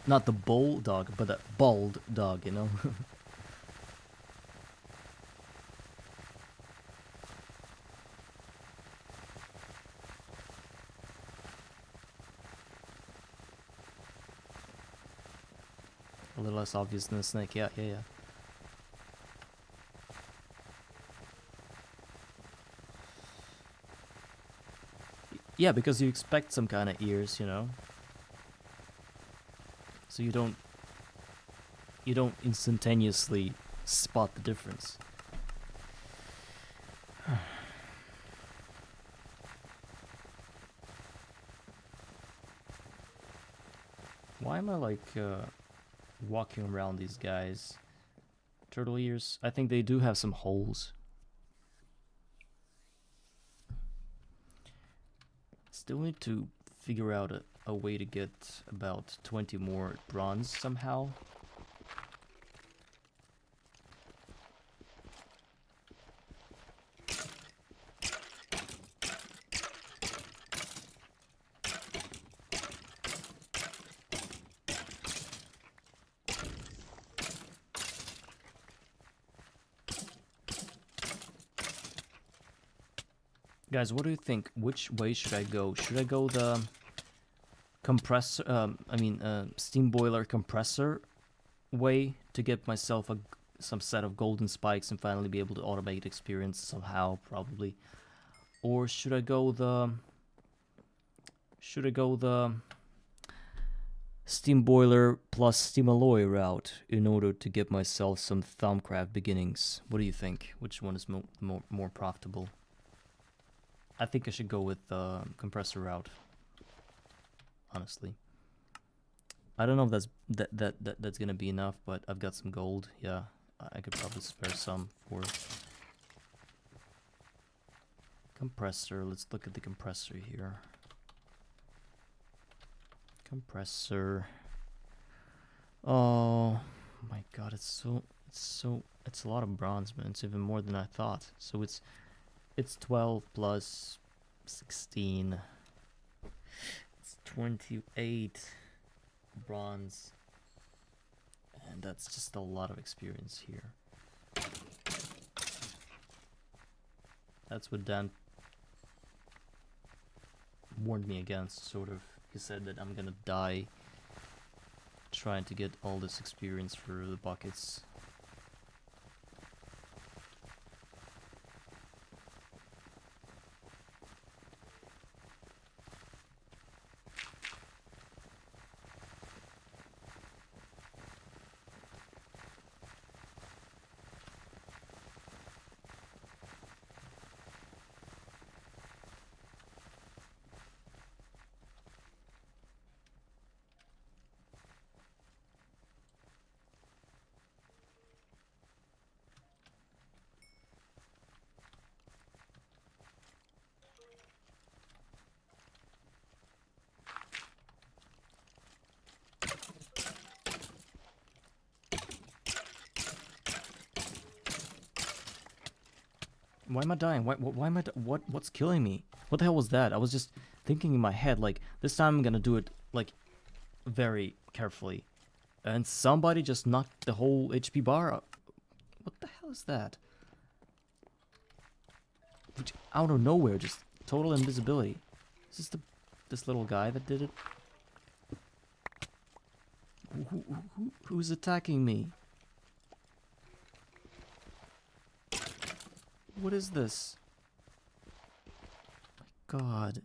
Not the bull dog, but a bald dog, you know. A little less obvious than a snake, yeah. Yeah, because you expect some kind of ears, you know. So you don't instantaneously spot the difference. Why am I like walking around these guys? Turtle ears? I think they do have some holes. Still need to figure out a way to get about 20 more bronze somehow. Guys, what do you think? Which way should I go? Should I go the compressor, steam boiler compressor way to get myself some set of golden spikes and finally be able to automate experience somehow, probably. Or should I go the steam boiler plus steam alloy route in order to get myself some Thumbcraft beginnings? What do you think? Which one is more profitable? I think I should go with the compressor route, honestly. I don't know if that's gonna be enough, but I've got some gold. Yeah, I could probably spare some for compressor. Let's look at the compressor here. Compressor. Oh my god, it's a lot of bronze, man. It's even more than I thought. So it's 12 plus 16. It's 28 bronze. And that's just a lot of experience here. That's what Dan warned me against, sort of. He said that I'm gonna die trying to get all this experience for the buckets. Why am I dying? Why am I? What's killing me? What the hell was that? I was just thinking in my head, like, this time I'm gonna do it, like, very carefully. And somebody just knocked the whole HP bar up. What the hell is that? Out of nowhere, just total invisibility. Is this this little guy that did it? Who's attacking me? What is this? My god.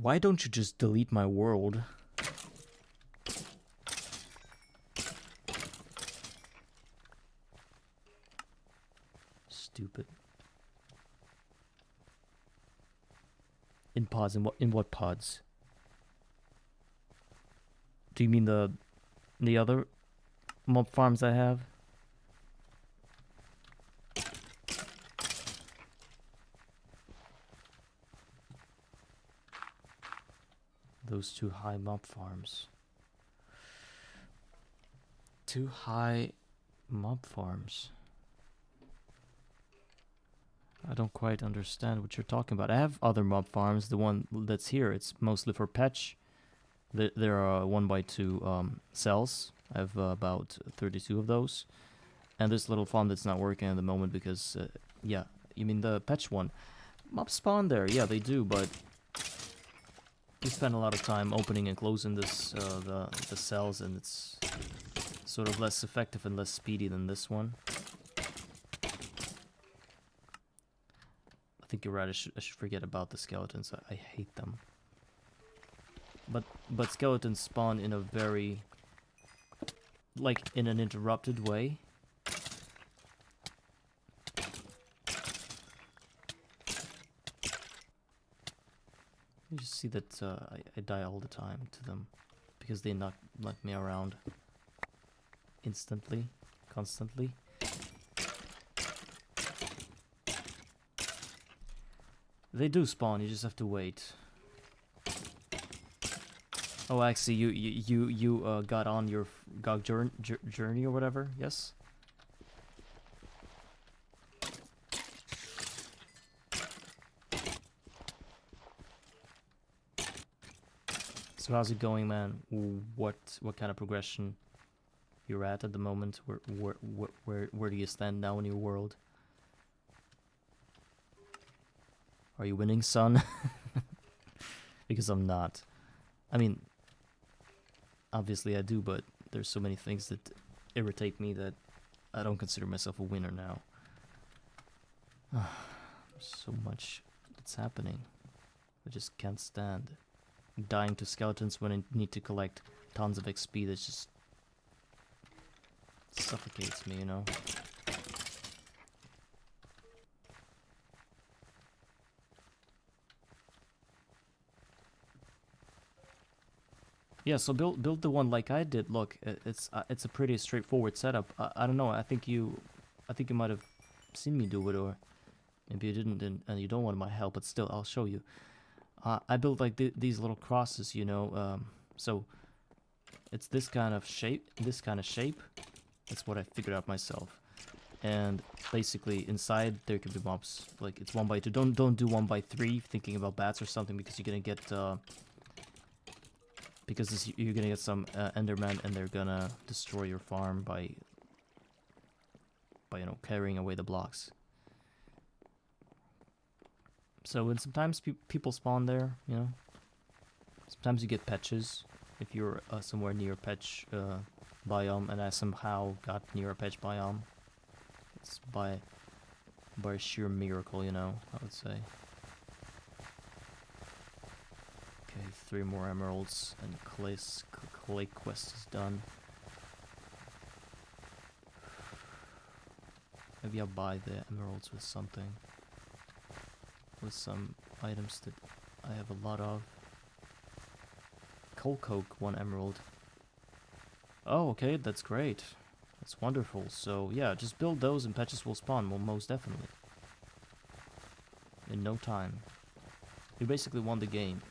Why don't you just delete my world? Stupid. In pods? In what pods? Do you mean the other mob farms I have? Those two high mob farms. Two high mob farms. I don't quite understand what you're talking about. I have other mob farms. The one that's here, it's mostly for patch. There are 1x2 cells. I have about 32 of those. And this little farm that's not working at the moment because, yeah, you mean the patch one. Mobs spawn there, yeah, they do, but you spend a lot of time opening and closing this the cells, and it's sort of less effective and less speedy than this one. I think you're right. I should forget about the skeletons. I hate them. But skeletons spawn in a very, like, in an interrupted way. You just see that I die all the time to them because they knock me around instantly, constantly. They do spawn. You just have to wait. Oh, actually, you got on your GOG journey or whatever. Yes. So how's it going, man? What kind of progression you're at the moment? Where do you stand now in your world? Are you winning, son? Because I'm not. I mean, obviously I do, but there's so many things that irritate me that I don't consider myself a winner now. So much that's happening. I just can't stand. Dying to skeletons when I need to collect tons of XP, that just suffocates me, you know? Yeah, so build the one like I did. Look, it's a pretty straightforward setup. I don't know. I think you might have seen me do it, or maybe you didn't, and you don't want my help. But still, I'll show you. I built like these little crosses, you know. So it's this kind of shape. That's what I figured out myself. And basically, inside there could be mobs. Like it's 1x2. Don't do 1x3. Thinking about bats or something, because you're gonna get you're gonna get some Enderman, and they're gonna destroy your farm by you know, carrying away the blocks. So and sometimes people spawn there, you know. Sometimes you get patches if you're somewhere near a patch biome, and I somehow got near a patch biome. It's by sheer miracle, you know, I would say. Okay, 3 more emeralds, and clay quest is done. Maybe I'll buy the emeralds with something. With some items that I have a lot of. Coal coke, 1 emerald. Oh, okay, that's great. That's wonderful. So, yeah, just build those and patches will spawn, well, most definitely. In no time. You basically won the game.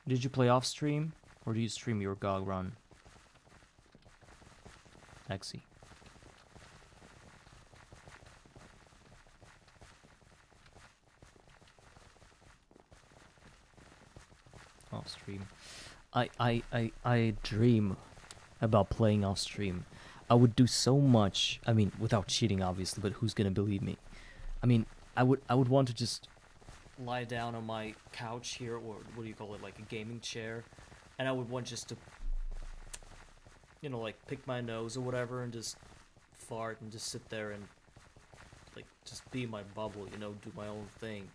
Did you play off stream, or do you stream your GOG run? Exy. Off stream. I dream about playing off stream. I would do so much. I mean, without cheating, obviously, but who's gonna believe me? I mean, I would want to just lie down on my couch here, or what do you call it, like a gaming chair, and I would want just to, you know, like pick my nose or whatever and just fart and just sit there and like just be in my bubble, you know, do my own thing,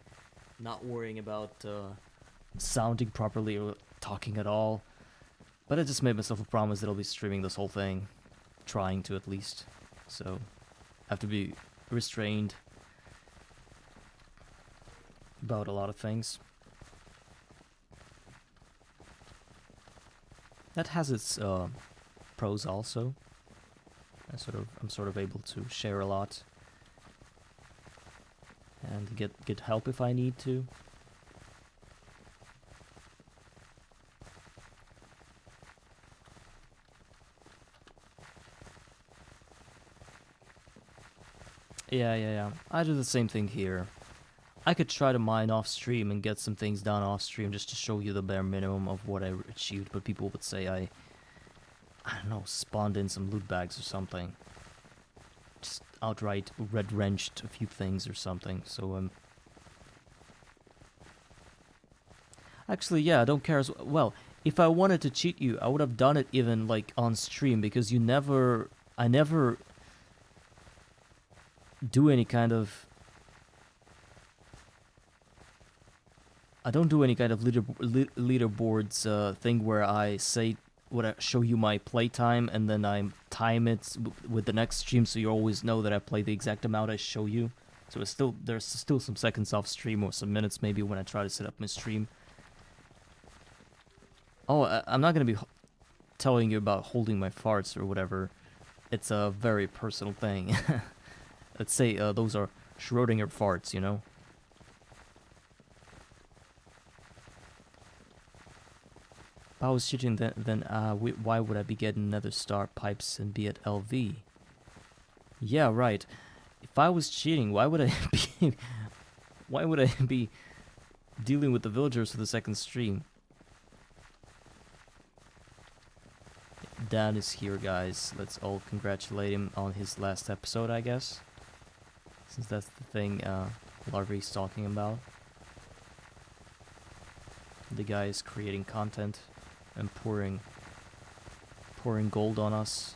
not worrying about sounding properly or talking at all. But I just made myself a promise that I'll be streaming this whole thing, trying to at least, so I have to be restrained about a lot of things. That has its pros also. I'm sort of able to share a lot and get help if I need to. Yeah. I do the same thing here. I could try to mine off stream and get some things done off stream just to show you the bare minimum of what I achieved, but people would say I don't know, spawned in some loot bags or something. Just outright red wrenched a few things or something. So actually, yeah, I don't care as well. If I wanted to cheat you, I would have done it even like on stream, because I never do any kind of, I don't do any kind of leaderboards thing where I say what I show you my playtime and then I time it with the next stream, so you always know that I play the exact amount I show you. So there's still some seconds off stream, or some minutes maybe, when I try to set up my stream. Oh, I'm not gonna be telling you about holding my farts or whatever. It's a very personal thing. Let's say those are Schrodinger farts, you know. If I was cheating, then why would I be getting nether star pipes and be at LV? Yeah, right. If I was cheating, why would I be dealing with the villagers for the second stream? Dan is here, guys. Let's all congratulate him on his last episode, I guess. Since that's the thing Larvae's talking about. The guy is creating content and pouring gold on us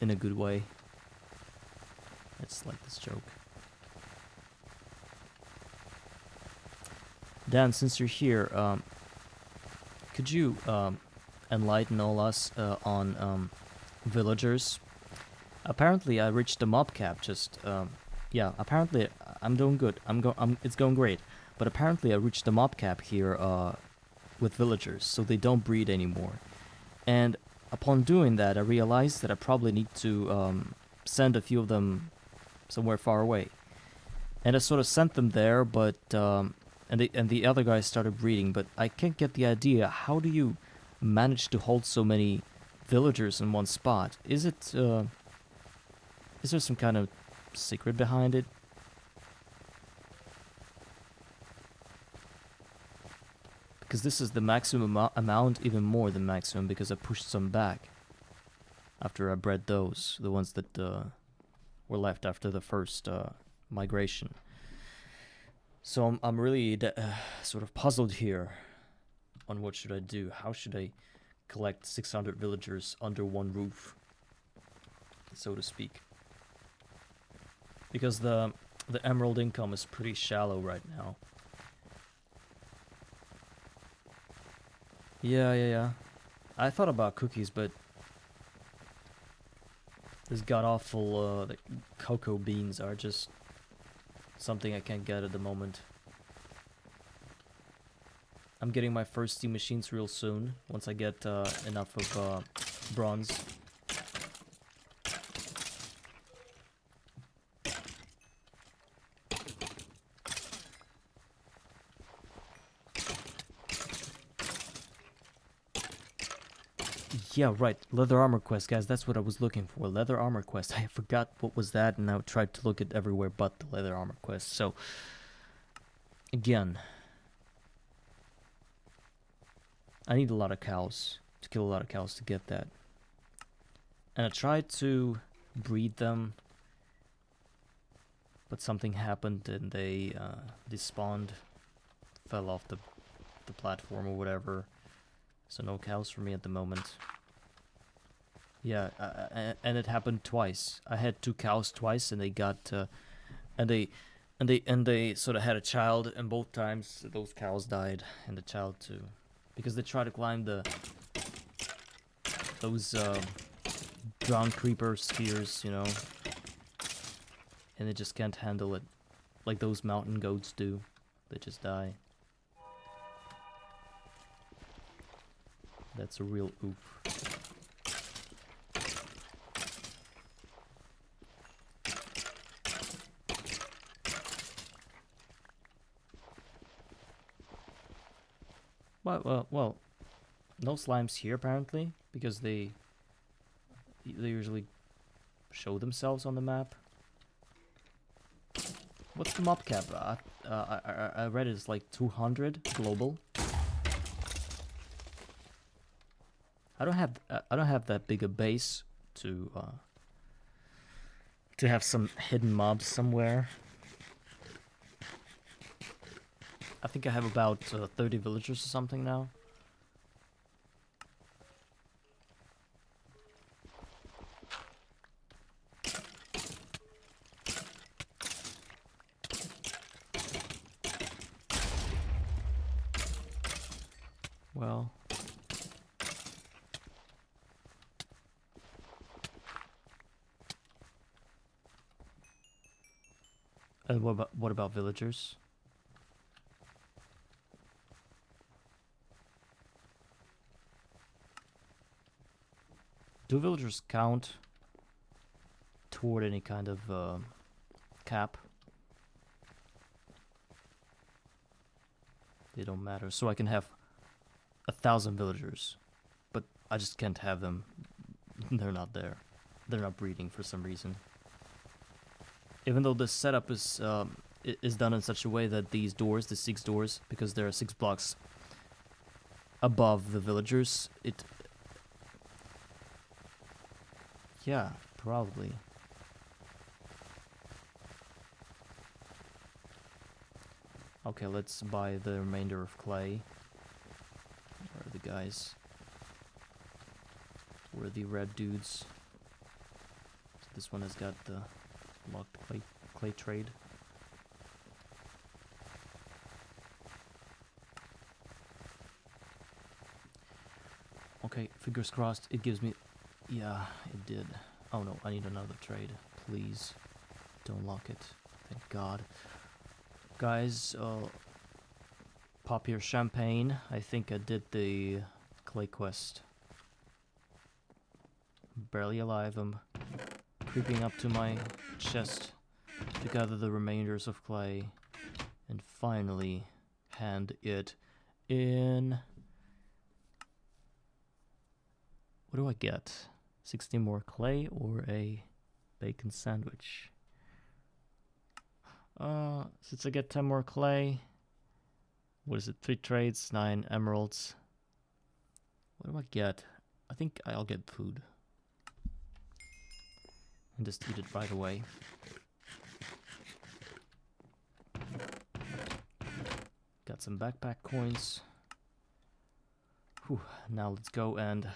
in a good way. It's like this joke. Dan, since you're here, could you enlighten all us on villagers? Apparently, I reached the mob cap. Yeah. Apparently, I'm doing good. It's going great. But apparently, I reached the mob cap here with villagers, so they don't breed anymore. And upon doing that, I realized that I probably need to send a few of them somewhere far away. And I sort of sent them there, but and the other guys started breeding. But I can't get the idea. How do you manage to hold so many villagers in one spot? Is there some kind of secret behind it? Because this is the maximum amount, even more than maximum, because I pushed some back after I bred those, the ones that were left after the first migration. So I'm really sort of puzzled here on what should I do. How should I collect 600 villagers under one roof, so to speak? Because the emerald income is pretty shallow right now. Yeah. I thought about cookies, but this god-awful the cocoa beans are just something I can't get at the moment. I'm getting my first steam machines real soon, once I get enough of bronze. Yeah, right. Leather armor quest, guys. That's what I was looking for. Leather armor quest. I forgot what was that, and I tried to look at everywhere but the leather armor quest. So, again, I need a lot of cows, to kill a lot of cows to get that. And I tried to breed them, but something happened and they despawned, fell off the platform or whatever. So no cows for me at the moment. Yeah, and it happened twice. I had 2 cows twice, and they got, and they sort of had a child, and both times those cows died, and the child too, because they try to climb those ground creeper spheres, you know, and they just can't handle it, like those mountain goats do. They just die. That's a real oof. Well, no slimes here apparently, because they usually show themselves on the map. What's the mob cap? I read it's like 200 global. I don't have that big a base to have some hidden mobs somewhere. I think I have about 30 villagers or something now. Well, and what about villagers? Do villagers count toward any kind of cap? They don't matter. So I can have 1,000 villagers, but I just can't have them. They're not there. They're not breeding for some reason. Even though this setup is done in such a way that these doors, the 6 doors, because there are 6 blocks above the villagers, Yeah, probably. Okay, let's buy the remainder of clay. Where are the guys? Where are the red dudes? So this one has got the locked clay trade. Okay, fingers crossed it gives me... Yeah, it did. Oh no, I need another trade. Please, don't lock it. Thank God. Guys, pop your champagne. I think I did the clay quest. Barely alive, I'm creeping up to my chest to gather the remainders of clay and finally hand it in. What do I get? 60 more clay or a bacon sandwich? Since I get 10 more clay, what is it? 3 trades, 9 emeralds. What do I get? I think I'll get food. And just eat it right away. Got some backpack coins. Whew, now let's go and...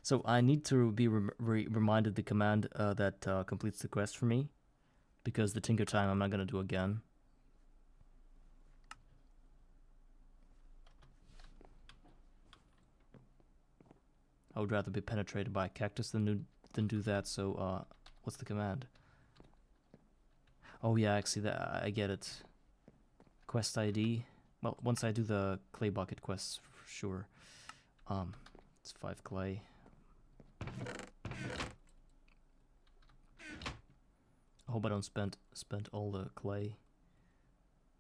So I need to be reminded the command that completes the quest for me. Because the Tinker Time I'm not going to do again. I would rather be penetrated by a cactus than do that, so what's the command? Oh yeah, actually that I get it. Quest ID. Well, once I do the clay bucket quests, for sure. It's 5 clay. I hope I don't spend all the clay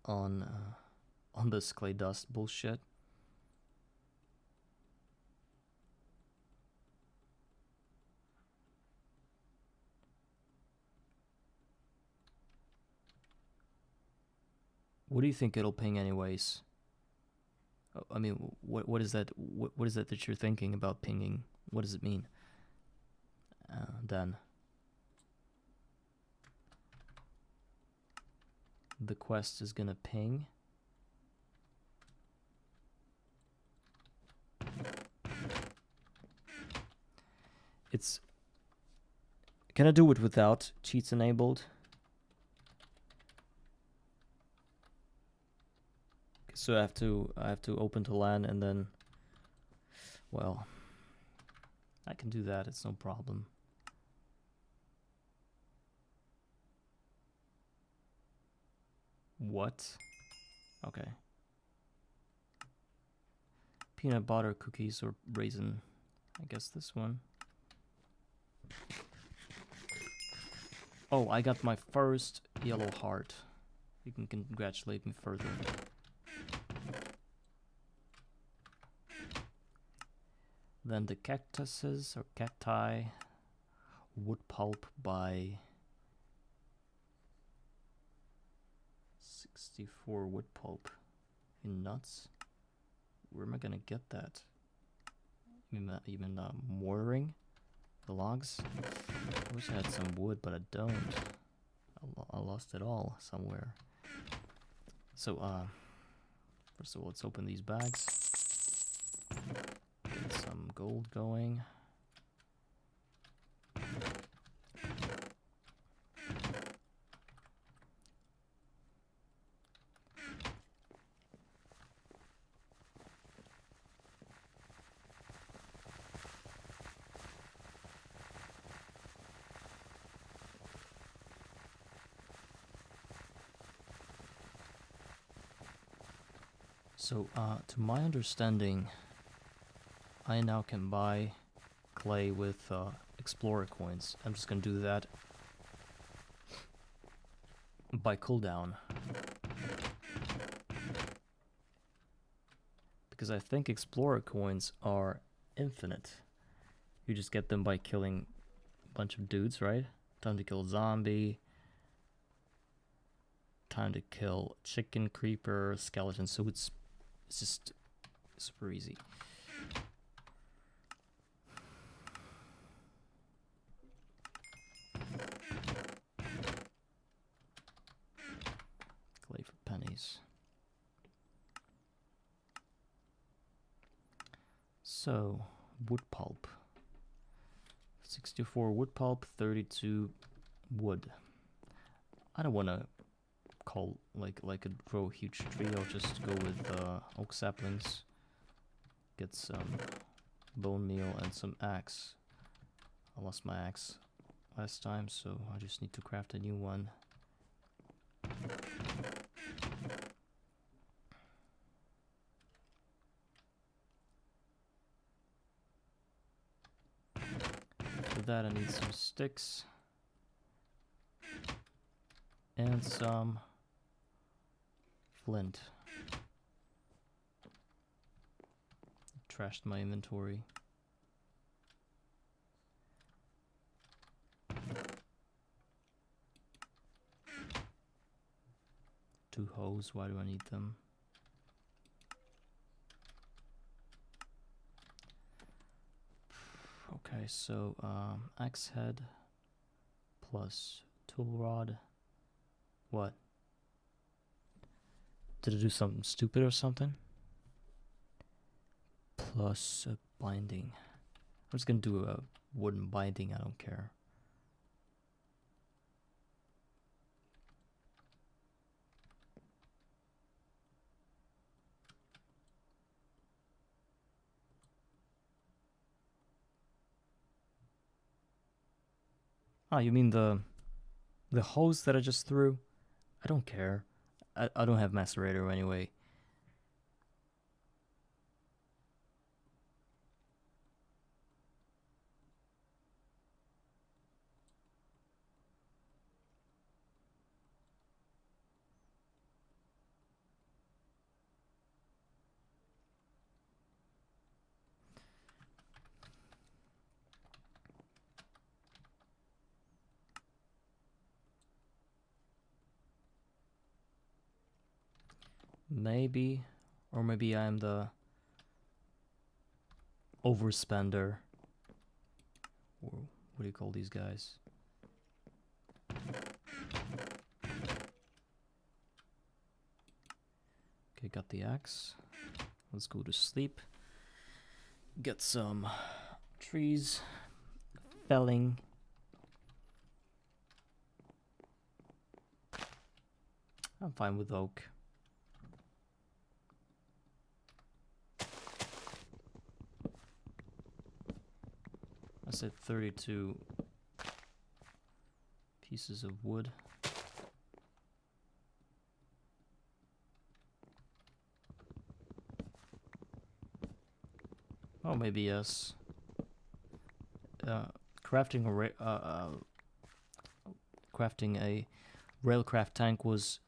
on this clay dust bullshit. What do you think it'll ping anyways? I mean, what is that? What is that you're thinking about pinging? What does it mean? Then the quest is gonna ping. It's... Can I do it without cheats enabled? So I have to open to LAN and then... Well, I can do that, it's no problem. What? Okay. Peanut butter cookies or raisin. I guess this one. Oh, I got my first yellow heart. You can congratulate me further. Then the cactuses or cacti. Wood pulp by 64 wood pulp. You nuts? Where am I gonna get that? Even mortaring the logs? I wish I had some wood, but I don't. I lost it all somewhere. So, first of all, let's open these bags. Get some gold going. So, to my understanding, I now can buy clay with explorer coins. I'm just gonna do that by cooldown. Because I think explorer coins are infinite. You just get them by killing a bunch of dudes, right? Time to kill zombie. Time to kill chicken, creeper, skeleton. So it's just super easy. pennies. So, wood pulp. 64 wood pulp, 32 wood. I don't want to grow a huge tree. I'll just go with oak saplings. Get some bone meal and some axe. I lost my axe last time, so I just need to craft a new one. For that I need some sticks and some flint. Trashed my inventory. Two hoes, why do I need them? Okay, so axe head plus tool rod. What? Did it do something stupid or something? Plus a binding. I'm just gonna do a wooden binding, I don't care. Ah, you mean the hose that I just threw? I don't care. I don't have macerator anyway. Maybe, or maybe I'm the overspender. Or what do you call these guys? Okay, got the axe. Let's go to sleep. Get some trees felling. I'm fine with oak. I said 32 pieces of wood. Oh, maybe yes. Crafting a railcraft tank was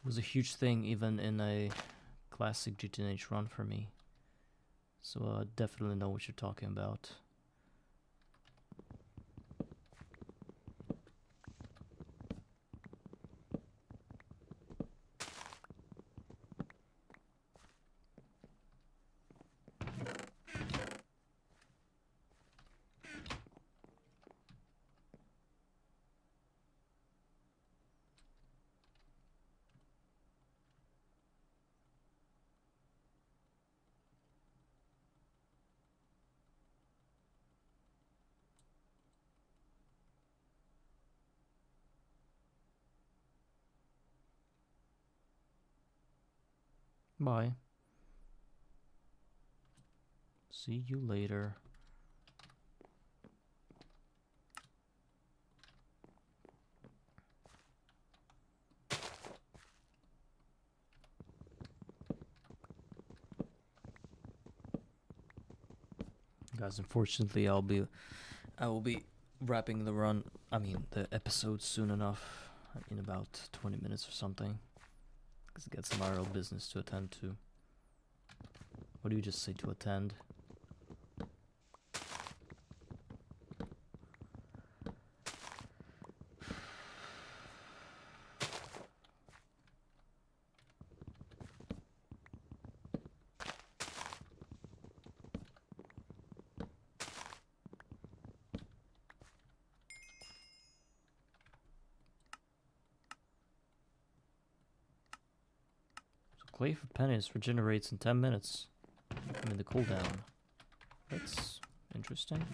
a huge thing even in a classic GTNH run for me. So I definitely know what you're talking about. Bye. See you later. Guys, unfortunately I will be wrapping the episode soon enough, in about 20 minutes or something. Because I got some RL business to attend to. What do you just say, to attend? Clay for pennies regenerates in 10 minutes. I mean, the cooldown. That's interesting.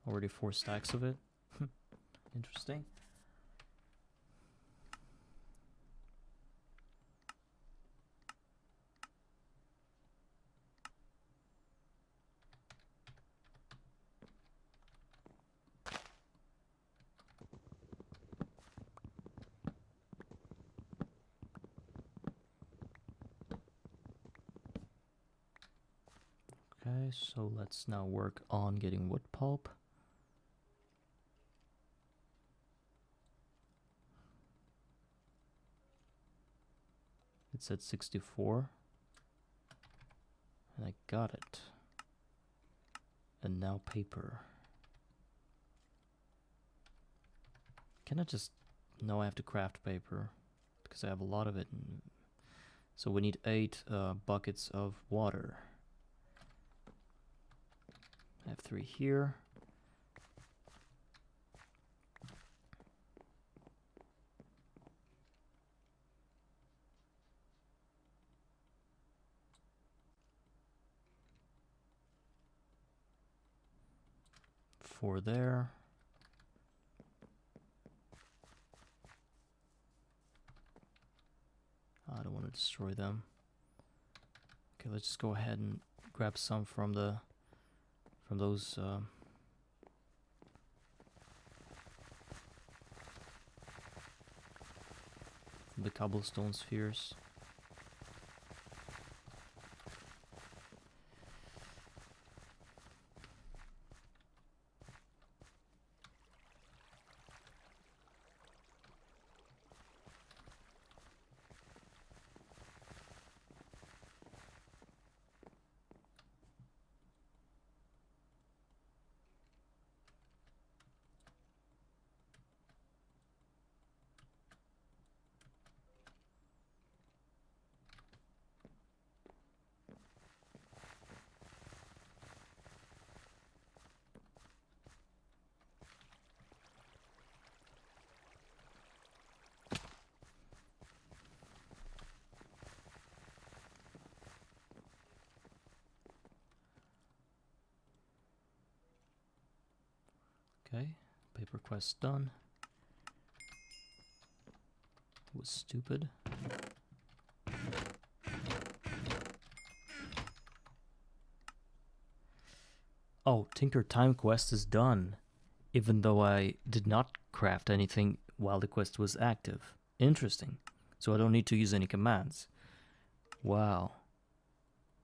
Already 4 stacks of it. Interesting. Okay, so let's now work on getting wood pulp. It's at 64. And I got it. And now paper. Can I just... No, I have to craft paper. Because I have a lot of it. So we need 8 buckets of water. I have 3 here. Four there. I don't want to destroy them. Okay, let's just go ahead and grab some from those from the cobblestone spheres. Okay, paper quest done. It was stupid. Oh, Tinker Time quest is done, even though I did not craft anything while the quest was active. Interesting. So I don't need to use any commands. Wow.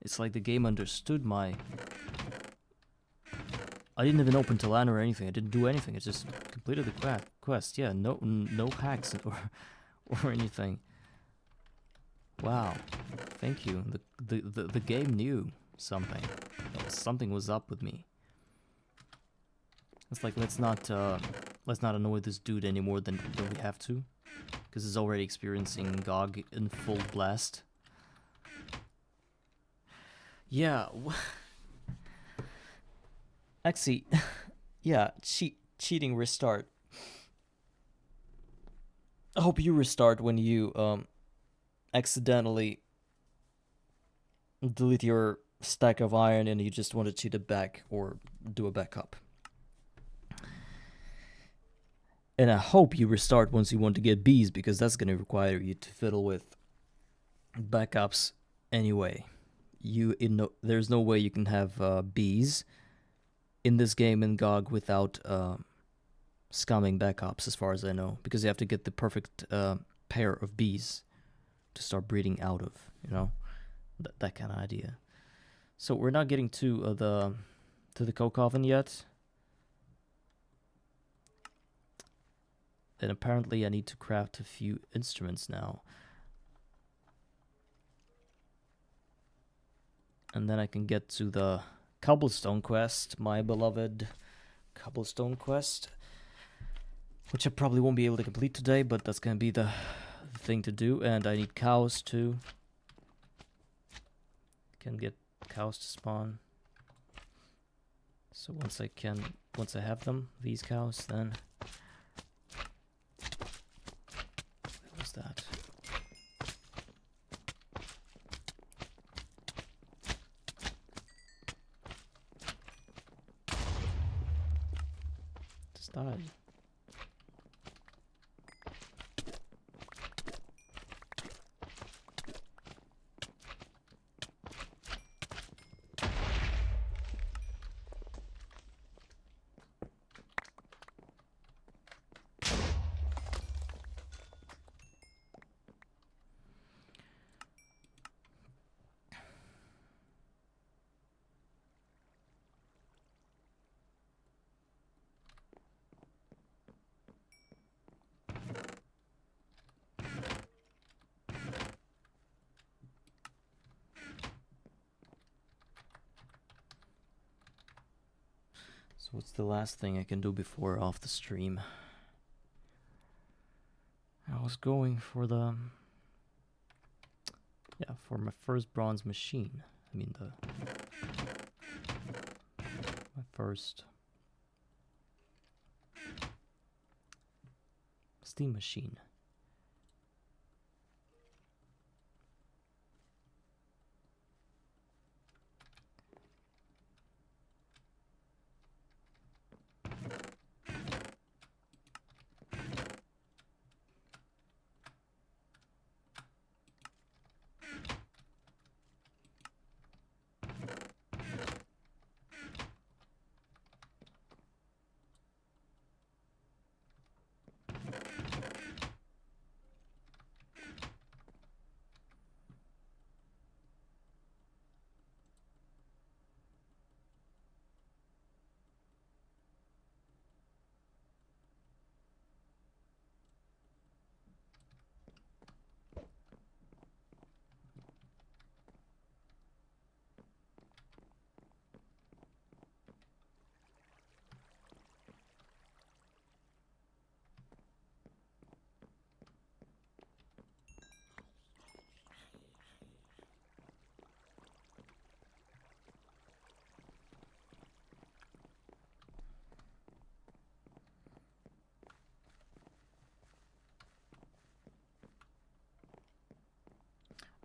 It's like the game understood my... I didn't even open Talan or anything. I didn't do anything. I just completed the quest. Yeah, no hacks or anything. Wow. Thank you. The game knew something. Something was up with me. It's like let's not annoy this dude any more than we have to, because he's already experiencing GOG in full blast. Yeah. Actually, yeah, cheating restart. I hope you restart when you accidentally delete your stack of iron and you just want to cheat it back or do a backup. And I hope you restart once you want to get bees, because that's going to require you to fiddle with backups anyway. There's no way you can have bees in this game in GOG without scumming backups, as far as I know, because you have to get the perfect pair of bees to start breeding out of, you know, that kind of idea. So we're not getting to the coke oven yet, and apparently I need to craft a few instruments now, and then I can get to the cobblestone quest, my beloved cobblestone quest, which I probably won't be able to complete today, but that's gonna be the thing to do. And I need cows too. Can get cows to spawn. So once I have them, these cows, then what was that? Just died. So what's the last thing I can do before off the stream? I was going for the... yeah, for my first bronze machine. I mean my first steam machine.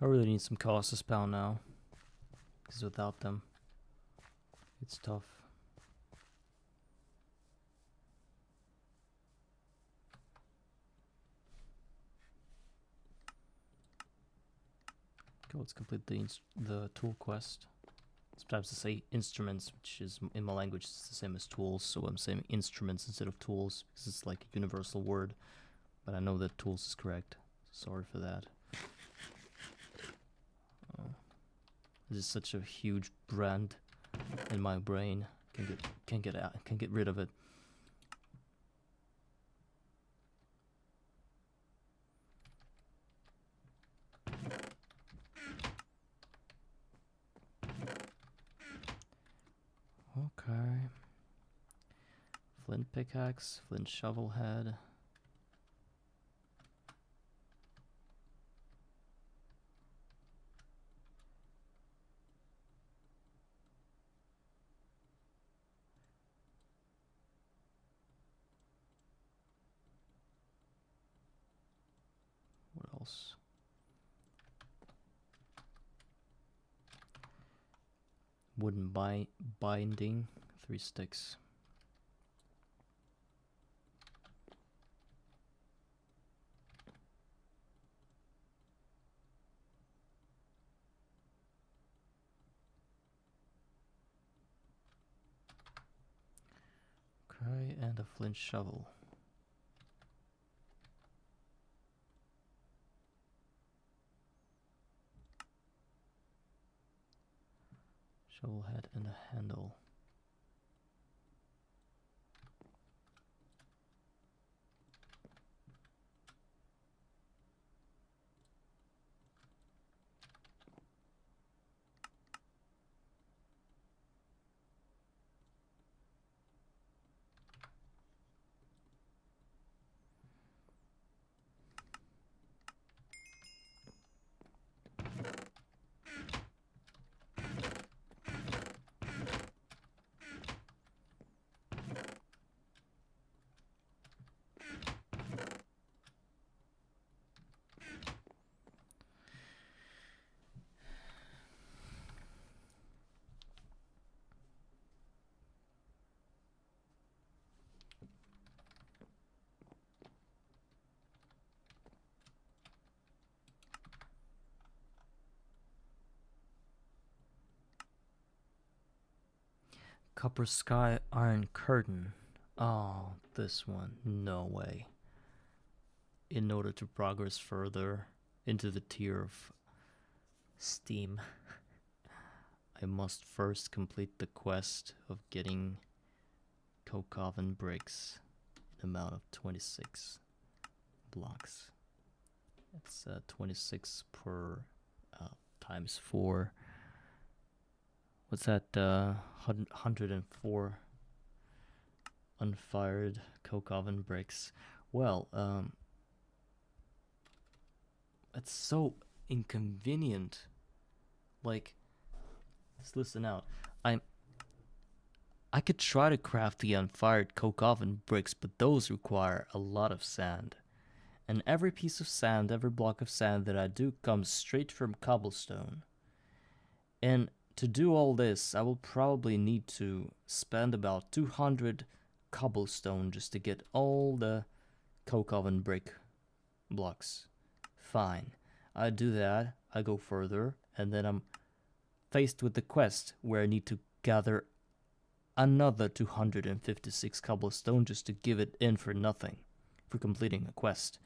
I really need some costs to spawn now, because without them, it's tough. Okay, let's complete the tool quest. Sometimes I say instruments, which is in my language it's the same as tools, so I'm saying instruments instead of tools because it's like a universal word. But I know that tools is correct. Sorry for that. This is such a huge brand in my brain. Can't get rid of it. Okay. Flint pickaxe, flint shovel head. What else? Wooden binding, 3 sticks. Okay, and a flint shovel. Shovel head and a handle. Copper Sky Iron Curtain. Oh, this one. No way. In order to progress further into the tier of Steam, I must first complete the quest of getting coke oven bricks in amount of 26 blocks. It's 26 per times 4. What's that? 104 unfired coke oven bricks. Well, it's so inconvenient. Like, just listen out. I could try to craft the unfired coke oven bricks, but those require a lot of sand. And every piece of sand, every block of sand that I do comes straight from cobblestone. And to do all this, I will probably need to spend about 200 cobblestone just to get all the coke oven brick blocks. Fine. I do that, I go further, and then I'm faced with the quest where I need to gather another 256 cobblestone just to give it in for nothing for completing a quest.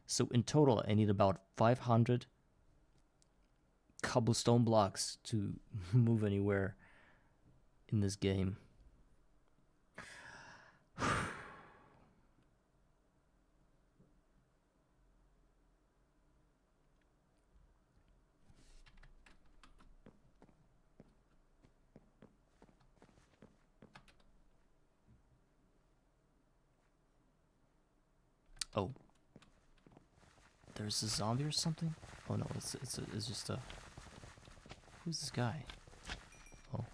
So in total, I need about 500 cobblestone blocks to move anywhere in this game. Oh, there's a zombie or something? Oh no, it's just a. Who's this guy? Oh.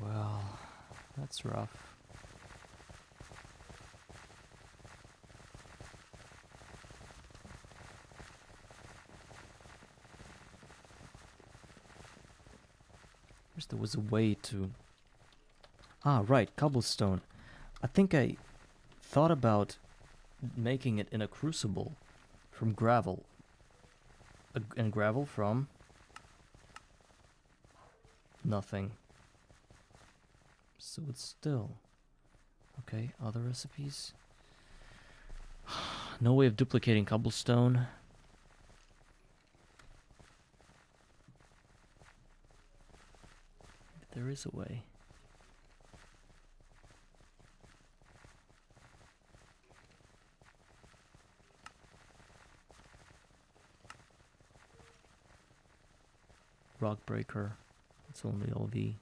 Well, that's rough. Wish there was a way to... Ah, right, cobblestone. I think I thought about making it in a crucible from gravel. And gravel from... nothing. So it's still... Okay, other recipes? No way of duplicating cobblestone. There is a way. Rock breaker. It's only LV.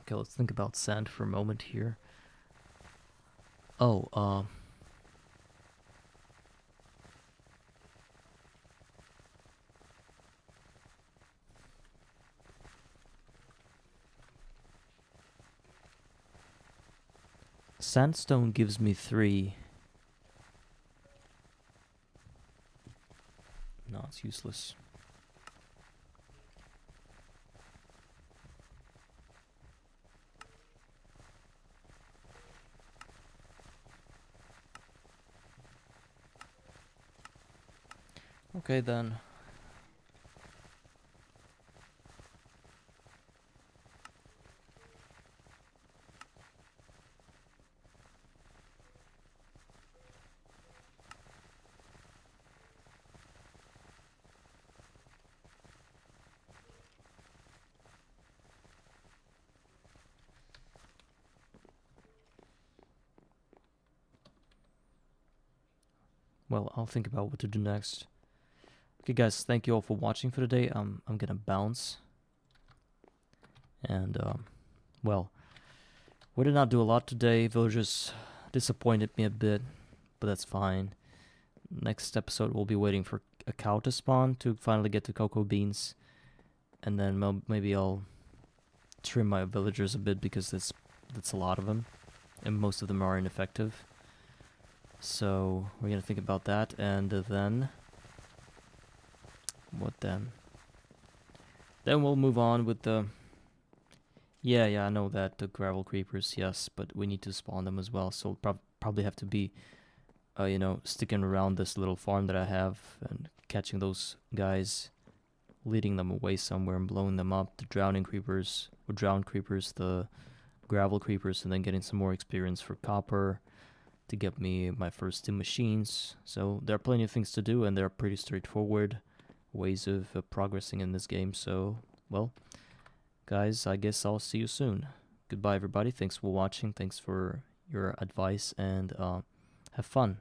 Okay, let's think about sand for a moment here. Oh, sandstone gives me 3. No, it's useless. Okay then. Well, I'll think about what to do next. Okay, guys, thank you all for watching for today. I'm gonna bounce. And, well, we did not do a lot today. Villagers disappointed me a bit, but that's fine. Next episode, we'll be waiting for a cow to spawn to finally get to cocoa beans. And then maybe I'll trim my villagers a bit because that's a lot of them. And most of them are ineffective. So we're gonna think about that, and then what then? Then we'll move on with the Yeah, I know that the gravel creepers, yes, but we need to spawn them as well. So probably have to be, sticking around this little farm that I have and catching those guys, leading them away somewhere and blowing them up. The drowning creepers, or drowned creepers, the gravel creepers, and then getting some more experience for copper to get me my first steam machines. So there are plenty of things to do, and they're pretty straightforward ways of progressing in this game. So, well, guys, I guess I'll see you soon. Goodbye, everybody. Thanks for watching. Thanks for your advice, and have fun.